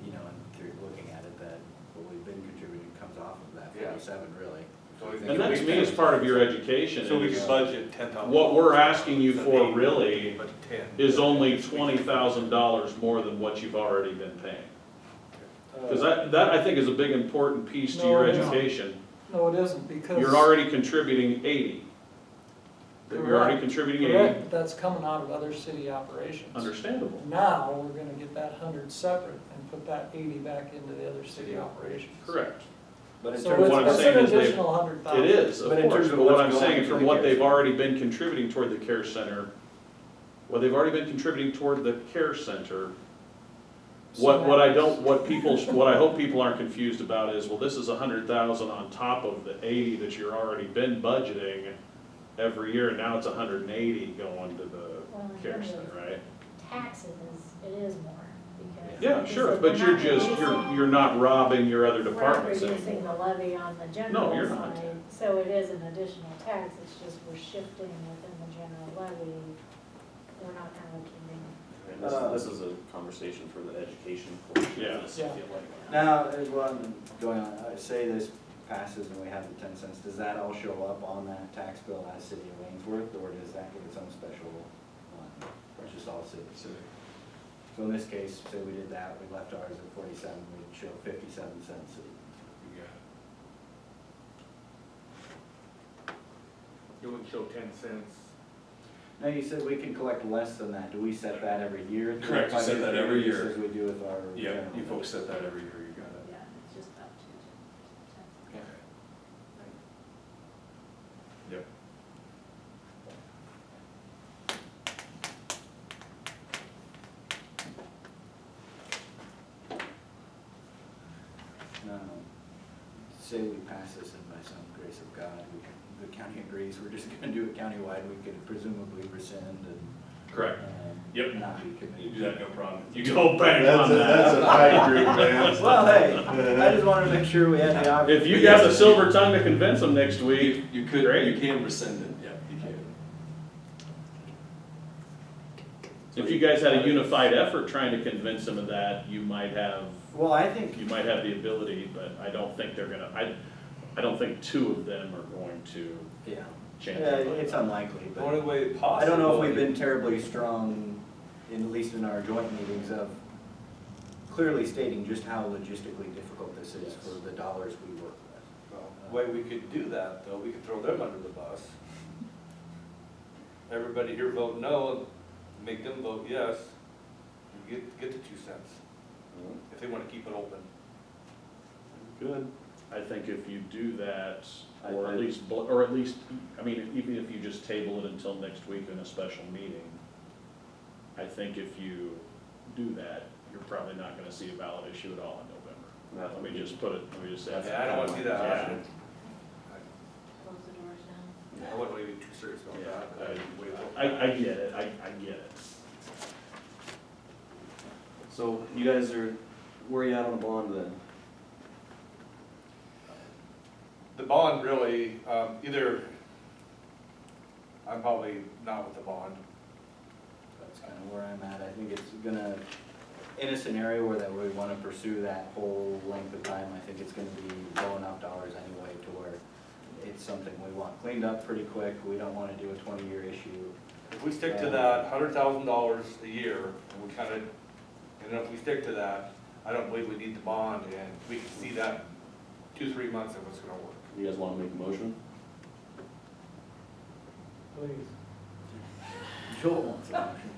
you know, and through looking at it, that what we've been contributing comes off of that Yeah. 47 really. So we And that to me is part of your education. So we is can budget 10,000. What we're asking you for really But 10. is only $20,000 more than what you've already been paying. Because that I think is a big important piece to No, your it isn't. education. No, it isn't, because. You're already contributing 80. You're already contributing 80, Correct, but that's coming out of other city operations. understandable. Now, we're gonna get that 100 separate and put that 80 back into the other city operations. Correct. But in So terms of what I'm it's saying an is they- additional 100,000. It is, of But in course, terms of but what what's I'm going saying, to from the what care they've center. already been contributing toward the care center, what they've already been contributing toward the care center, what I don't, what I hope people aren't confused about is, well, this is 100,000 on top of the 80 that you're already been budgeting every year, and now it's 180 going to the Well, in care terms center, of right? taxes, it is more, because. Yeah, like you sure, said, but we're you're not just, reducing- you're not robbing your other We're not departments reducing anymore. the levy on the No, general you're not. side, so it is an additional tax, it's just we're shifting within the general levy. We're not allocating. And this is a conversation for the education portion Yeah. of this, Yeah. I feel like. Now, as well, I'm going on, say this passes and we have the 10 cents, does that all show up on that tax bill as City of Waynesworth, or does that get its own special one? Or it's just all city? So in this case, say we did that, we left ours at 47, we'd show 57 cents city. It would show 10 cents. Now, you said we can collect less than that, do we set that every year? Correct, you set that every year. Just as we do with our. Yeah, general you levy? folks set that every year, you got it. Yeah, it's just up to 10 cents. Yep. Say we pass this and by some grace of God, the county agrees, we're just gonna do it countywide, we could presumably rescind and. Correct. Yep. Not be You committed. do that, no problem. You Don't bang That's on a, that. that's a high group, man. Well, hey, I just wanted to make sure we had the option. If you got the silver tongue to convince them next week, You could, Great. you can rescind it, yeah, you can. if you guys had a unified effort trying to convince them of that, you might have Well, I think, the ability, but I don't think they're gonna, I don't think 2 of them are going to yeah, change yeah, their mind. it's unlikely, The only but way possible. I don't know if we've been terribly strong, at least in our joint meetings, of clearly stating just how logistically difficult this is for the dollars we work with. Well, the way we could do that, though, we could throw them under the bus. Everybody here vote no, make them vote yes, and get the 2 cents, if they wanna keep it open. Good. I think if you do that, I- or at least, I mean, even if you just table it until next week in a special meeting, I think if you do that, you're probably not gonna see a ballot issue at all in November. Let me just say. Yeah, I don't wanna see that. Yeah. Close the doors down. I wouldn't really be too serious about Yeah, that. I get it, I get it. So you guys are, where are you at on the bond then? The bond really, either, I'm probably not with the bond. That's kind of where I'm at. I think it's gonna, in a scenario where that we want to pursue that whole length of time, I think it's gonna be low enough dollars anyway to where it's something we want cleaned up pretty quick. We don't want to do a 20-year issue. If we stick to that $100,000 a year, and we kind of, and if we stick to that, I don't believe we need the bond, and we can see that 2-3 months if it's gonna work. You guys wanna make a motion? Please. Joel wants a motion.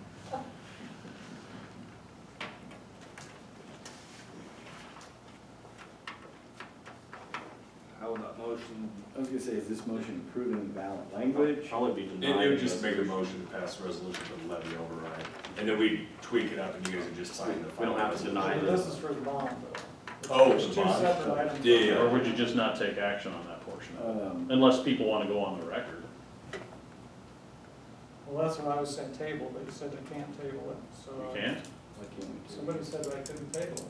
How would that motion? I was gonna say, is this motion approving the ballot language? Probably be It denying. would just make a resolution. motion to pass a resolution for the levy override, and then we tweak it up and you guys would just sign the We final. don't have to deny resolution. it. This is for the bond, though. Oh, There's the 2 bond. separate items. Yeah, yeah. Or would you just not take action on that portion of it? Unless people wanna go on the record. Well, that's when I was saying table, but you said I can't table it, so. You can't? Why can't we do Somebody said I couldn't table it.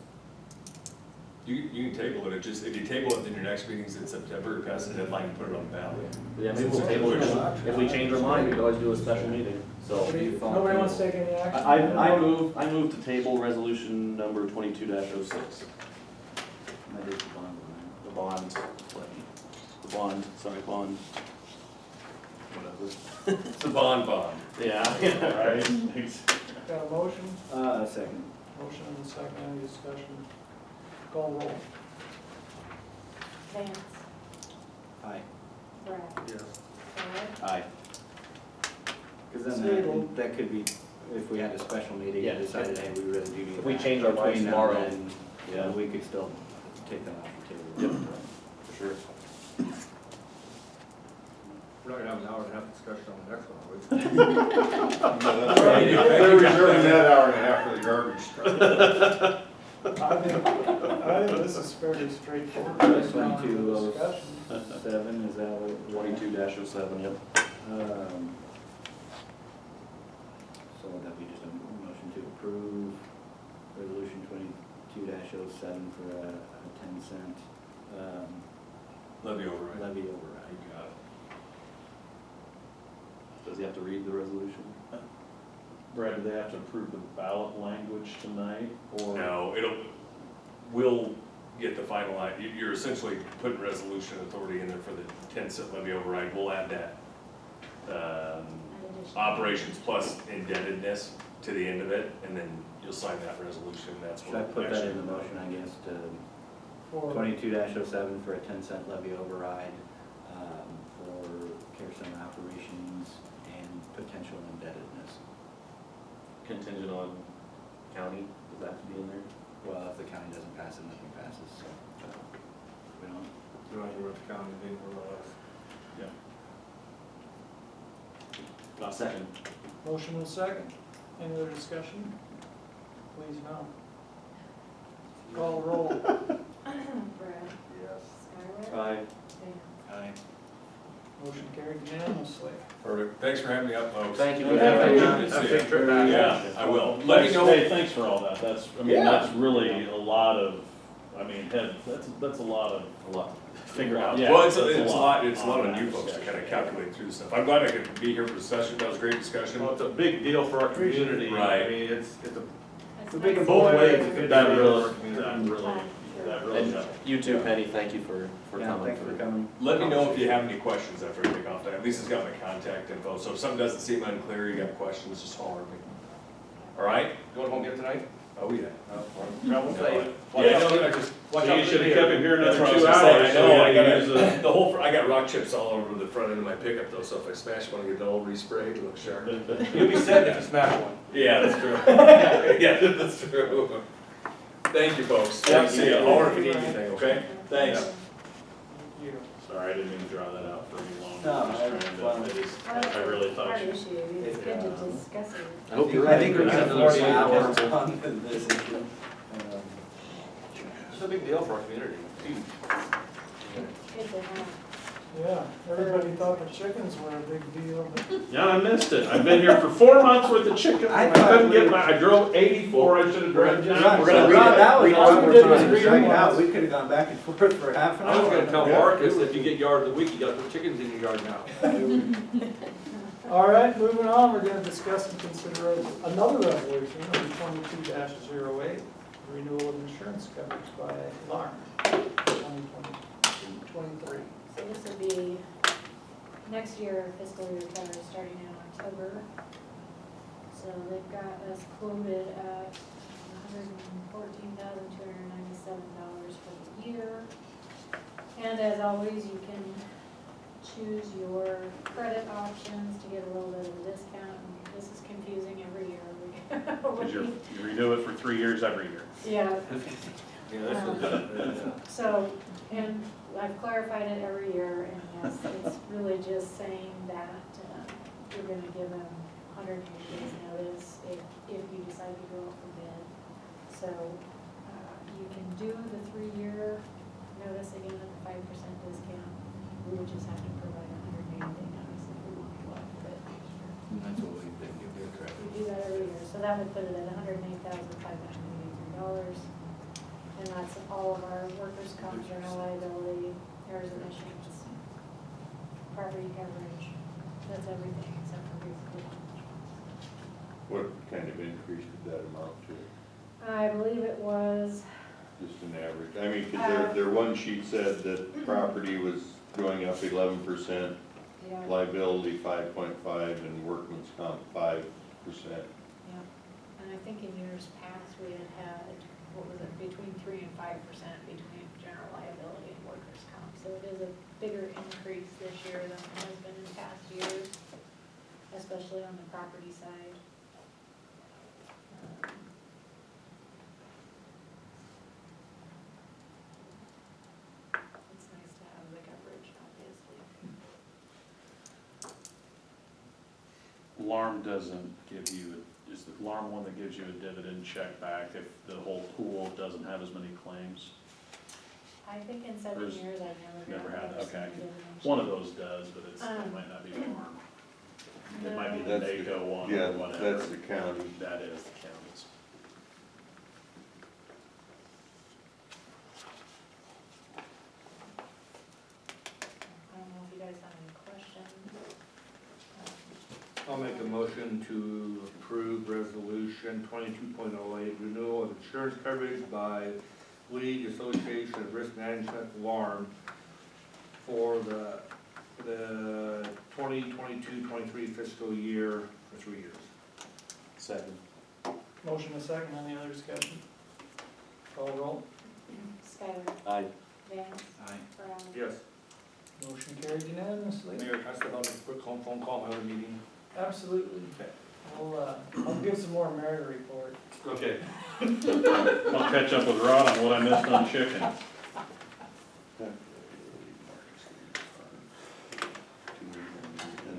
You can table it, if you table it, then your next meeting's in September, pass the deadline, and put it on the ballot. Yeah, maybe we'll table it, if we change our mind, we can always do a special meeting, so. Nobody wants to take any action? I move to table resolution number 22-06, that is the bond line. the bond, whatever. It's a bond. Yeah. Right? Got a motion? Second. Motion and a second, any discussion? Call roll. Vance, Aye. Brad, Yes. Brad, Aye. Because Table. then that could be, if we had a special meeting Yeah. and decided, hey, we really do need that. If we change our minds between now and tomorrow. then, Yeah. we could still take that off the table. Yep, for sure. We're not gonna have an hour and a half discussion on the next one, are we? No, that's right. They're reserving that hour and a half for the garbage truck. I think this is fairly straightforward. Based on the 2207, is that what? 22-07, yep. So would that be just a motion to approve resolution 22-07 for a 10-cent Levy override. levy override? You got it. Does he have to read the resolution? Brad, do they have to approve the ballot language tonight, or? No, we'll get the final, you're essentially putting resolution authority in there for the 10-cent levy override. We'll add that, additional. operations plus indebtedness to the end of it, and then you'll sign that resolution, that's Should what. I put that in the motion, I guess, to For 22-07 for a 10-cent levy override for care center operations and potential indebtedness? Contingent on county, does that have to be in there? Well, if the county doesn't pass it, nothing passes, so we don't. You want to go with the county, then we're less. Second. motion and a second, any other discussion? Please no. Call roll. Brad, Yes. Skylar, Aye. Vance. Aye. Motion carried unanimously. Perfect, thanks for having me up, folks. Thank you. Yeah. Good to see you. Yeah, I will. Let me Thanks, know. hey, thanks for all that, that's, I mean, Yeah. that's really a lot of, that's a lot of, figure out. Yeah, Well, it's that's a lot of on new that folks to discussion. kind of calculate through stuff. I'm glad I could be here for the session, that was a great discussion. Well, it's a big deal for our community. Right. I mean, it's That's big in nice. both ways. It's a big That deal really, for our community. that really And helped. you too, Penny, thank you for Yeah, coming. thanks for coming. Let me know if you have any questions after I take off. Lisa's got my contact info, so if something doesn't seem unclear, you got questions, just holler at me. All right? Going home yet tonight? Oh, yeah. Travel safe. Yeah, no, I just. Watch So out you for should the have deer. kept him here That's another what I was 2 gonna say. hours, I so know, yeah, I you use got the. the whole, I got rock chips all over the front end of my pickup though, so if I smash one, I get it all resprayed, it looks sharp. You'll be set if you smash one. Yeah, that's true. Yeah, that's true. Thank you, folks. Yeah, See you. Holler if you need anything, okay? Thanks. Thank you. Sorry, I didn't mean to draw that out for any longer. No, Just trying to- well, I just- Well, that's I really a thought hard you. issue, it's good to discuss it. I hope you're right. I think we're Another gonna 40 city hours council. on this issue. It's a big deal for our community. Huge. Good to have. Yeah, everybody thought the chickens were a big deal, but Yeah, I missed it. I've been here for 4 months with the chickens. I I thought couldn't we- get my, I drove 84, I should have driven down. We're gonna read it. That was Read all it. we did was read it out, we could have gone back and forth for half an hour. I was gonna tell Marcus, if you get yard of the week, you gotta put chickens in your yard now. all right, moving on, we're gonna discuss and consider another resolution, number 22-08, renewal of insurance coverage by Alarm, 2023. So this will be next year fiscal year cover starting in October. So they've got us quoted at $114,297 for the year. And as always, you can choose your credit options to get a little bit of a discount. And this is confusing every year. Because you renew it for 3 years every year. Yeah, Yeah, this was good. so, and I've clarified it every year, and yes, it's really just saying that you're gonna give them 180 days notice if you decide to go out for bid. So, you can do the 3-year notice again at the 5% discount. We would just have to provide 180-day notice if we want to go out for bid next year. And that's what So that would put it at $108,583. And that's all of our workers' comp, general liability, errors and omissions, property coverage, that's everything except for vehicle. What kind of increase did that amount to? I believe it was, Just an average? I mean, cause their one sheet said that property was going up 11%, yeah, liability 5.5, and workman's comp 5%. yeah. And I think in years past, we had, what was it, between 3 and 5% between general liability and workers' comp. So it is a bigger increase this year than it has been in past years, especially on the property side. It's nice to have the coverage, obviously. Alarm doesn't give you, is the alarm one that gives you a dividend check back if the whole pool doesn't have as many claims? I think in 7 There's- years, I've Never had, ever seen okay. a dividend One check. of those does, but it's, it might not be alarm. It No. might be the That's the- NACO one Yeah, or whatever. that's the county. That is the county's. I don't know if you guys have any questions. I'll make a motion to approve resolution 22.08, renewal of insurance coverage by League Association of Risk Management Alarm for the 2022-23 fiscal year for 3 years. Second. Motion a second, any other discussion? Call roll. Skylar. Aye. Vance. Aye. Brown. Yes. Motion carried unanimously. Mayor, can I still have a quick phone call, my other meeting? Absolutely. Okay. I'll give some more merit report. Okay. I'll catch up with Rod on what I missed on chicken. And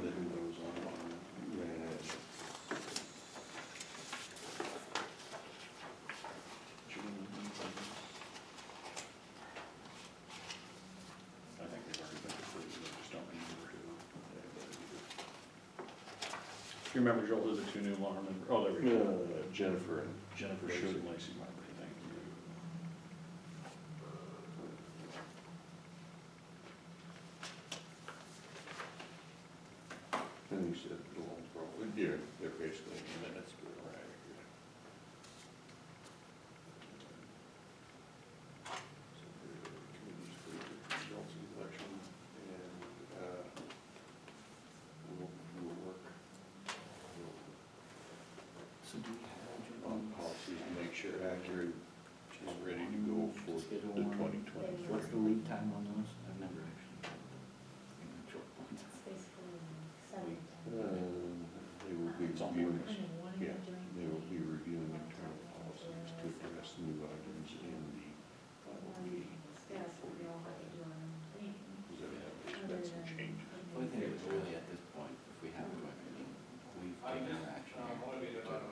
then those on red. I think they've already been approved, I just don't remember who. Do you remember, Joel, who the two new alarm members, oh, there we go. Jennifer and Jennifer Shoot and Lacey Marbury, thank you. And you said the ones probably, yeah, they're basically minutes, but right. Committees for the results of the election, and, we'll work. So do we have On policies to make sure accurate, is ready to go for Schedule the one. 2020. What's the lead time on those? I've never actually. It's basically 7. They will be reviewing, yeah, they will be reviewing internal policies to address new items in the final meeting. Yeah, so we all have to do our own thing. Because they have to expect some changes. Well, I think it's really at this point, if we have a joint meeting, we've taken our action to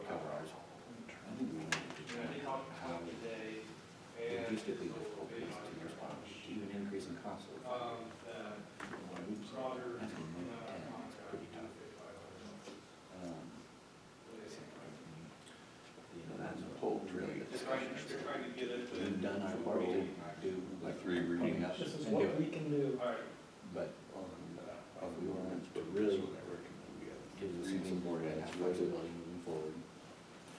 cover ours. I think we need to determine how logistically difficult it is to respond to an increase in costs. That's a million 10, it's pretty tough. You know, that's a whole really good discussion. We've done our part to do like 3 readings. up This is and what do it. we can do. But we want to really give the zoning board enough flexibility moving forward.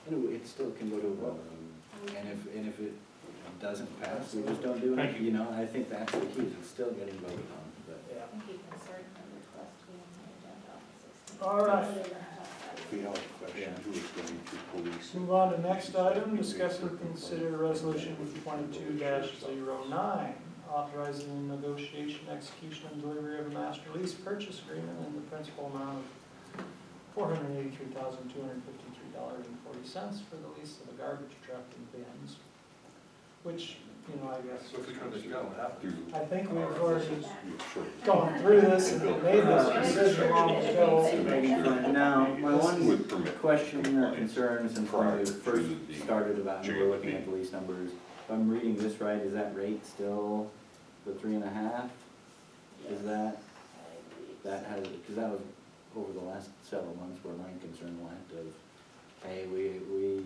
And it still can go to a vote. And if it doesn't pass, we just don't do Thank it, you know, I think that's the key, it's still getting voted on, but. Yeah. I think you can certainly request to be on the agenda on the 16th. All right. If we have a question, who is going to police? Move on to next item, discuss and consider resolution 22-09, authorizing the negotiation, execution, and delivery of a master lease purchase agreement in the principal amount of $483,253.40 for the lease of a garbage truck and bins, which, you know, I guess, So if we turn this down, what happens? I think we've already Sure. gone through this and made this decision long ago. Now, my one With permit. question or concern since when we first Prior to the started about, we were looking change. at the lease numbers, if I'm reading this right, is that rate still the 3.5? Is that has, because that was over the last several months where my concern went of, hey, we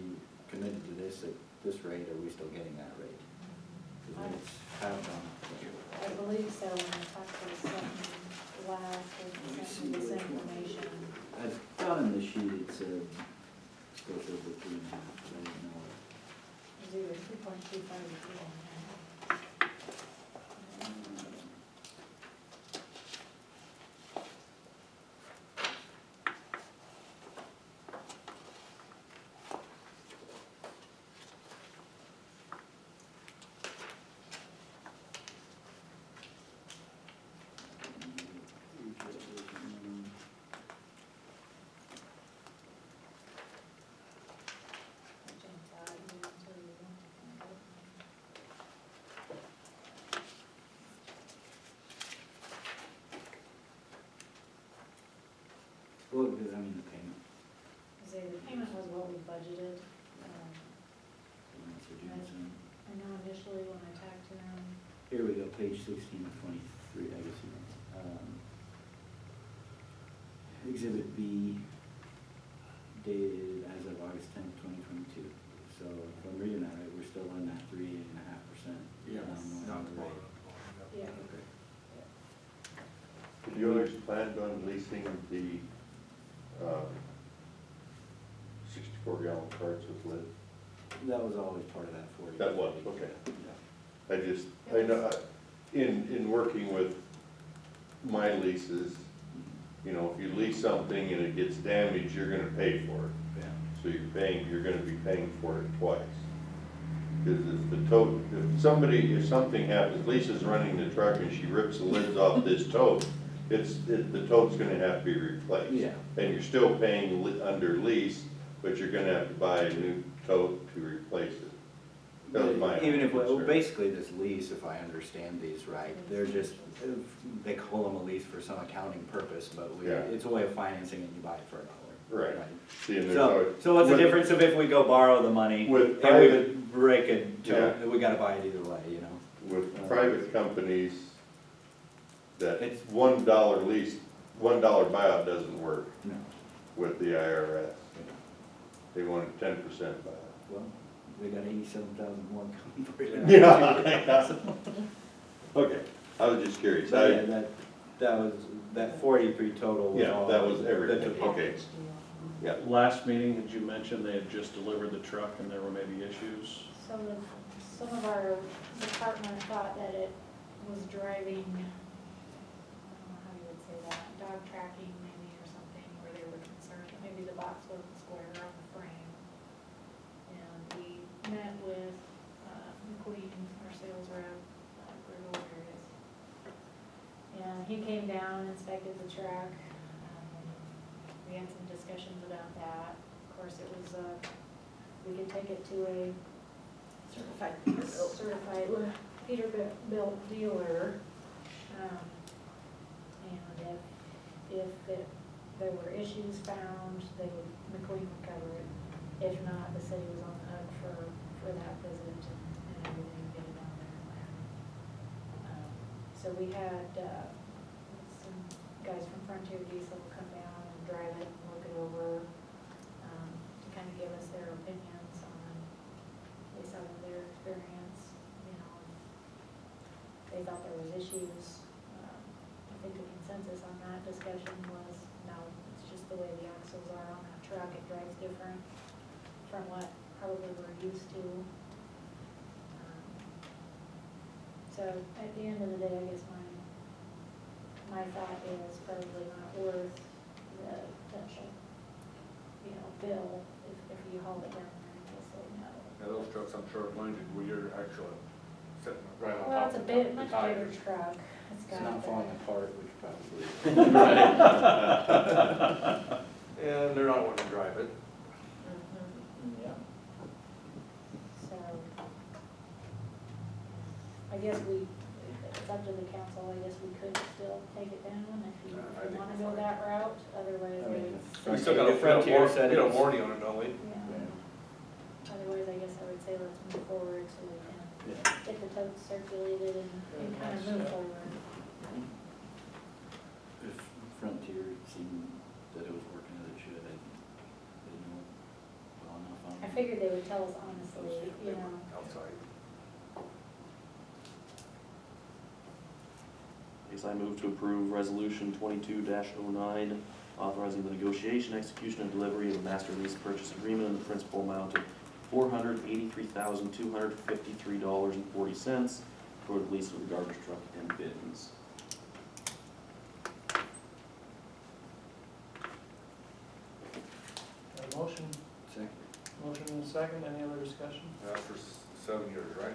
committed to this at this rate, are we still getting that rate? Because it's have gone up. I believe so, when I talked to something last, or sent me this information. I've got in the sheet, it said, still says the 3.5, but I didn't know. It was either 2.25 or 3.5. Well, because I mean, the payment, The payment was what we budgeted. and that's what June said. I know initially when I talked to them, Here we go, page 16 of 23, I guess you know. Exhibit B, dated as of August 10th, 2022. So if I'm reading that right, we're still in that 3.5%. Yeah. Rate. yeah. Okay. Did you always plan on leasing the 64-gallon carts with lids? That was always part of that for you. That was, okay. Yeah. I just, I know, in working with my leases, you know, if you lease something and it gets damaged, you're gonna pay for it. Yeah. So you're gonna be paying for it twice. Because if the tote, if something happens, Lisa's running the truck and she rips the lids off this tote, the tote's gonna have to be replaced. Yeah. And you're still paying under lease, but you're gonna have to buy a new tote to replace it. That was my Even if, well, concern. basically this lease, if I understand these right, they're just, they call them a lease for some accounting purpose, but Yeah. it's a way of financing and you buy it for $1. Right. See, and there's So, always- so what's the with- difference of if we go borrow the money With and we private- break a tote, Yeah. we gotta buy it either way, you know? With private companies, that It's- $1 lease, $1 buyout doesn't work No. with the IRS. They want a 10% buyout. Well, we got 87,000 more coming for you. Yeah. Okay, I was just curious. So, yeah, that was, that 43 total was Yeah, all. that was the everything. total. Okay. Yeah, Last meeting, did you mention they had just delivered the truck and there were maybe issues? So some of our department thought that it was driving, I don't know how you would say that, dog tracking maybe or something, where they were concerned that maybe the box wasn't square on the frame. And we met with McQueen, our sales rep, Griggle, there it is. And he came down, inspected the truck. We had some discussions about that. Of course, it was, we could take it to a certified Peterbilt dealer. And if there were issues found, McQueen would cover it. If not, the city was on the hook for that visit and everything, get it down there and land. So we had, some guys from Frontier Diesel come down and drive it and look it over, to kind of give us their opinions on, based on their experience, you know, if they thought there was issues. I think the consensus on that discussion was, no, it's just the way the axles are on that truck, it drives different from what probably we're used to. So at the end of the day, I guess my thought is probably not worth the potential, you know, bill if you haul it down there and just say no. Yeah, those trucks, I'm sure, minded where you're actually sitting right on Well, top it's a of bit, the much tires. bigger truck. It's not falling apart, which probably. And they're not wanting to drive it. Mm-hmm. So, I guess it's up to the council, I guess we could still take it down if you I think wanna we're go fine. that route, otherwise, I mean, We still got a Frontier said we got a it's- warranty on it, don't we? yeah. Otherwise, I guess I would say let's move forward so we can Yeah. get the totes circulated and kind of move forward. If Frontier seemed that it was working as it should, I didn't know. figured they would tell us honestly, you know. Outside. I guess I move to approve resolution 22-09, authorizing the negotiation, execution, and delivery of a master lease purchase agreement in the principal amount of $483,253.40 for the lease of the garbage truck and bins. A motion, Second. motion and a second, any other discussion? That's for 7 years, right?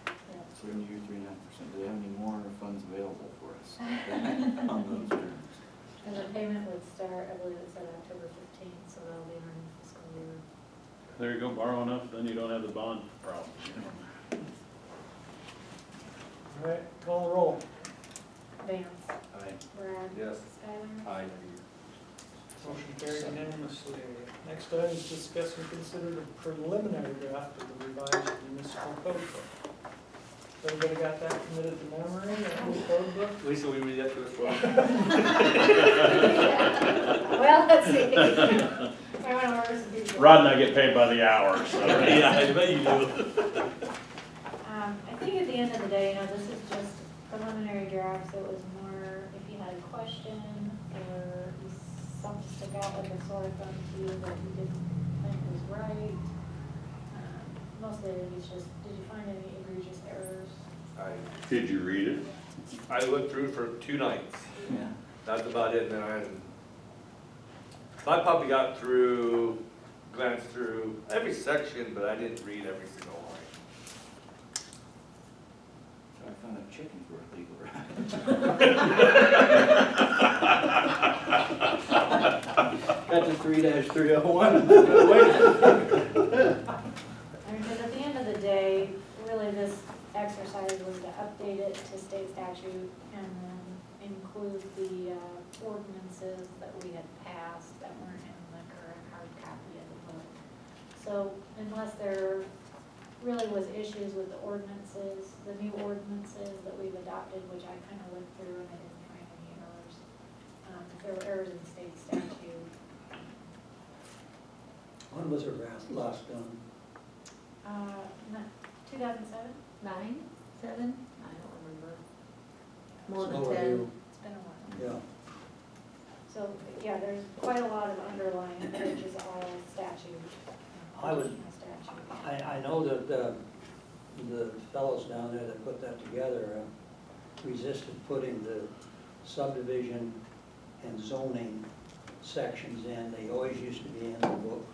Yeah. 7 years, 3.5%. Do they have any more funds available for us on those terms? And the payment would start, I believe it said October 15th, so that'll be our new fiscal year. There you go, borrow enough, then you don't have the bond problem. All right, call the roll. Vance, Aye. Brad. Yes. Skylar. Aye. Motion carried unanimously. Next item is discuss and consider the preliminary draft of the revised municipal code book. Everybody got that committed to memory, that new code book? Lisa, will you read that to us? Well, let's see. I want to order some people. Rod and I get paid by the hour, so. Yeah, I bet you do. I think at the end of the day, you know, this is just preliminary draft, so it was more if you had a question or something stuck out like a sore thumb to you that you didn't think was right. Mostly it's just, did you find any egregious errors? Did you read it? I looked through for 2 nights. Yeah. That's about it, and then I probably got through, glanced through every section, but I didn't read every single line. So I found out chickens were illegal, right? Got to 3-301. Wait. I mean, because at the end of the day, really this exercise was to update it to state statute and then include the ordinances that we had passed that weren't in the current hard copy of the book. So unless there really was issues with the ordinances, the new ordinances that we've adopted, which I kind of went through and I didn't find any errors. If there were errors in state statute. When was it last done? 2007? 9, 7? I don't remember. More than Slower 10. do. It's been a while. Yeah. So, yeah, there's quite a lot of underlying, which is all statute. I was- Statute. I know that the fellows down there that put that together resisted putting the subdivision and zoning sections in. They always used to be in the book.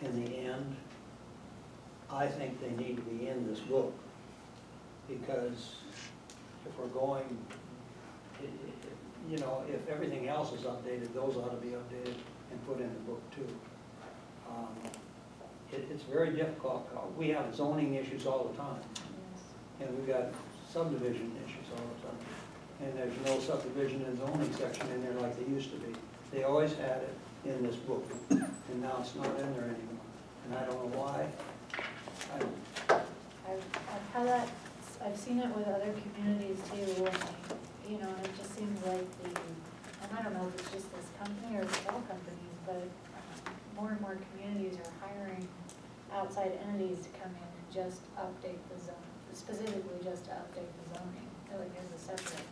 In the end, I think they need to be in this book, because if we're going, you know, if everything else is updated, those ought to be updated and put in the book too. It's very difficult. We have zoning issues all the time, Yes. and we've got subdivision issues all the time. And there's no subdivision and zoning section in there like they used to be. They always had it in this book, and now it's not in there anymore. And I don't know why. I've had that, I've seen it with other communities too, when they, you know, and it just seems like and I don't know if it's just this company or if it's all companies, but more and more communities are hiring outside entities to come in and just update the zone, specifically just to update the zoning. Like as a separate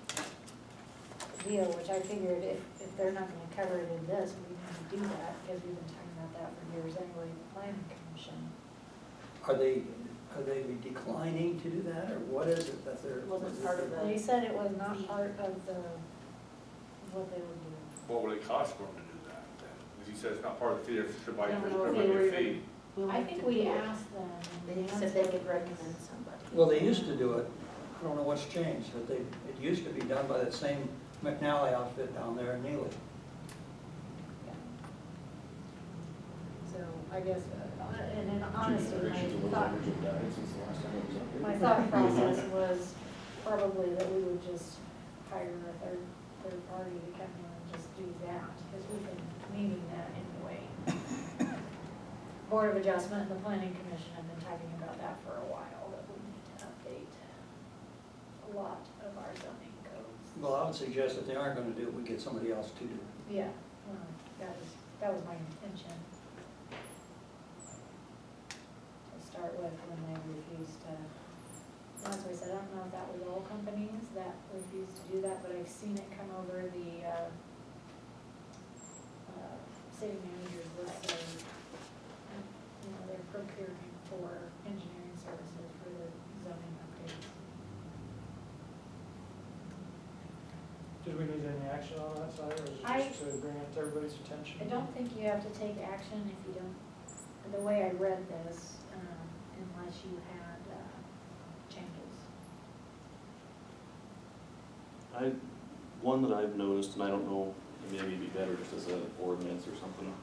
deal, which I figured if they're not gonna cover it in this, we need to do that, because we've been talking about that for years anyway, the planning commission. Are they declining to do that, or what is it that they're? Wasn't part of They said it was not part of what they were doing. What would it cost for them to do that then? Because you said it's not part of the fee, they should buy I don't your know if they were fee. willing I think to we do it. asked them. and They the said answer they could was- recommend somebody. Well, they used to do it. I don't know what's changed, but it used to be done by that same McNally outfit down there in Neely. Yeah. So I guess, and in honesty, my thought process was probably that we would just hire a third party to come in and just do that, because we've been needing that anyway. Board of Adjustment and the Planning Commission have been talking about that for a while, that we need to update a lot of our zoning codes. Well, I would suggest if they aren't gonna do it, we get somebody else to do it. Yeah, well, that was my intention. start with when they refused to. That's why I said, I don't know if that was all companies that refused to do that, but I've seen it come over the, city manager's list of, they're procuring for engineering services for the zoning updates. Did we need any action on that side, or is it just to bring it to everybody's attention? I don't think you have to take action if you don't, the way I read this, unless you had, changes. One that I've noticed, and I don't know, maybe it'd be better just as an ordinance or something.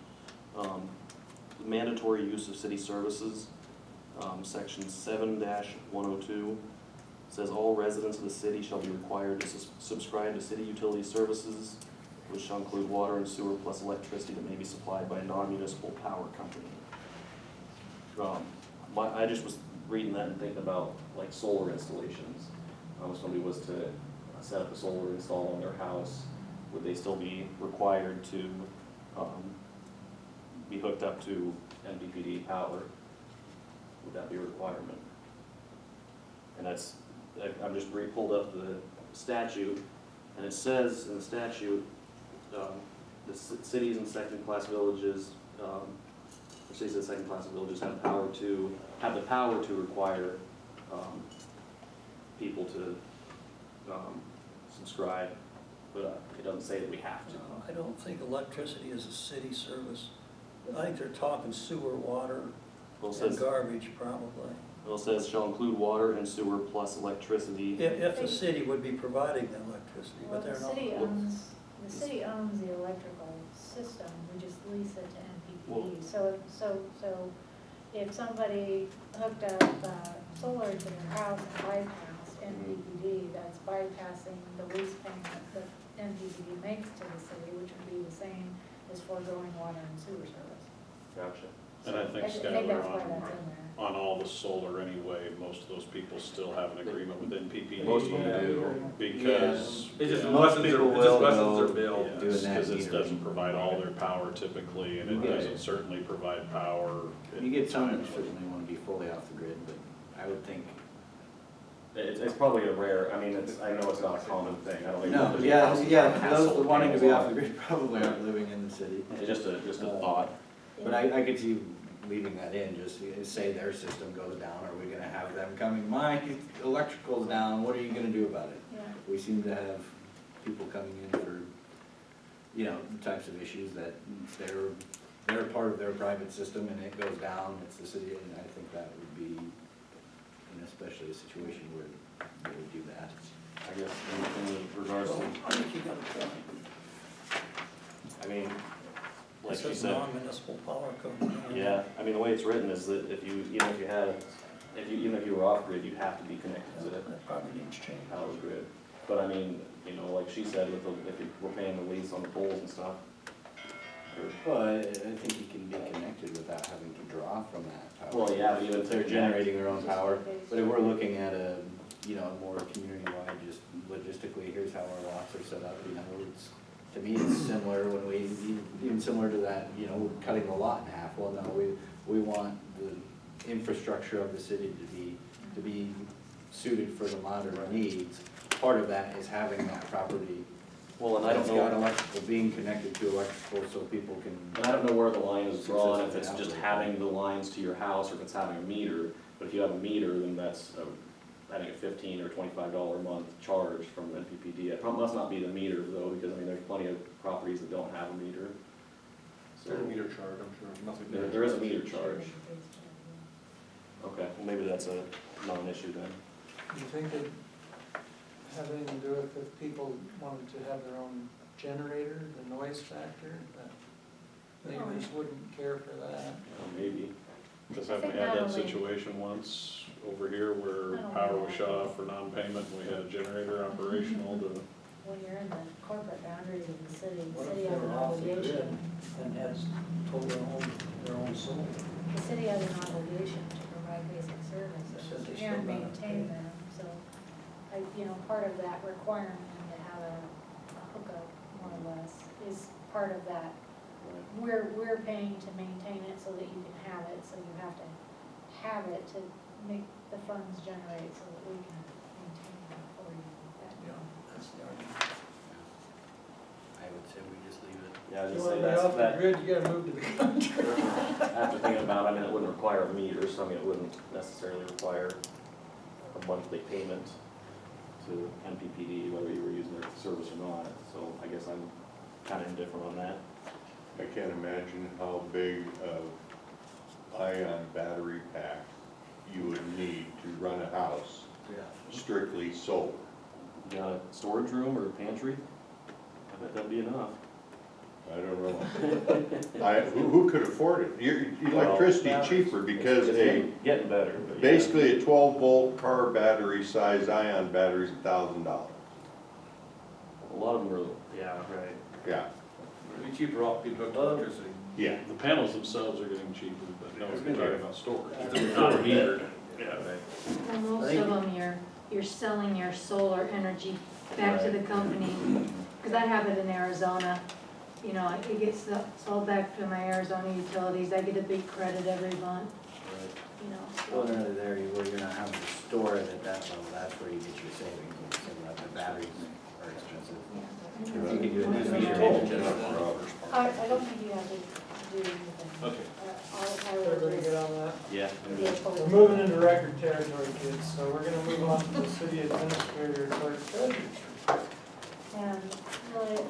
Mandatory use of city services, section 7-102, says all residents of the city shall be required to subscribe to city utility services, which shall include water and sewer plus electricity that may be supplied by a non-municipal power company. I just was reading that and thinking about like solar installations. If somebody was to set up a solar install on their house, would they still be required to be hooked up to NPPD power? Would that be a requirement? And that's, I've just pulled up the statute, and it says in the statute, the cities and second-class villages, cities and second-class villages have the power to require people to subscribe, but it doesn't say that we have to. I don't think electricity is a city service. I think they're talking sewer, water, Well, it and says, garbage probably. well, it says shall include water and sewer plus electricity. If the city would be providing the electricity, Well, but they're the not. city owns the electrical system, we just lease it to Well- NPPD. So if somebody hooked up, solar to their house and bypassed NPPD, that's bypassing the lease payment that NPPD makes to the city, which would be the same as foregoing water and sewer service. Gotcha. And I think, I think that's why Skylar, that's in there. on all the solar anyway, most of those people still have an agreement with NPPD. Most of them do. Because. It just yeah, lessens their, people it just will lessens their go bill. Yes, doing that because it metering. doesn't provide all their power typically, and it Yeah. doesn't certainly provide power. You get some that certainly want to be fully off the grid, but I would think. It's probably a rare, I mean, I know it's not a common thing, I don't think. No, there's yeah, houses yeah, that have those solar wanting to be panels off the grid probably aren't living in the city. It's just a thought. But I could see leaving that in, just say their system goes down, are we gonna have them coming, my electrical's down, what are you gonna do about it? Yeah. We seem to have people coming in for, the types of issues that they're part of their private system and it goes down, it's the city, and I think that would be, especially a situation where they would do that. I guess in regards to, I think you got a point. I mean, like This she is said, non-municipal power company. yeah, I mean, the way it's written is that if you, even if you were off grid, you'd have to be connected to the That probably needs change. power grid. But I mean, like she said, if we're paying the lease on the poles and stuff, Well, I think you can be connected without having to draw from that power. well, yeah, but even If they're if generating their own power, but if we're looking at a, more community-wide, just logistically, here's how our lots are set up, it's, to me, it's similar when we, even similar to that, we're cutting the lot in half. Well, no, we want the infrastructure of the city to be suited for the modern needs. Part of that is having that property. well, and I don't It's got know, electrical, being connected to electrical so people can. and I don't know where the line is drawn, if it's just having the lines to your house or if it's having a meter. But if you have a meter, then that's, I think, a $15 or $25 a month charge from NPPD. It must not be the meter though, because I mean, there's plenty of properties that don't have a meter. So There's a meter charge, I'm sure, nothing. there is a meter charge. Okay, well, maybe that's a non-issue then. Do you think it'd have anything to do with if people wanted to have their own generator, the noise factor, that neighbors wouldn't care for that? Maybe. Because I haven't think we had not that only- situation once over here where Not only power was that. shut off for non-payment, and we had a generator operational to, When you're in the corporate boundaries of the city What if has they an were off the grid obligation. and had total their own solar? The city has an obligation to provide basic Said services they still and gotta maintain pay. them, so, part of that requirement to have a hookup, more or less, is part of that. We're paying to maintain it so that you can have it, so you have to have it to make the funds generate so that we can maintain that for you. That's the argument. I would say we just leave it. Yeah, I If just you say wanna be off the that, grid, you gotta move to the country. after thinking about it, I mean, it wouldn't require a meter, so I mean, it wouldn't necessarily require a monthly payment to MPPD, whether you were using their service or not, so I guess I'm kinda indifferent on that. I can't imagine how big of ion battery pack you would need to run a house Yeah. strictly solar. You got a storage room or a pantry? I bet that'd be enough. I don't know. Who could afford it? Your electricity's cheaper because It's getting better, but yeah. basically a 12-volt car battery size ion battery is $1,000. A lot of them are, yeah, right. Yeah, It'd be cheaper off people with electricity. yeah. The panels themselves are getting cheaper, but no, we're talking about storage. It's Not metered. Yeah. Well, most of them, you're selling your solar energy back to the company, because that happened in Arizona. You know, it gets sold back to my Arizona utilities, I get a big credit every month, you know. Well, another there, where you're not having to store it at that level, that's where you get your savings, so the batteries are expensive. Yeah. If you could do it as a meter, I don't think you have to do anything. Okay. I will Everybody just get on that? Yeah. be opposed. We're moving into record territory, kids, so we're gonna move on to the city administrator, clerk treasurer's report. And really,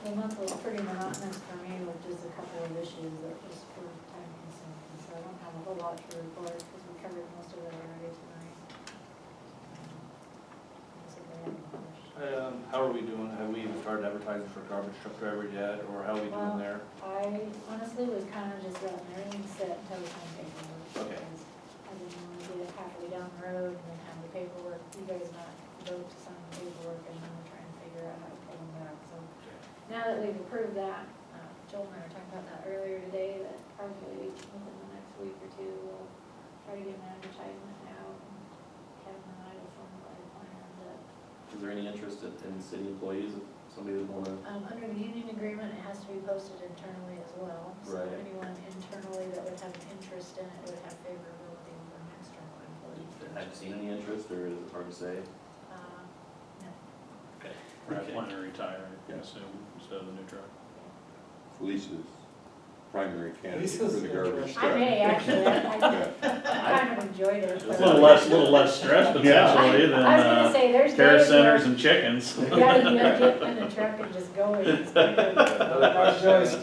the month was pretty monotonous for me with just a couple of issues that just were time consuming. So I don't have a whole lot to report because we covered most of it already tonight. So they haven't published. How are we doing? Have we even started advertising for garbage truck drivers yet, or how are we doing there? I honestly was kind of just letting everything sit until we found paperwork. Okay. Because I didn't want to get it halfway down the road and then have the paperwork, you guys not vote to sign the paperwork and then we're trying to figure out how to pull them back. So now that we've approved that, Joel and I were talking about that earlier today, that probably within the next week or two, we'll try to get an advertisement out. And Kevin and I will formulate a plan that, Is there any interest in city employees, if somebody would wanna? under the union agreement, it has to be posted internally as well. So Right. anyone internally that would have an interest in it would have favorability over an external employee. Have you seen any interest, or is it hard to say? No. Right, plan to retire, I assume, instead of the new truck. Lisa's primary candidate for Lisa's the garbage interested. truck. I may actually, Yeah. I kind of enjoyed it. A but- little less stress potentially than, I was gonna say, there's care days where centers and chickens. you gotta get in the truck and just go. It's pretty good. Another question, Joyce,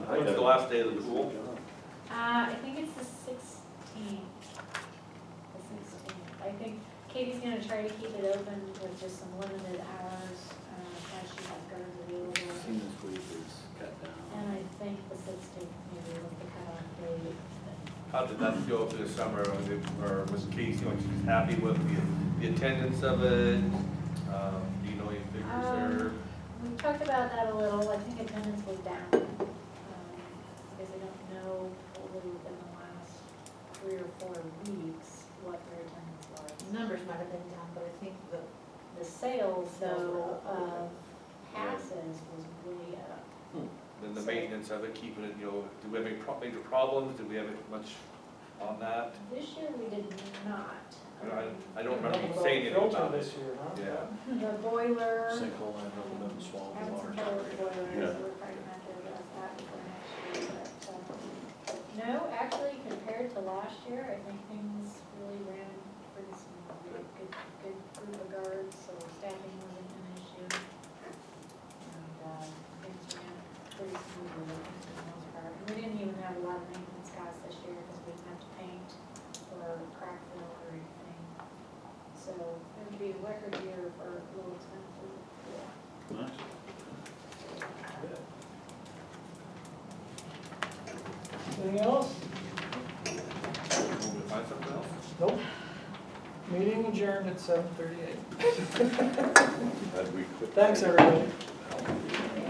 when's the last day of the pool? I think it's the 16th. The 16th. I think Katie's gonna try to keep it open with just some limited hours, as she has guards available. Seen this week is cut down. And I think the 16th maybe was the cutoff date. How did that go through the summer, or was Katie, she's happy with the attendance of it? Do you know any figures there? We talked about that a little, I think attendance was down. Because I don't know totally within the last 3 or 4 weeks what their attendance was. Numbers might have been down, but I think The sales though of passes was way up. Then the maintenance of it, keeping it, do we have any major problems? Did we have much on that? This year we did not. I don't remember you saying anything Filter about it. this year, huh? Yeah. The boiler. Sinkhole, I hope it doesn't swallow the Having water. some trouble with the boiler, Yeah. so we're probably gonna have to address that before next year, but, no, actually, compared to last year, I think things really ran pretty smooth. We had a good group of guards, so staffing wasn't an issue. And, things ran pretty smoothly, I think, for the most part. And we didn't even have a lot of maintenance costs this year, because we didn't have to paint or crack fill or anything. So, it would be a record year for low expenses. Nice. Anything else? Want me to find something else? Nope. Meeting adjourned at 7:38. Had we quit- Thanks, everybody.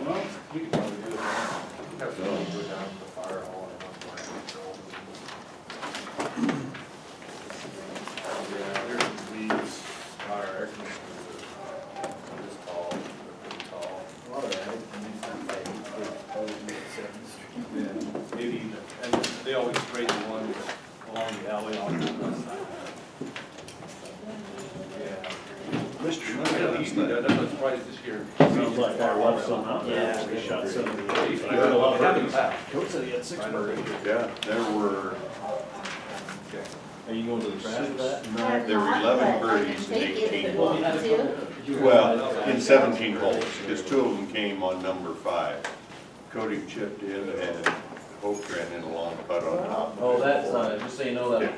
Well, we could probably do it. Have to go down to the fire hall and up there. Yeah, there's these, our air conditioners are this tall, they're pretty tall. All right, and it's not like it's supposed to be at 7th Street. Yeah, maybe, and they always spray the ones along the alley on this year. Sounds like I left some out there, we shot 7 birdies, but I heard a lot of birdies. Coach said he had 6 birdies. Yeah, there were, Are you going to the trash for that? there were 11 birdies and 18 holes. Two? Well, in 17 holes, because 2 of them came on number 5. Cody chipped in and Hope ran in a long putt on top. Oh, that's, just so you know that,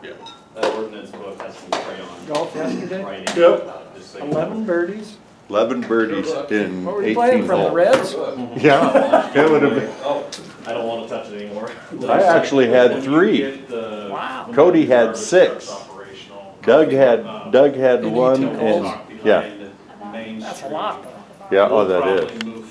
Yeah. that ordinance book has some crayon Golf yesterday, writing. Yep. Just so you know. 11 birdies. 11 birdies in What were you 18 playing from, the holes. Reds? Yeah, it would have been. Oh, I don't wanna touch it anymore. I actually had When you 3. get the- Wow. when Cody the had garbage 6. truck's operational, Doug had and 1 detail and, walk yeah, behind Main That's a Street. lot. yeah, oh, We'll that is. probably move